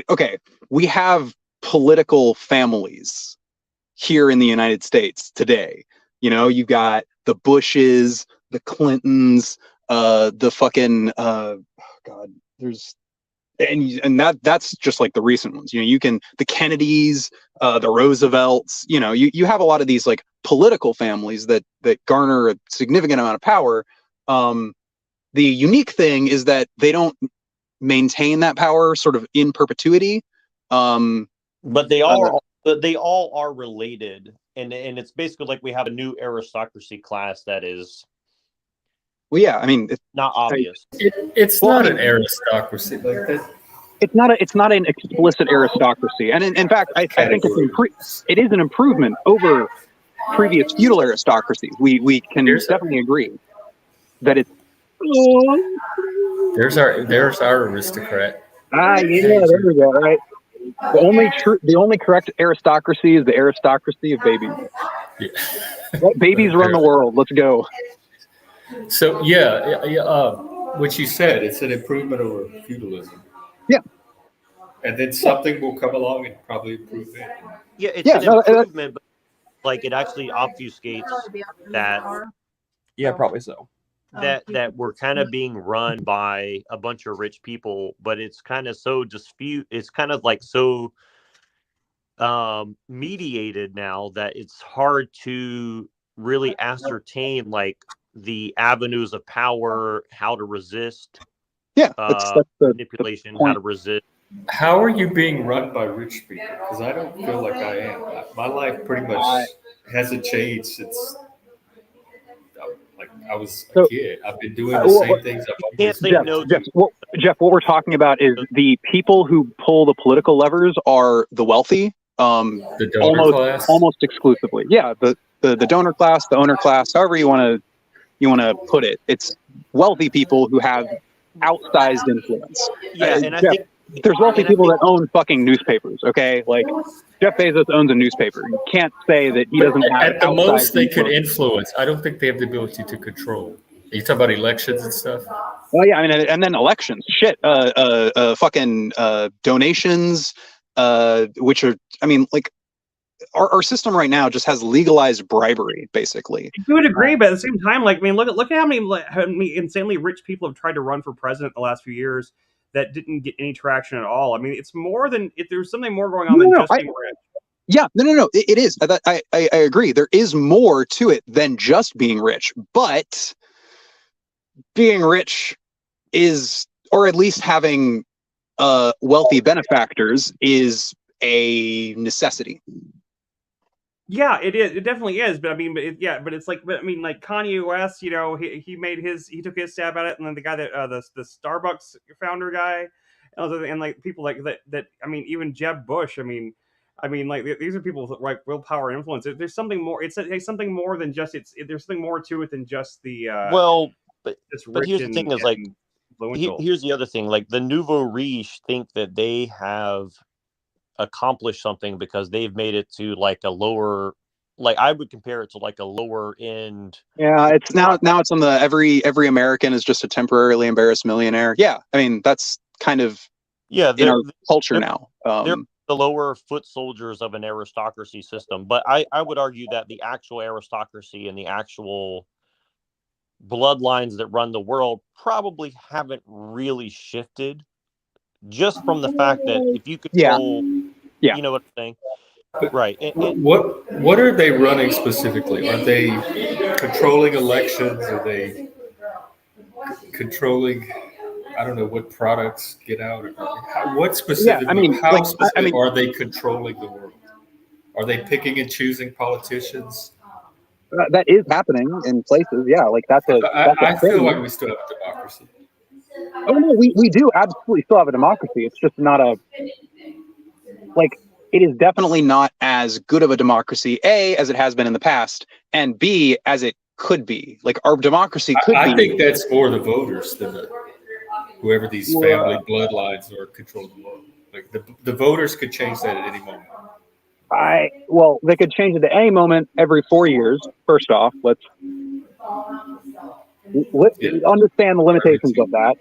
[SPEAKER 6] okay. We have political families here in the United States today. You know, you've got the Bushes, the Clintons, the fucking God, that's just like the recent ones. You can the Kennedys, the Roosevelts. You have a lot of these like political families that garner a significant amount of power. The unique thing is that they don't maintain that power sort of in perpetuity.
[SPEAKER 7] But they all are related, and it's basically like we have a new aristocracy class that is.
[SPEAKER 6] Well, yeah, I mean, it's
[SPEAKER 7] not obvious.
[SPEAKER 1] It's not an aristocracy like that.
[SPEAKER 6] It's not an explicit aristocracy, and in fact, I think it is an improvement over previous feudal aristocracies. We can definitely agree that it's.
[SPEAKER 1] There's our aristocrat.
[SPEAKER 6] Yeah, there we go. Right. The only correct aristocracy is the aristocracy of babies.
[SPEAKER 1] Yeah.
[SPEAKER 6] Let babies run the world. Let's go.
[SPEAKER 1] So what you said, it's an improvement over feudalism.
[SPEAKER 6] Yeah.
[SPEAKER 1] And then something will come along and probably improve it.
[SPEAKER 7] Yeah, it's an improvement, but like it actually obfuscates that.
[SPEAKER 2] Yeah, probably so.
[SPEAKER 7] That we're kind of being run by a bunch of rich people, but it's kind of so it's kind of like so mediated now that it's hard to really ascertain like the avenues of power, how to resist
[SPEAKER 6] that's
[SPEAKER 7] manipulation, how to resist.
[SPEAKER 1] How are you being run by rich people? Because I don't feel like I am. My life pretty much hasn't changed since like I was a kid. I've been doing the same things.
[SPEAKER 6] Jeff, what we're talking about is the people who pull the political levers are the wealthy,
[SPEAKER 1] the donor class,
[SPEAKER 6] almost exclusively. Yeah, the donor class, the owner class, however you want to put it. It's wealthy people who have outsized influence.
[SPEAKER 7] Yeah, and I think
[SPEAKER 6] there's wealthy people that own fucking newspapers. Okay, like Jeff Bezos owns a newspaper. You can't say that he doesn't have.
[SPEAKER 1] At the most, they could influence. I don't think they have the ability to control. You talk about elections and stuff.
[SPEAKER 6] Well, yeah, I mean, and then elections, shit, fucking donations, which are, I mean, like our system right now just has legalized bribery, basically.
[SPEAKER 2] You would agree, but at the same time, like, I mean, look at how many insanely rich people have tried to run for president the last few years that didn't get any traction at all. I mean, it's more than there's something more going on than just being rich.
[SPEAKER 6] Yeah, no, it is. I agree. There is more to it than just being rich, but being rich is, or at least having wealthy benefactors, is a necessity.
[SPEAKER 2] Yeah, it is. It definitely is. But I mean, but it's like, I mean, like Kanye West, he took his stab at it, and then the guy that the Starbucks founder guy, and like people like that. I mean, even Jeb Bush. I mean, like these are people with like willpower and influence. There's something more. It's something more than just there's something more to it than just the.
[SPEAKER 7] But here's the thing: is like here's the other thing. Like the nouveau riche think that they have accomplished something because they've made it to like a lower, like I would compare it to like a lower end.
[SPEAKER 6] Yeah, it's now it's on the every American is just a temporarily embarrassed millionaire. Yeah, I mean that's kind of in our culture now.
[SPEAKER 7] They're the lower foot soldiers of an aristocracy system, but I would argue that the actual aristocracy and the actual bloodlines that run the world probably haven't really shifted, just from the fact that if you control, you know what I'm saying, right?
[SPEAKER 1] What are they running specifically? Are they controlling elections? Are they controlling? I don't know what products get out. What specifically?
[SPEAKER 6] Yeah, I mean,
[SPEAKER 1] how specific are they controlling the world? Are they picking and choosing politicians?
[SPEAKER 6] That is happening in places. Yeah, like that's a.
[SPEAKER 1] I feel like we still have a democracy.
[SPEAKER 6] Oh no, we do absolutely still have a democracy. It's just not a. Like, it is definitely not as good of a democracy, A, as it has been in the past, and B, as it could be. Like, our democracy could be.
[SPEAKER 1] I think that's more the voters than whoever these family bloodlines are controlling the world. Like, the voters could change that at any moment.
[SPEAKER 6] They could change it at any moment every 4 years. First off, let's understand the limitations of that,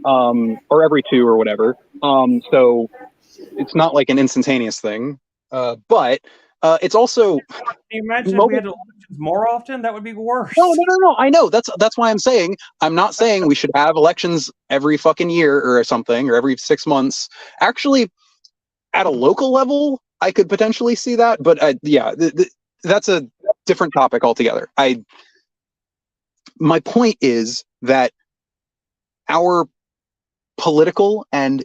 [SPEAKER 6] or every 2 or whatever. So it's not like an instantaneous thing, but It's also
[SPEAKER 2] Can you imagine if we had elections more often? That would be worse.
[SPEAKER 6] No. I know. That's why I'm not saying we should have elections every fucking year or something, or every 6 months. Actually, at a local level, I could potentially see that, but that's a different topic altogether. My point is that our political and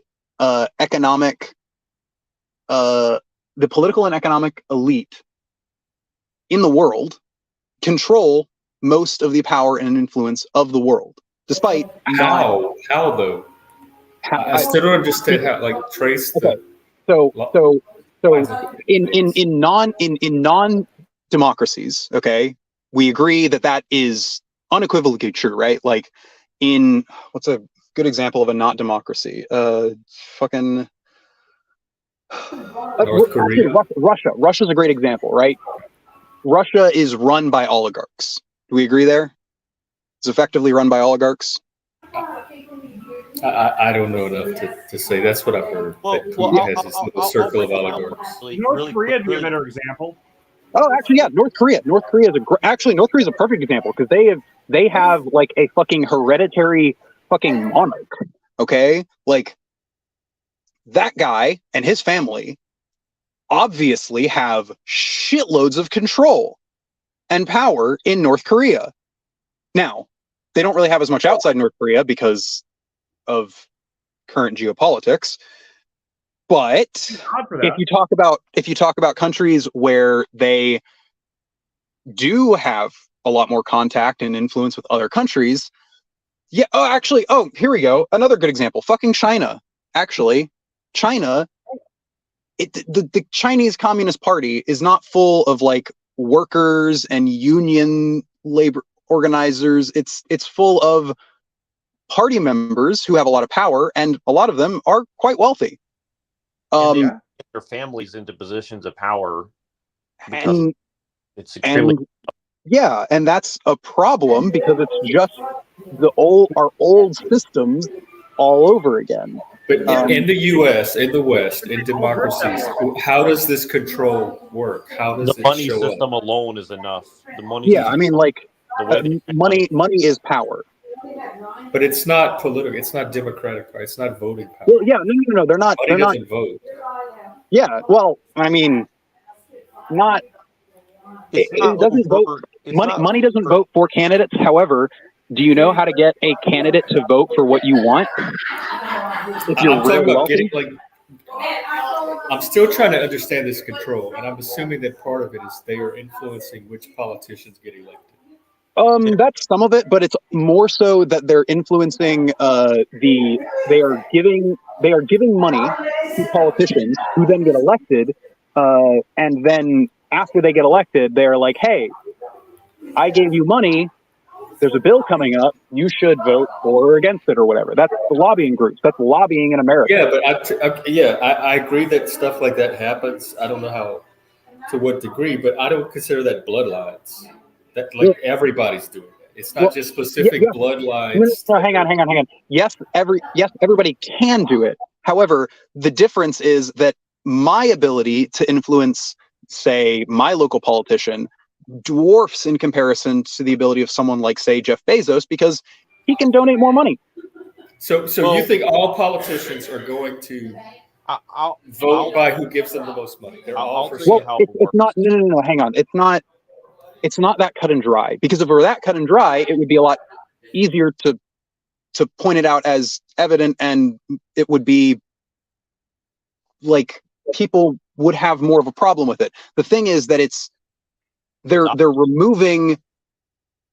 [SPEAKER 6] economic, the political and economic elite in the world control most of the power and influence of the world, despite
[SPEAKER 1] how though. I still don't understand how, like, trace the.
[SPEAKER 6] So in non democracies, okay, we agree that is unequivocally true, right? Like, what's a good example of a not democracy? Fucking
[SPEAKER 1] North Korea.
[SPEAKER 6] Russia. Russia's a great example, right? Russia is run by oligarchs. Do we agree there? It's effectively run by oligarchs.
[SPEAKER 1] I don't know enough to say. That's what I've heard. That Putin has his little circle of oligarchs.
[SPEAKER 2] North Korea would be a better example.
[SPEAKER 6] Oh, actually, yeah, North Korea. North Korea is a perfect example, because they have like a fucking hereditary fucking monarch. Okay, like, that guy and his family obviously have shitloads of control and power in North Korea. Now, they don't really have as much outside North Korea because of current geopolitics. But if you talk about countries where they do have a lot more contact and influence with other countries, yeah. Here we go. Another good example. Fucking China. Actually, China. The Chinese Communist Party is not full of like workers and union labor organizers. It's full of party members who have a lot of power, and a lot of them are quite wealthy.
[SPEAKER 7] And they get their families into positions of power because it's extremely.
[SPEAKER 6] And that's a problem, because it's just our old systems all over again.
[SPEAKER 1] But in the U.S., in the West, in democracies, how does this control work? How does
[SPEAKER 7] The money
[SPEAKER 1] show
[SPEAKER 7] system
[SPEAKER 1] up?
[SPEAKER 7] alone is enough. The money.
[SPEAKER 6] Yeah, I mean, like,
[SPEAKER 7] money
[SPEAKER 6] is power.
[SPEAKER 1] But it's not political. It's not democratic. Right? It's not voting power.
[SPEAKER 6] Well, yeah, no, they're not.
[SPEAKER 1] Money doesn't vote.
[SPEAKER 6] Yeah, well, I mean, not. It doesn't vote. Money doesn't vote for candidates. However, do you know how to get a candidate to vote for what you want? If you're really wealthy?
[SPEAKER 1] I'm still trying to understand this control, and I'm assuming that part of it is they are influencing which politicians get elected.
[SPEAKER 6] That's some of it, but it's more so that they're influencing they are giving money to politicians who then get elected, and then after they get elected, they're like, hey, I gave you money. There's a bill coming up. You should vote for or against it or whatever. That's the lobbying groups. That's lobbying in America.
[SPEAKER 1] Yeah, but I agree that stuff like that happens. I don't know to what degree, but I don't consider that bloodlines. That everybody's doing it. It's not just specific bloodlines.
[SPEAKER 6] No, hang on. Yes, everybody can do it. However, the difference is that my ability to influence, say, my local politician dwarfs in comparison to the ability of someone like, say, Jeff Bezos, because he can donate more money.
[SPEAKER 1] So you think all politicians are going to vote by who gives them the most money? They're all for
[SPEAKER 6] it's not. No. Hang on. It's not that cut and dry. Because if it were that cut and dry, it would be a lot easier to point it out as evident, and it would be like people would have more of a problem with it. The thing is that they're removing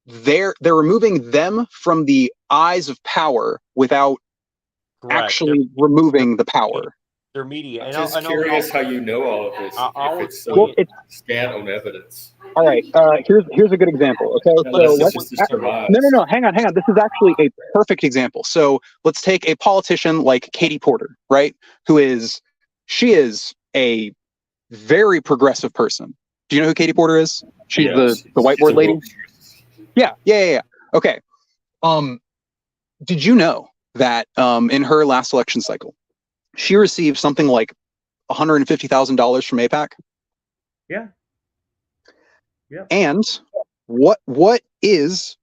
[SPEAKER 6] them from the eyes of power without actually removing the power.
[SPEAKER 7] Their media.
[SPEAKER 1] I'm just curious how you know all of this. If it's scant on evidence.
[SPEAKER 6] All right. Here's a good example. Okay. No. Hang on. This is actually a perfect example. So let's take a politician like Katie Porter, right? She is a very progressive person. Do you know who Katie Porter is? She's the whiteboard lady. Yeah. Okay. Did you know that in her last election cycle, she received something like $150,000 from AIPAC?
[SPEAKER 2] Yeah. Yeah.
[SPEAKER 6] And what is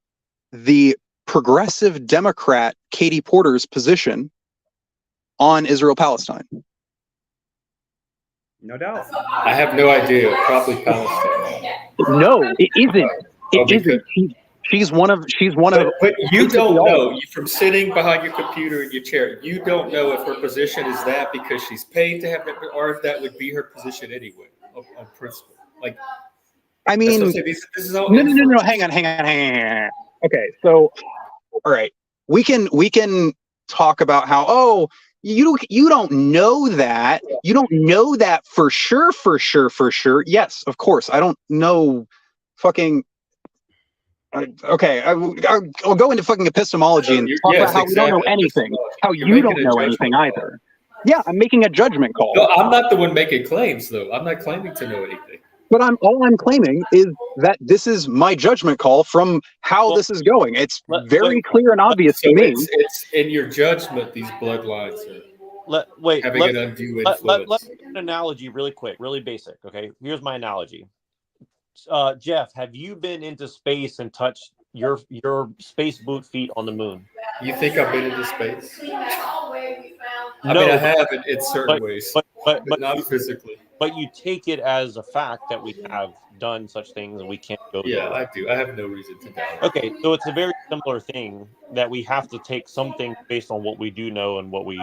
[SPEAKER 6] the progressive Democrat Katie Porter's position on Israel-Palestine?
[SPEAKER 2] No doubt.
[SPEAKER 1] I have no idea. Probably Palestine.
[SPEAKER 6] No, it isn't.
[SPEAKER 1] Oh,
[SPEAKER 6] It isn't. She's one of
[SPEAKER 1] But you
[SPEAKER 6] basically
[SPEAKER 1] don't
[SPEAKER 6] all of
[SPEAKER 1] know
[SPEAKER 6] them.
[SPEAKER 1] from sitting behind your computer in your chair. You don't know if her position is that because she's paid to have it, or if that would be her position anyway, on principle. Like,
[SPEAKER 6] I
[SPEAKER 1] that's what
[SPEAKER 6] mean,
[SPEAKER 1] I'm saying. This is all
[SPEAKER 6] no.
[SPEAKER 1] inference.
[SPEAKER 6] Hang on. Okay, so all right, we can talk about how you don't know that. You don't know that for sure. Yes, of course. I don't know. Fucking. Okay, I'll go into fucking epistemology and talk
[SPEAKER 1] Yes,
[SPEAKER 6] about how we don't know
[SPEAKER 1] exactly.
[SPEAKER 6] anything. How
[SPEAKER 1] You're
[SPEAKER 6] you
[SPEAKER 1] making
[SPEAKER 6] don't
[SPEAKER 1] a
[SPEAKER 6] know
[SPEAKER 1] judgment
[SPEAKER 6] anything
[SPEAKER 1] call.
[SPEAKER 6] either. Yeah, I'm making a judgment call.
[SPEAKER 1] No, I'm not the one making claims, though. I'm not claiming to know anything.
[SPEAKER 6] But all I'm claiming is that this is my judgment call from how this is going. It's very clear and obvious to
[SPEAKER 1] So
[SPEAKER 6] me.
[SPEAKER 1] it's in your judgment. These bloodlines are having an undue influence.
[SPEAKER 7] Let's make an analogy really quick, really basic. Okay, here's my analogy. Jeff, have you been into space and touched your space boot feet on the moon?
[SPEAKER 1] You think I've been into space? I
[SPEAKER 7] No,
[SPEAKER 1] mean, I have in certain ways,
[SPEAKER 7] but
[SPEAKER 1] not physically.
[SPEAKER 7] But you take it as a fact that we have done such things and we can't go there.
[SPEAKER 1] Yeah, I do. I have no reason to doubt.
[SPEAKER 7] Okay, so it's a very similar thing that we have to take something based on what we do know and what we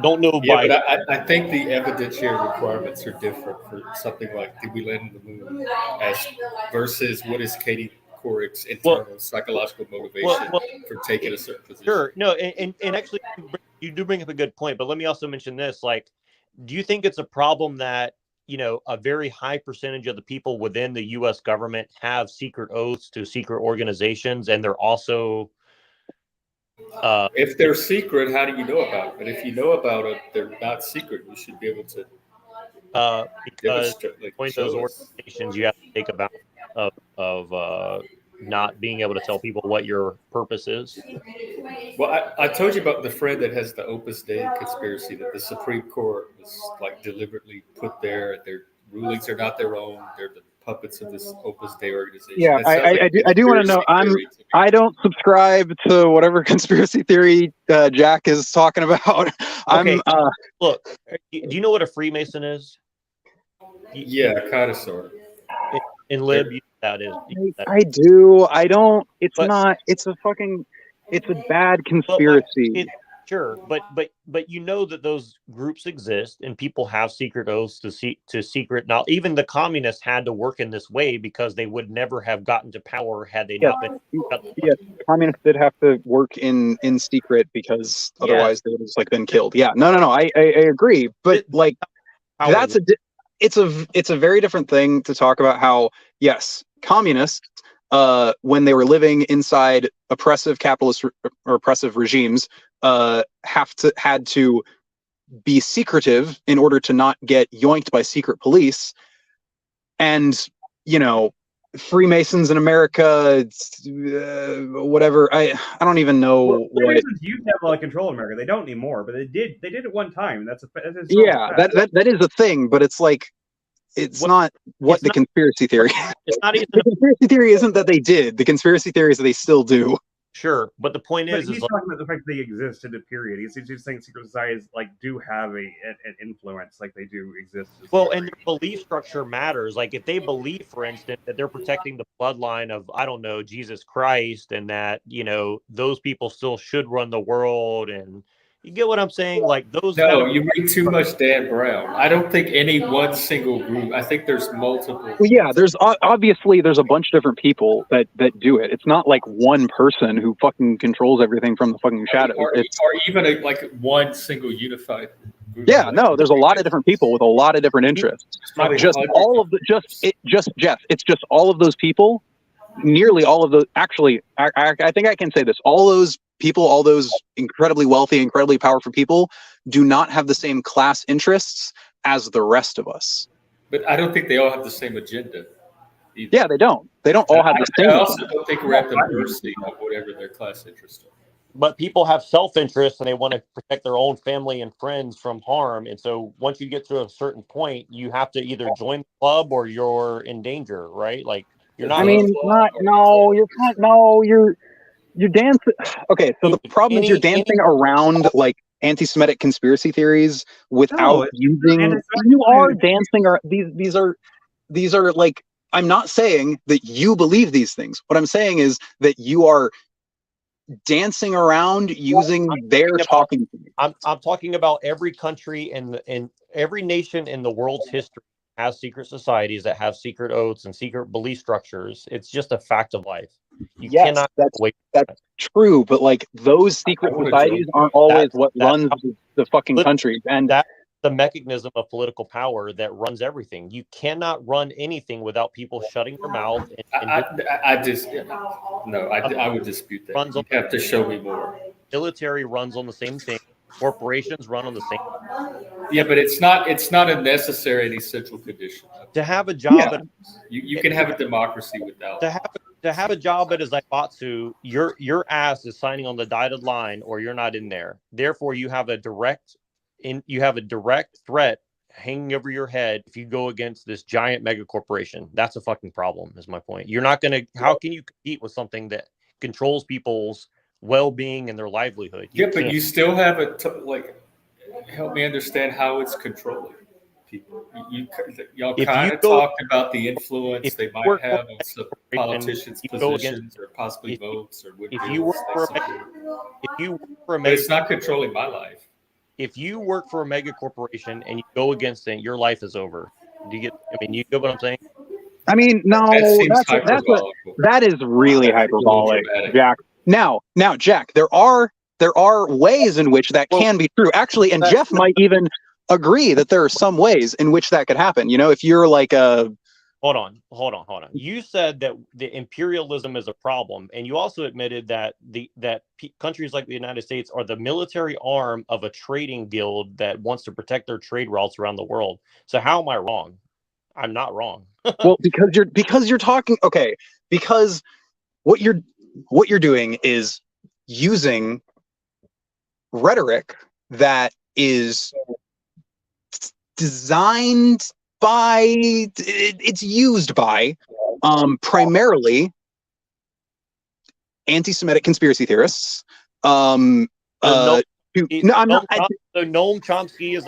[SPEAKER 7] don't know.
[SPEAKER 1] Yeah, but I think the evidentiary requirements are different for something like did we land on the moon as versus what is Katie Couric's internal psychological motivation for taking a certain position.
[SPEAKER 7] Sure. No, and actually you do bring up a good point, but let me also mention this. Like, do you think it's a problem that, you know, a very high percentage of the people within the U.S. government have secret oaths to secret organizations, and they're also
[SPEAKER 1] if they're secret, how do you know about it? But if you know about it, they're not secret. You should be able to
[SPEAKER 7] because join those organizations, you have to take a vow of not being able to tell people what your purpose is.
[SPEAKER 1] Well, I told you about the friend that has the Opus Dei conspiracy that the Supreme Court was like deliberately put there. Their rulings are not their own. They're the puppets of this Opus Dei organization.
[SPEAKER 6] Yeah, I do want to know. I don't subscribe to whatever conspiracy theory Jack is talking about.
[SPEAKER 7] Okay, look, do you know what a Freemason is?
[SPEAKER 1] Yeah, kind of, sort of.
[SPEAKER 7] In Lib, that is.
[SPEAKER 6] I do. I don't. It's not. It's a fucking. It's a bad conspiracy.
[SPEAKER 7] Sure, but you know that those groups exist and people have secret oaths to secret. Now, even the communists had to work in this way because they would never have gotten to power had they not been.
[SPEAKER 6] Yeah, communists did have to work in secret because otherwise they would have just like been killed. Yeah, no. I agree, but like that's it's a very different thing to talk about how yes, communists when they were living inside oppressive capitalist or oppressive regimes had to be secretive in order to not get yoinked by secret police. And you know, Freemasons in America, whatever. I don't even know.
[SPEAKER 2] Freemasons used to have a lot of control in America. They don't anymore, but they did at one time. That
[SPEAKER 6] is a thing, but it's like it's not what the conspiracy theory.
[SPEAKER 7] It's not even
[SPEAKER 6] the conspiracy theory isn't that they did. The conspiracy theory is that they still do.
[SPEAKER 7] Sure, but the point is
[SPEAKER 2] he's talking about the fact that they exist in a period. He's just saying secret societies like do have an influence, like they do exist.
[SPEAKER 7] Well, and their belief structure matters. Like if they believe, for instance, that they're protecting the bloodline of Jesus Christ, and that those people still should run the world, and you get what I'm saying? Like those.
[SPEAKER 1] No, you read too much Dan Brown. I don't think any one single group. I think there's multiple.
[SPEAKER 6] Well, yeah, there's obviously there's a bunch of different people that do it. It's not like one person who fucking controls everything from the fucking shadows.
[SPEAKER 1] Or even like one single unified group.
[SPEAKER 6] Yeah, no, there's a lot of different people with a lot of different interests. Jeff. It's just all of those people. Nearly all of those. Actually, I think I can say this. All those people, all those incredibly wealthy, incredibly powerful people, do not have the same class interests as the rest of us.
[SPEAKER 1] But I don't think they all have the same agenda. Either.
[SPEAKER 6] Yeah, they don't. They don't all have the same.
[SPEAKER 1] I also don't think we're at the mercy of whatever their class interests are.
[SPEAKER 7] but people have self-interest and they want to protect their own family and friends from harm. And so once you get to a certain point, you have to either join the club or you're in danger, right? Like you're
[SPEAKER 6] I
[SPEAKER 7] not.
[SPEAKER 6] mean, you're dancing. Okay, so the problem is you're
[SPEAKER 7] Any
[SPEAKER 6] dancing around like anti-Semitic conspiracy theories
[SPEAKER 2] No,
[SPEAKER 6] without
[SPEAKER 2] it's
[SPEAKER 6] using.
[SPEAKER 2] anti-Semitic
[SPEAKER 6] You are
[SPEAKER 2] theories.
[SPEAKER 6] dancing, or these are like. I'm not saying that you believe these things. What I'm saying is that you are dancing around using their talking points.
[SPEAKER 7] I'm talking about every country and every nation in the world's history has secret societies that have secret oaths and secret belief structures. It's just a fact of life. You
[SPEAKER 6] Yes,
[SPEAKER 7] cannot
[SPEAKER 6] that's
[SPEAKER 7] wait.
[SPEAKER 6] true, but like those secret
[SPEAKER 1] I wanna
[SPEAKER 6] societies
[SPEAKER 1] join
[SPEAKER 6] aren't always
[SPEAKER 7] That's
[SPEAKER 6] what runs the fucking
[SPEAKER 7] lit-
[SPEAKER 6] countries. And
[SPEAKER 7] that's the mechanism of political power that runs everything. You cannot run anything without people shutting their mouth
[SPEAKER 1] I just no, I would dispute that.
[SPEAKER 7] runs on
[SPEAKER 1] You have to show me more.
[SPEAKER 7] military runs on the same thing. Corporations run on the same.
[SPEAKER 1] Yeah, but it's not a necessary and essential condition.
[SPEAKER 7] To have a job
[SPEAKER 6] Yeah.
[SPEAKER 7] at
[SPEAKER 1] You can have a democracy without.
[SPEAKER 7] to have a job at a Zaibatsu, your ass is signing on the dotted line, or you're not in there. Therefore, you have a direct threat hanging over your head if you go against this giant mega corporation. That's a fucking problem. Is my point. You're not gonna. How can you compete with something that controls people's well-being and their livelihood?
[SPEAKER 1] Yeah, but
[SPEAKER 7] can't.
[SPEAKER 1] you still have like. Help me understand how it's controlling people. Y'all
[SPEAKER 7] If you
[SPEAKER 1] kind of
[SPEAKER 7] go,
[SPEAKER 1] talked about the influence
[SPEAKER 7] if
[SPEAKER 1] they
[SPEAKER 7] you
[SPEAKER 1] might
[SPEAKER 7] work for
[SPEAKER 1] have
[SPEAKER 7] a
[SPEAKER 1] on some
[SPEAKER 7] corporation,
[SPEAKER 1] politicians'
[SPEAKER 7] you go against.
[SPEAKER 1] positions or possibly votes or what
[SPEAKER 7] If
[SPEAKER 1] bills
[SPEAKER 7] you work
[SPEAKER 1] they
[SPEAKER 7] for a
[SPEAKER 1] support.
[SPEAKER 7] if you work for a
[SPEAKER 1] But
[SPEAKER 7] mega
[SPEAKER 1] it's not controlling my life.
[SPEAKER 7] if you work for a mega corporation and you go against it, your life is over. Do you get? I mean, you get what I'm saying?
[SPEAKER 6] I mean,
[SPEAKER 1] That
[SPEAKER 6] no,
[SPEAKER 1] seems hyperbolical.
[SPEAKER 6] that is really
[SPEAKER 1] That's a little
[SPEAKER 6] hyperbolic,
[SPEAKER 1] dramatic.
[SPEAKER 6] Jack. Now, Jack, there are ways in which that can be true, actually, and Jeff might even agree that there are some ways in which that could happen. You know, if you're like a
[SPEAKER 7] Hold on. You said that the imperialism is a problem, and you also admitted that countries like the United States are the military arm of a trading guild that wants to protect their trade routes around the world. So how am I wrong? I'm not wrong.
[SPEAKER 6] well, because you're talking, okay, because what you're doing is using rhetoric that is designed by, it's used by primarily anti-Semitic conspiracy theorists.
[SPEAKER 7] So
[SPEAKER 6] No, I'm not.
[SPEAKER 7] So Noam Chomsky is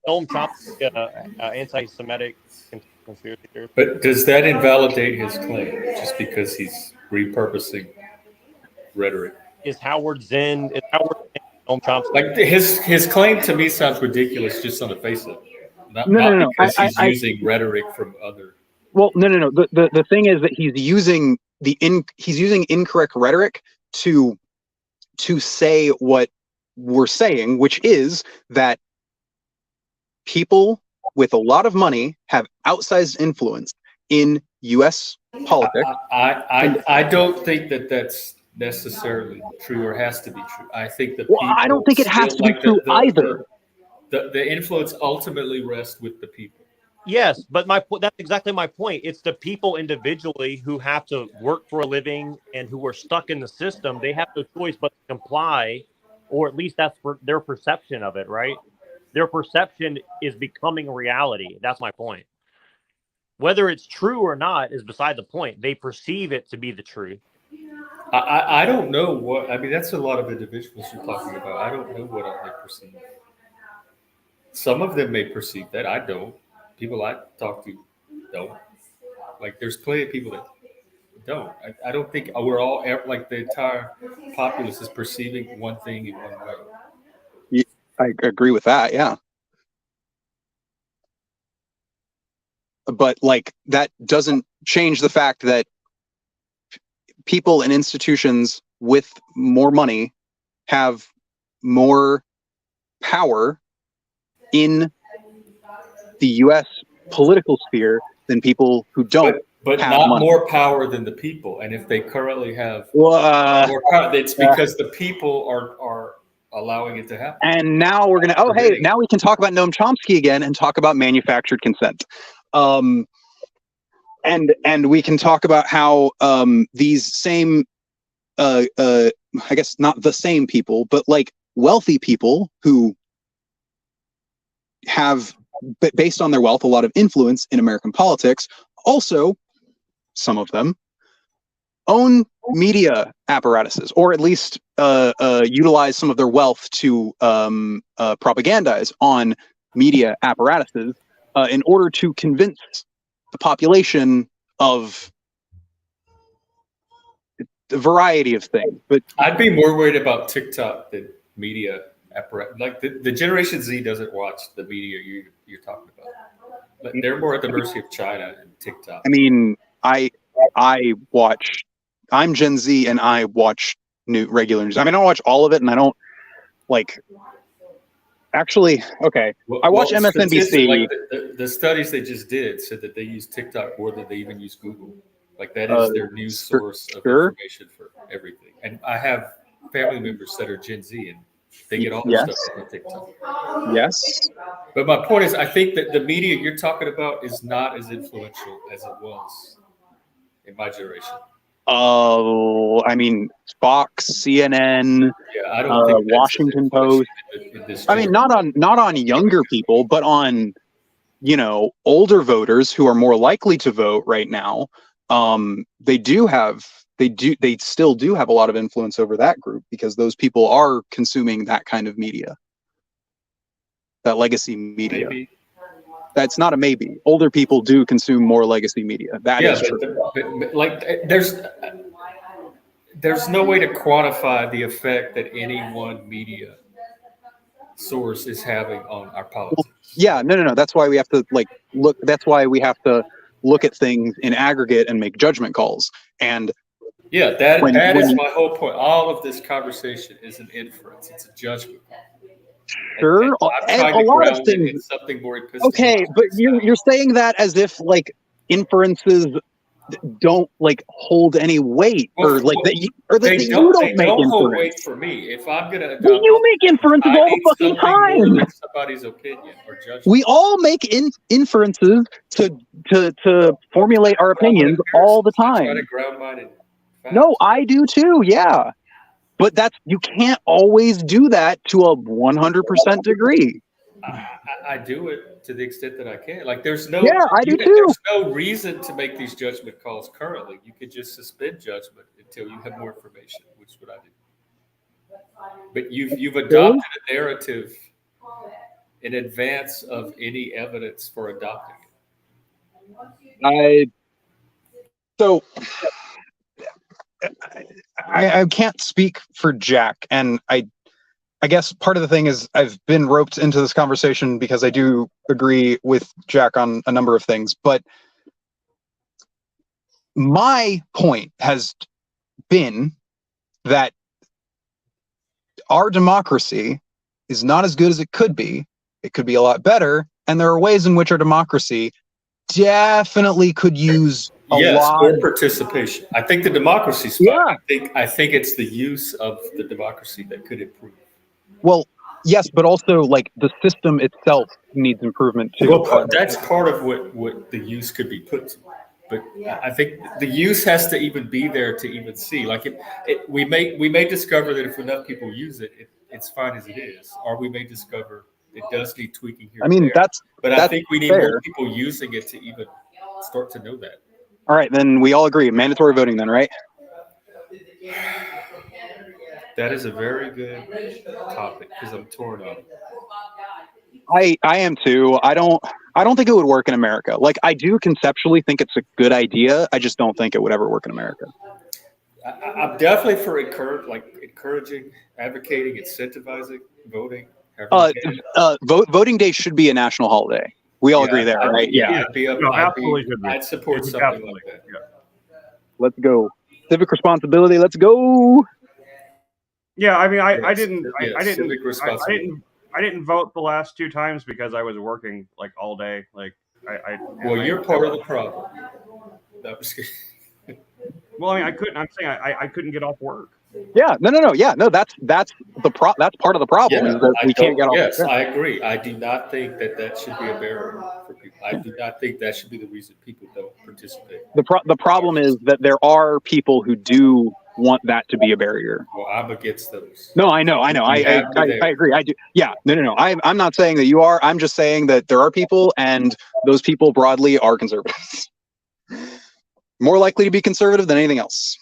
[SPEAKER 7] Noam Chomsky anti-Semitic conspiracy theorist?
[SPEAKER 1] But does that invalidate his claim just because he's repurposing rhetoric?
[SPEAKER 7] Is Howard Zinn Noam Chomsky?
[SPEAKER 1] Like his claim to me sounds ridiculous just on the face of it. Not
[SPEAKER 6] No.
[SPEAKER 1] because he's using rhetoric from other.
[SPEAKER 6] Well, no. The thing is that he's using incorrect rhetoric to say what we're saying, which is that people with a lot of money have outsized influence in U.S. politics.
[SPEAKER 1] I don't think that that's necessarily true or has to be true. I think the people.
[SPEAKER 6] I don't think it has to be true either.
[SPEAKER 1] The influence ultimately rests with the people.
[SPEAKER 7] Yes, but that's exactly my point. It's the people individually who have to work for a living and who are stuck in the system. They have no choice but to comply, or at least that's their perception of it, right? Their perception is becoming reality. That's my point. Whether it's true or not is beside the point. They perceive it to be the truth.
[SPEAKER 1] I don't know what. I mean, that's a lot of individuals you're talking about. I don't know what they perceive. Some of them may perceive that. I don't. People I talk to don't. Like, there's plenty of people that don't. I don't think we're all, like, the entire populace is perceiving one thing in one way.
[SPEAKER 6] I agree with that. Yeah. But like that doesn't change the fact that people and institutions with more money have more power in the U.S. political sphere than people who don't.
[SPEAKER 1] But
[SPEAKER 6] have
[SPEAKER 1] not
[SPEAKER 6] money.
[SPEAKER 1] more power than the people. And if they currently have
[SPEAKER 6] more
[SPEAKER 1] power, it's because the people are allowing it to happen.
[SPEAKER 6] And now we're gonna. Oh, hey! Now we can talk about Noam Chomsky again and talk about manufactured consent. And we can talk about how these same I guess not the same people, but like wealthy people who have, based on their wealth, a lot of influence in American politics. Also, some of them own media apparatuses, or at least utilize some of their wealth to propagandize on media apparatuses in order to convince the population of a variety of things. But
[SPEAKER 1] I'd be more worried about TikTok than media apparatus. Like the Generation Z doesn't watch the media you're talking about. Like, they're more at the mercy of China and TikTok.
[SPEAKER 6] I mean, I watch. I'm Gen Z, and I watch regular news. I mean, I don't watch all of it, and I don't like. Actually, okay, I watch MSNBC.
[SPEAKER 1] Like the studies they just did said that they use TikTok more than they even use Google. Like that is their news source of information for everything. And I have family members that are Gen Z, and they get all this stuff from TikTok.
[SPEAKER 6] Yes.
[SPEAKER 1] But my point is, I think that the media you're talking about is not as influential as it was in my generation.
[SPEAKER 6] I mean, Fox, CNN,
[SPEAKER 1] Yeah, I don't think that's
[SPEAKER 6] Washington Post.
[SPEAKER 1] in this
[SPEAKER 6] I mean, not on younger people, but on, you know, older voters who are more likely to vote right now. They still do have a lot of influence over that group because those people are consuming that kind of media, that legacy media.
[SPEAKER 1] Maybe.
[SPEAKER 6] That's not a maybe. Older people do consume more legacy media. That is true.
[SPEAKER 1] But like there's no way to quantify the effect that any one media source is having on our politics.
[SPEAKER 6] Yeah, no. That's why we have to look. That's why we have to look at things in aggregate and make judgment calls. And
[SPEAKER 1] yeah, that is my whole point. All of this conversation is an inference. It's a judgment call.
[SPEAKER 6] Sure,
[SPEAKER 1] and
[SPEAKER 6] a lot of things.
[SPEAKER 1] Something more
[SPEAKER 6] okay, but you're saying that as if like inferences don't like hold any weight, or like that you don't make inferences.
[SPEAKER 1] Hold weight for me. If I'm gonna adopt,
[SPEAKER 6] you make inferences all the fucking time.
[SPEAKER 1] Somebody's opinion or judgment.
[SPEAKER 6] We all make inferences to formulate our opinions all the time.
[SPEAKER 1] Try to ground mine in facts.
[SPEAKER 6] No, I do too. Yeah. But you can't always do that to a 100% degree.
[SPEAKER 1] I do it to the extent that I can. Like I do too. There's no reason to make these judgment calls currently. You could just suspend judgment until you have more information, which is what I do. But you've adopted a narrative in advance of any evidence for adopting it.
[SPEAKER 6] I can't speak for Jack, and I guess part of the thing is I've been roped into this conversation because I do agree with Jack on a number of things, but my point has been that our democracy is not as good as it could be. It could be a lot better, and there are ways in which our democracy definitely could use
[SPEAKER 1] more participation. I think the democracy's fine. Yeah. I think it's the use of the democracy that could improve.
[SPEAKER 6] Well, yes, but also like the system itself needs improvement too.
[SPEAKER 1] Well, that's part of what the use could be put to. But I think the use has to even be there to even see. Like we may discover that if enough people use it, it's fine as it is, or we may discover it does need tweaking here.
[SPEAKER 6] I mean,
[SPEAKER 1] but I think we need more people using it to even start to know that.
[SPEAKER 6] All right, then we all agree. Mandatory voting then, right?
[SPEAKER 1] That is a very good topic because I'm torn up.
[SPEAKER 6] I am too. I don't think it would work in America. Like I do conceptually think it's a good idea. I just don't think it would ever work in America.
[SPEAKER 1] I'm definitely for encouraging, advocating, incentivizing voting.
[SPEAKER 6] Voting day should be a national holiday. We all agree there, right? Yeah.
[SPEAKER 1] I'd support something like that. Yeah.
[SPEAKER 6] Let's go. Civic responsibility. Let's go.
[SPEAKER 2] Yeah, I mean, I didn't vote the last 2 times because I was working like all day. Like
[SPEAKER 1] you're part of the problem. No, I'm just kidding.
[SPEAKER 2] Well, I mean, I couldn't. I'm saying I couldn't get off work.
[SPEAKER 6] Yeah, no. Yeah, no. That's part of the problem.
[SPEAKER 1] Yeah,
[SPEAKER 6] is that we can't get off.
[SPEAKER 1] Yes, I agree. I do not think that should be a barrier for people. I do not think that should be the reason people don't participate.
[SPEAKER 6] The problem is that there are people who do want that to be a barrier.
[SPEAKER 1] Well, I'm against those.
[SPEAKER 6] No, I know. I agree. I do. Yeah, no. I'm not saying that you are. I'm just saying that there are people, and those people broadly are conservatives. More likely to be conservative than anything else.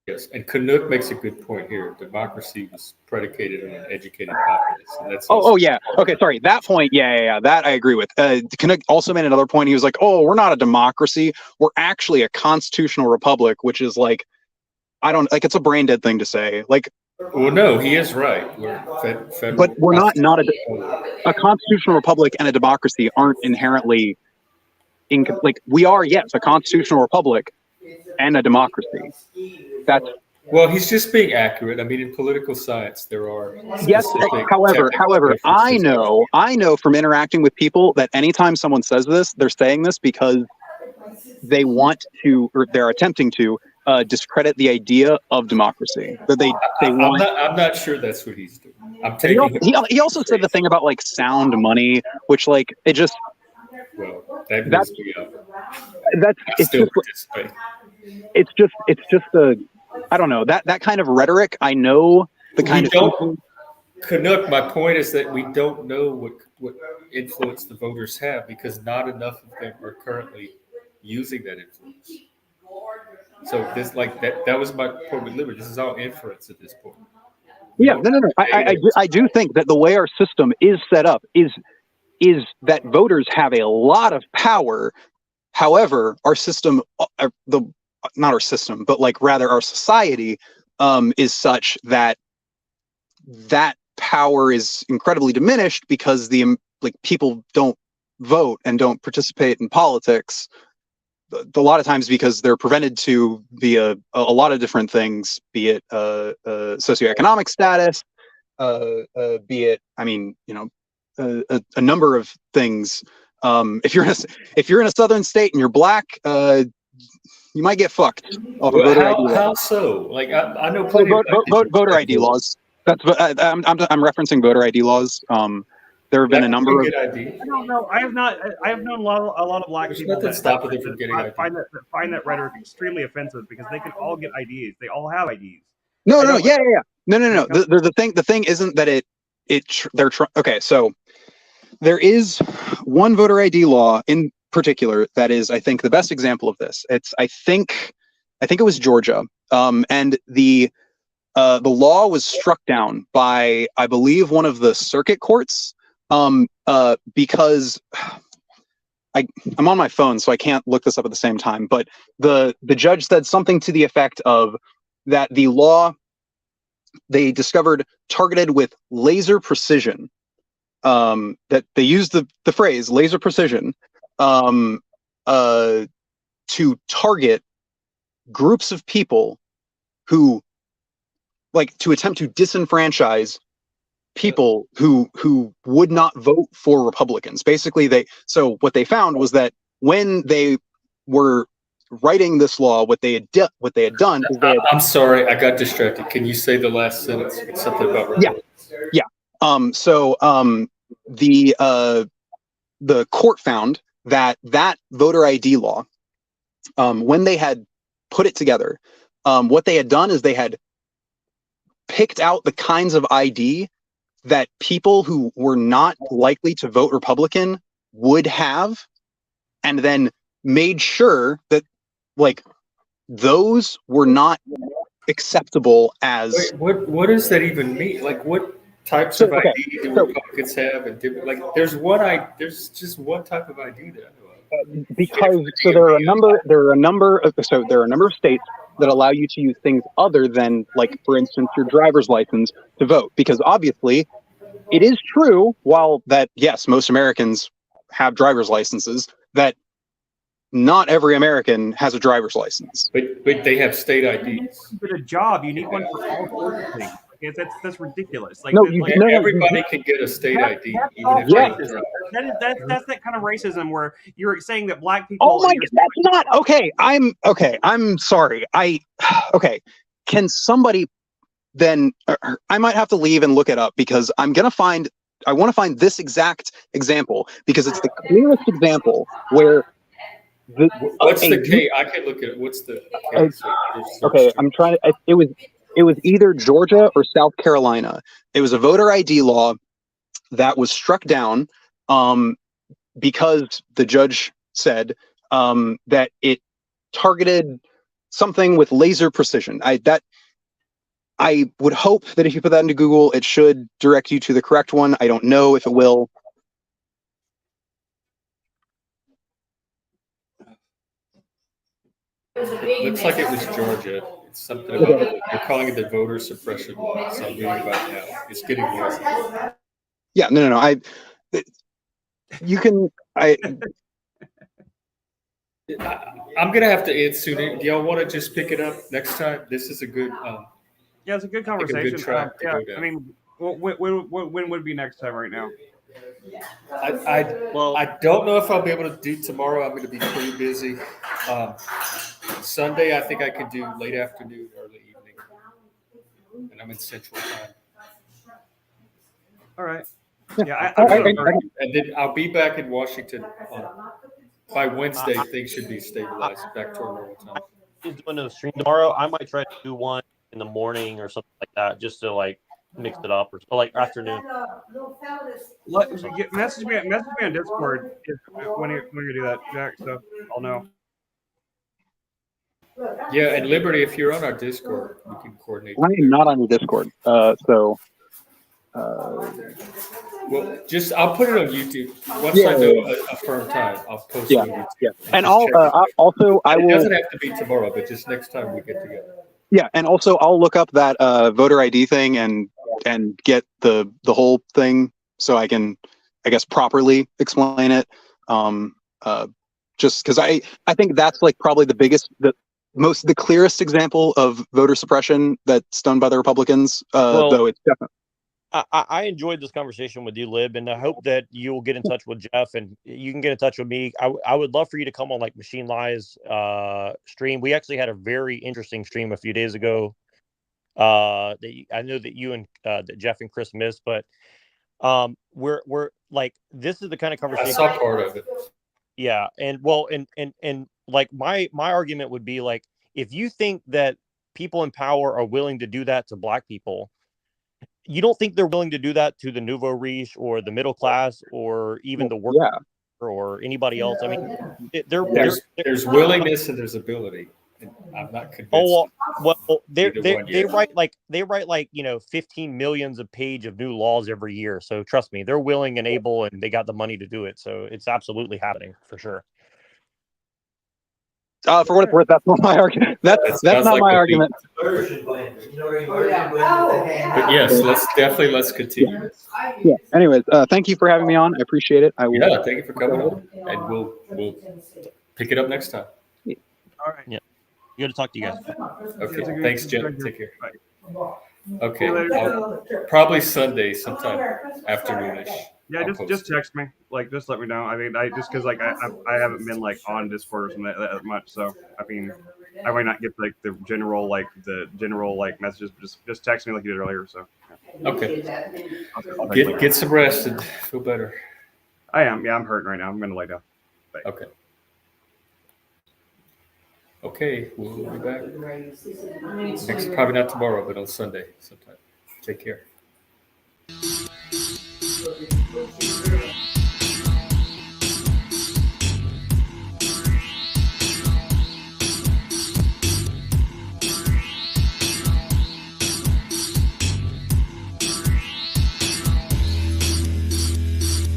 [SPEAKER 1] Yes, and Canuck makes a good point here. Democracy was predicated on an educated populace. And that's
[SPEAKER 6] Oh, yeah. Okay, sorry. That point, yeah. That I agree with. Canuck also made another point. He was like, "Oh, we're not a democracy. We're actually a constitutional republic," which is like, it's a brain dead thing to say. Like,
[SPEAKER 1] well, no, he is right. We're federal,
[SPEAKER 6] but we're not a constitutional republic and a democracy aren't inherently we are, yes, a constitutional republic and a democracy. That's
[SPEAKER 1] well, he's just being accurate. I mean, in political science, there are
[SPEAKER 6] yes. However, I know from interacting with people that anytime someone says this, they're saying this because they want to, or they're attempting to discredit the idea of democracy. That they want.
[SPEAKER 1] I'm not sure that's what he's doing. I'm taking.
[SPEAKER 6] He also said the thing about like sound money, which like it just.
[SPEAKER 1] Well, that's
[SPEAKER 6] it's just a, I don't know, that kind of rhetoric. I know the kind of people.
[SPEAKER 1] Canuck, my point is that we don't know what influence the voters have because not enough of them are currently using that influence. So this that was my point with liberty. This is all inference at this point.
[SPEAKER 6] Yeah, no. I do think that the way our system is set up is that voters have a lot of power. However, our system, not our system, but like rather our society is such that power is incredibly diminished because people don't vote and don't participate in politics a lot of times because they're prevented to via a lot of different things, be it socioeconomic status, be it, a number of things. If you're in a southern state and you're black, you might get fucked off of voter ID laws.
[SPEAKER 1] How so? Like I know
[SPEAKER 6] voter ID laws. That's I'm referencing voter ID laws. There have been a number of.
[SPEAKER 2] I don't know. I have known a lot of black people that find that rhetoric extremely offensive because they can all get IDs. They all have IDs.
[SPEAKER 6] No. The thing isn't that okay. So there is one voter ID law in particular that is, I think, the best example of this. I think it was Georgia, and the law was struck down by, I believe, one of the circuit courts. Because I'm on my phone, so I can't look this up at the same time. But the judge said something to the effect of that the law they discovered targeted with laser precision. That they used the phrase laser precision to target groups of people who to attempt to disenfranchise people who would not vote for Republicans. Basically, what they found was that when they were writing this law, what they had done is
[SPEAKER 1] I'm sorry, I got distracted. Can you say the last sentence? It's something about Republicans.
[SPEAKER 6] Yeah. The court found that voter ID law, when they had put it together, what they had done is they had picked out the kinds of ID that people who were not likely to vote Republican would have, and then made sure that those were not acceptable as.
[SPEAKER 1] Wait, what does that even mean? Like, what types of ID do Republicans have? And there's just one type of ID that I know of.
[SPEAKER 6] Because there are a number of states that allow you to use things other than, for instance, your driver's license to vote. Because obviously, it is true, yes, most Americans have driver's licenses, that not every American has a driver's license.
[SPEAKER 1] But they have state IDs.
[SPEAKER 2] For a job, you need one for all sorts of things. That's ridiculous.
[SPEAKER 1] Everybody can get a state ID.
[SPEAKER 2] That's that kind of racism where you're saying that black people.
[SPEAKER 6] Oh my! That's not okay. I'm sorry. Can somebody then? I might have to leave and look it up because I want to find this exact example because it's the clearest example where
[SPEAKER 1] What's the
[SPEAKER 6] Hey,
[SPEAKER 1] K? I can look at it. What's the K?
[SPEAKER 6] Uh,
[SPEAKER 1] So there's search
[SPEAKER 6] Okay,
[SPEAKER 1] term.
[SPEAKER 6] I'm trying to. It was either Georgia or South Carolina. It was a voter ID law that was struck down because the judge said that it targeted something with laser precision. I would hope that if you put that into Google, it should direct you to the correct one. I don't know if it will.
[SPEAKER 1] It looks like it was Georgia. It's something about they're calling it the voter suppression law. So I'm reading about it now. It's getting worse.
[SPEAKER 6] Yeah, no. You can.
[SPEAKER 1] I'm gonna have to end soon. Do y'all want to just pick it up next time? This is a good.
[SPEAKER 2] Yeah, it's a good
[SPEAKER 1] I think a
[SPEAKER 2] conversation.
[SPEAKER 1] good track to
[SPEAKER 2] Yeah,
[SPEAKER 1] go down.
[SPEAKER 2] I mean, when would be next time right now?
[SPEAKER 1] I don't know if I'll be able to do tomorrow. I'm going to be pretty busy. Sunday, I think I could do late afternoon, early evening, and I'm in Central Time.
[SPEAKER 2] All right. Yeah,
[SPEAKER 1] And then I'll be back in Washington by Wednesday. Things should be stabilized back to our normal time.
[SPEAKER 7] Is doing a stream tomorrow. I might try to do one in the morning or something like that, just to like mix it up, or like afternoon.
[SPEAKER 2] Message me on Discord when you do that, Jack. So I'll know.
[SPEAKER 1] Yeah, and Liberty, if you're on our Discord, we can coordinate.
[SPEAKER 6] I am not on the Discord, so.
[SPEAKER 1] Well, I'll put it on YouTube. Once I know a firm time, I'll post it on YouTube.
[SPEAKER 6] Yeah. And
[SPEAKER 1] just check it.
[SPEAKER 6] I will.
[SPEAKER 1] It doesn't have to be tomorrow, but just next time we get together.
[SPEAKER 6] Yeah, and also I'll look up that voter ID thing and get the whole thing so I can, I guess, properly explain it. Just because I think that's like probably the clearest example of voter suppression that's done by the Republicans. Though it's definitely.
[SPEAKER 7] I enjoyed this conversation with you, Lib, and I hope that you'll get in touch with Jeff and you can get in touch with me. I would love for you to come on like Machine Lies stream. We actually had a very interesting stream a few days ago. I know that you and that Jeff and Chris missed, but we're like, this is the kind of conversation.
[SPEAKER 1] I saw part of it.
[SPEAKER 7] Yeah, and like my argument would be like, if you think that people in power are willing to do that to Black people, you don't think they're willing to do that to the nouveau riche or the middle class or even the worker or anybody else? I mean,
[SPEAKER 1] there's willingness and there's ability. And I'm not convinced.
[SPEAKER 7] Oh well, they write like 15 millions of page of new laws every year. So trust me, they're willing and able, and they got the money to do it. So it's absolutely happening for sure.
[SPEAKER 6] For what it's worth, that's not my argument. That's not like my argument.
[SPEAKER 1] But yes, let's continue.
[SPEAKER 6] Yeah. Anyways, thank you for having me on. I appreciate it. I will.
[SPEAKER 1] Yeah, thank you for coming on, and we'll pick it up next time.
[SPEAKER 2] All right.
[SPEAKER 7] Yeah. Good to talk to you guys.
[SPEAKER 1] Okay. Thanks, Jen. Take care. Okay. Probably Sunday sometime afternoonish.
[SPEAKER 2] Yeah, just text me. Like, just let me know. I mean, because like I haven't been like on Discord or something that much, so I mean, I might not get like the general messages. But just text me like you did earlier. So. Yeah.
[SPEAKER 1] Okay. Get some rest and feel better.
[SPEAKER 2] I am. Yeah, I'm hurting right now. I'm gonna lay down. Bye.
[SPEAKER 1] Okay. Okay, we'll be back. Probably not tomorrow, but on Sunday sometime. Take care.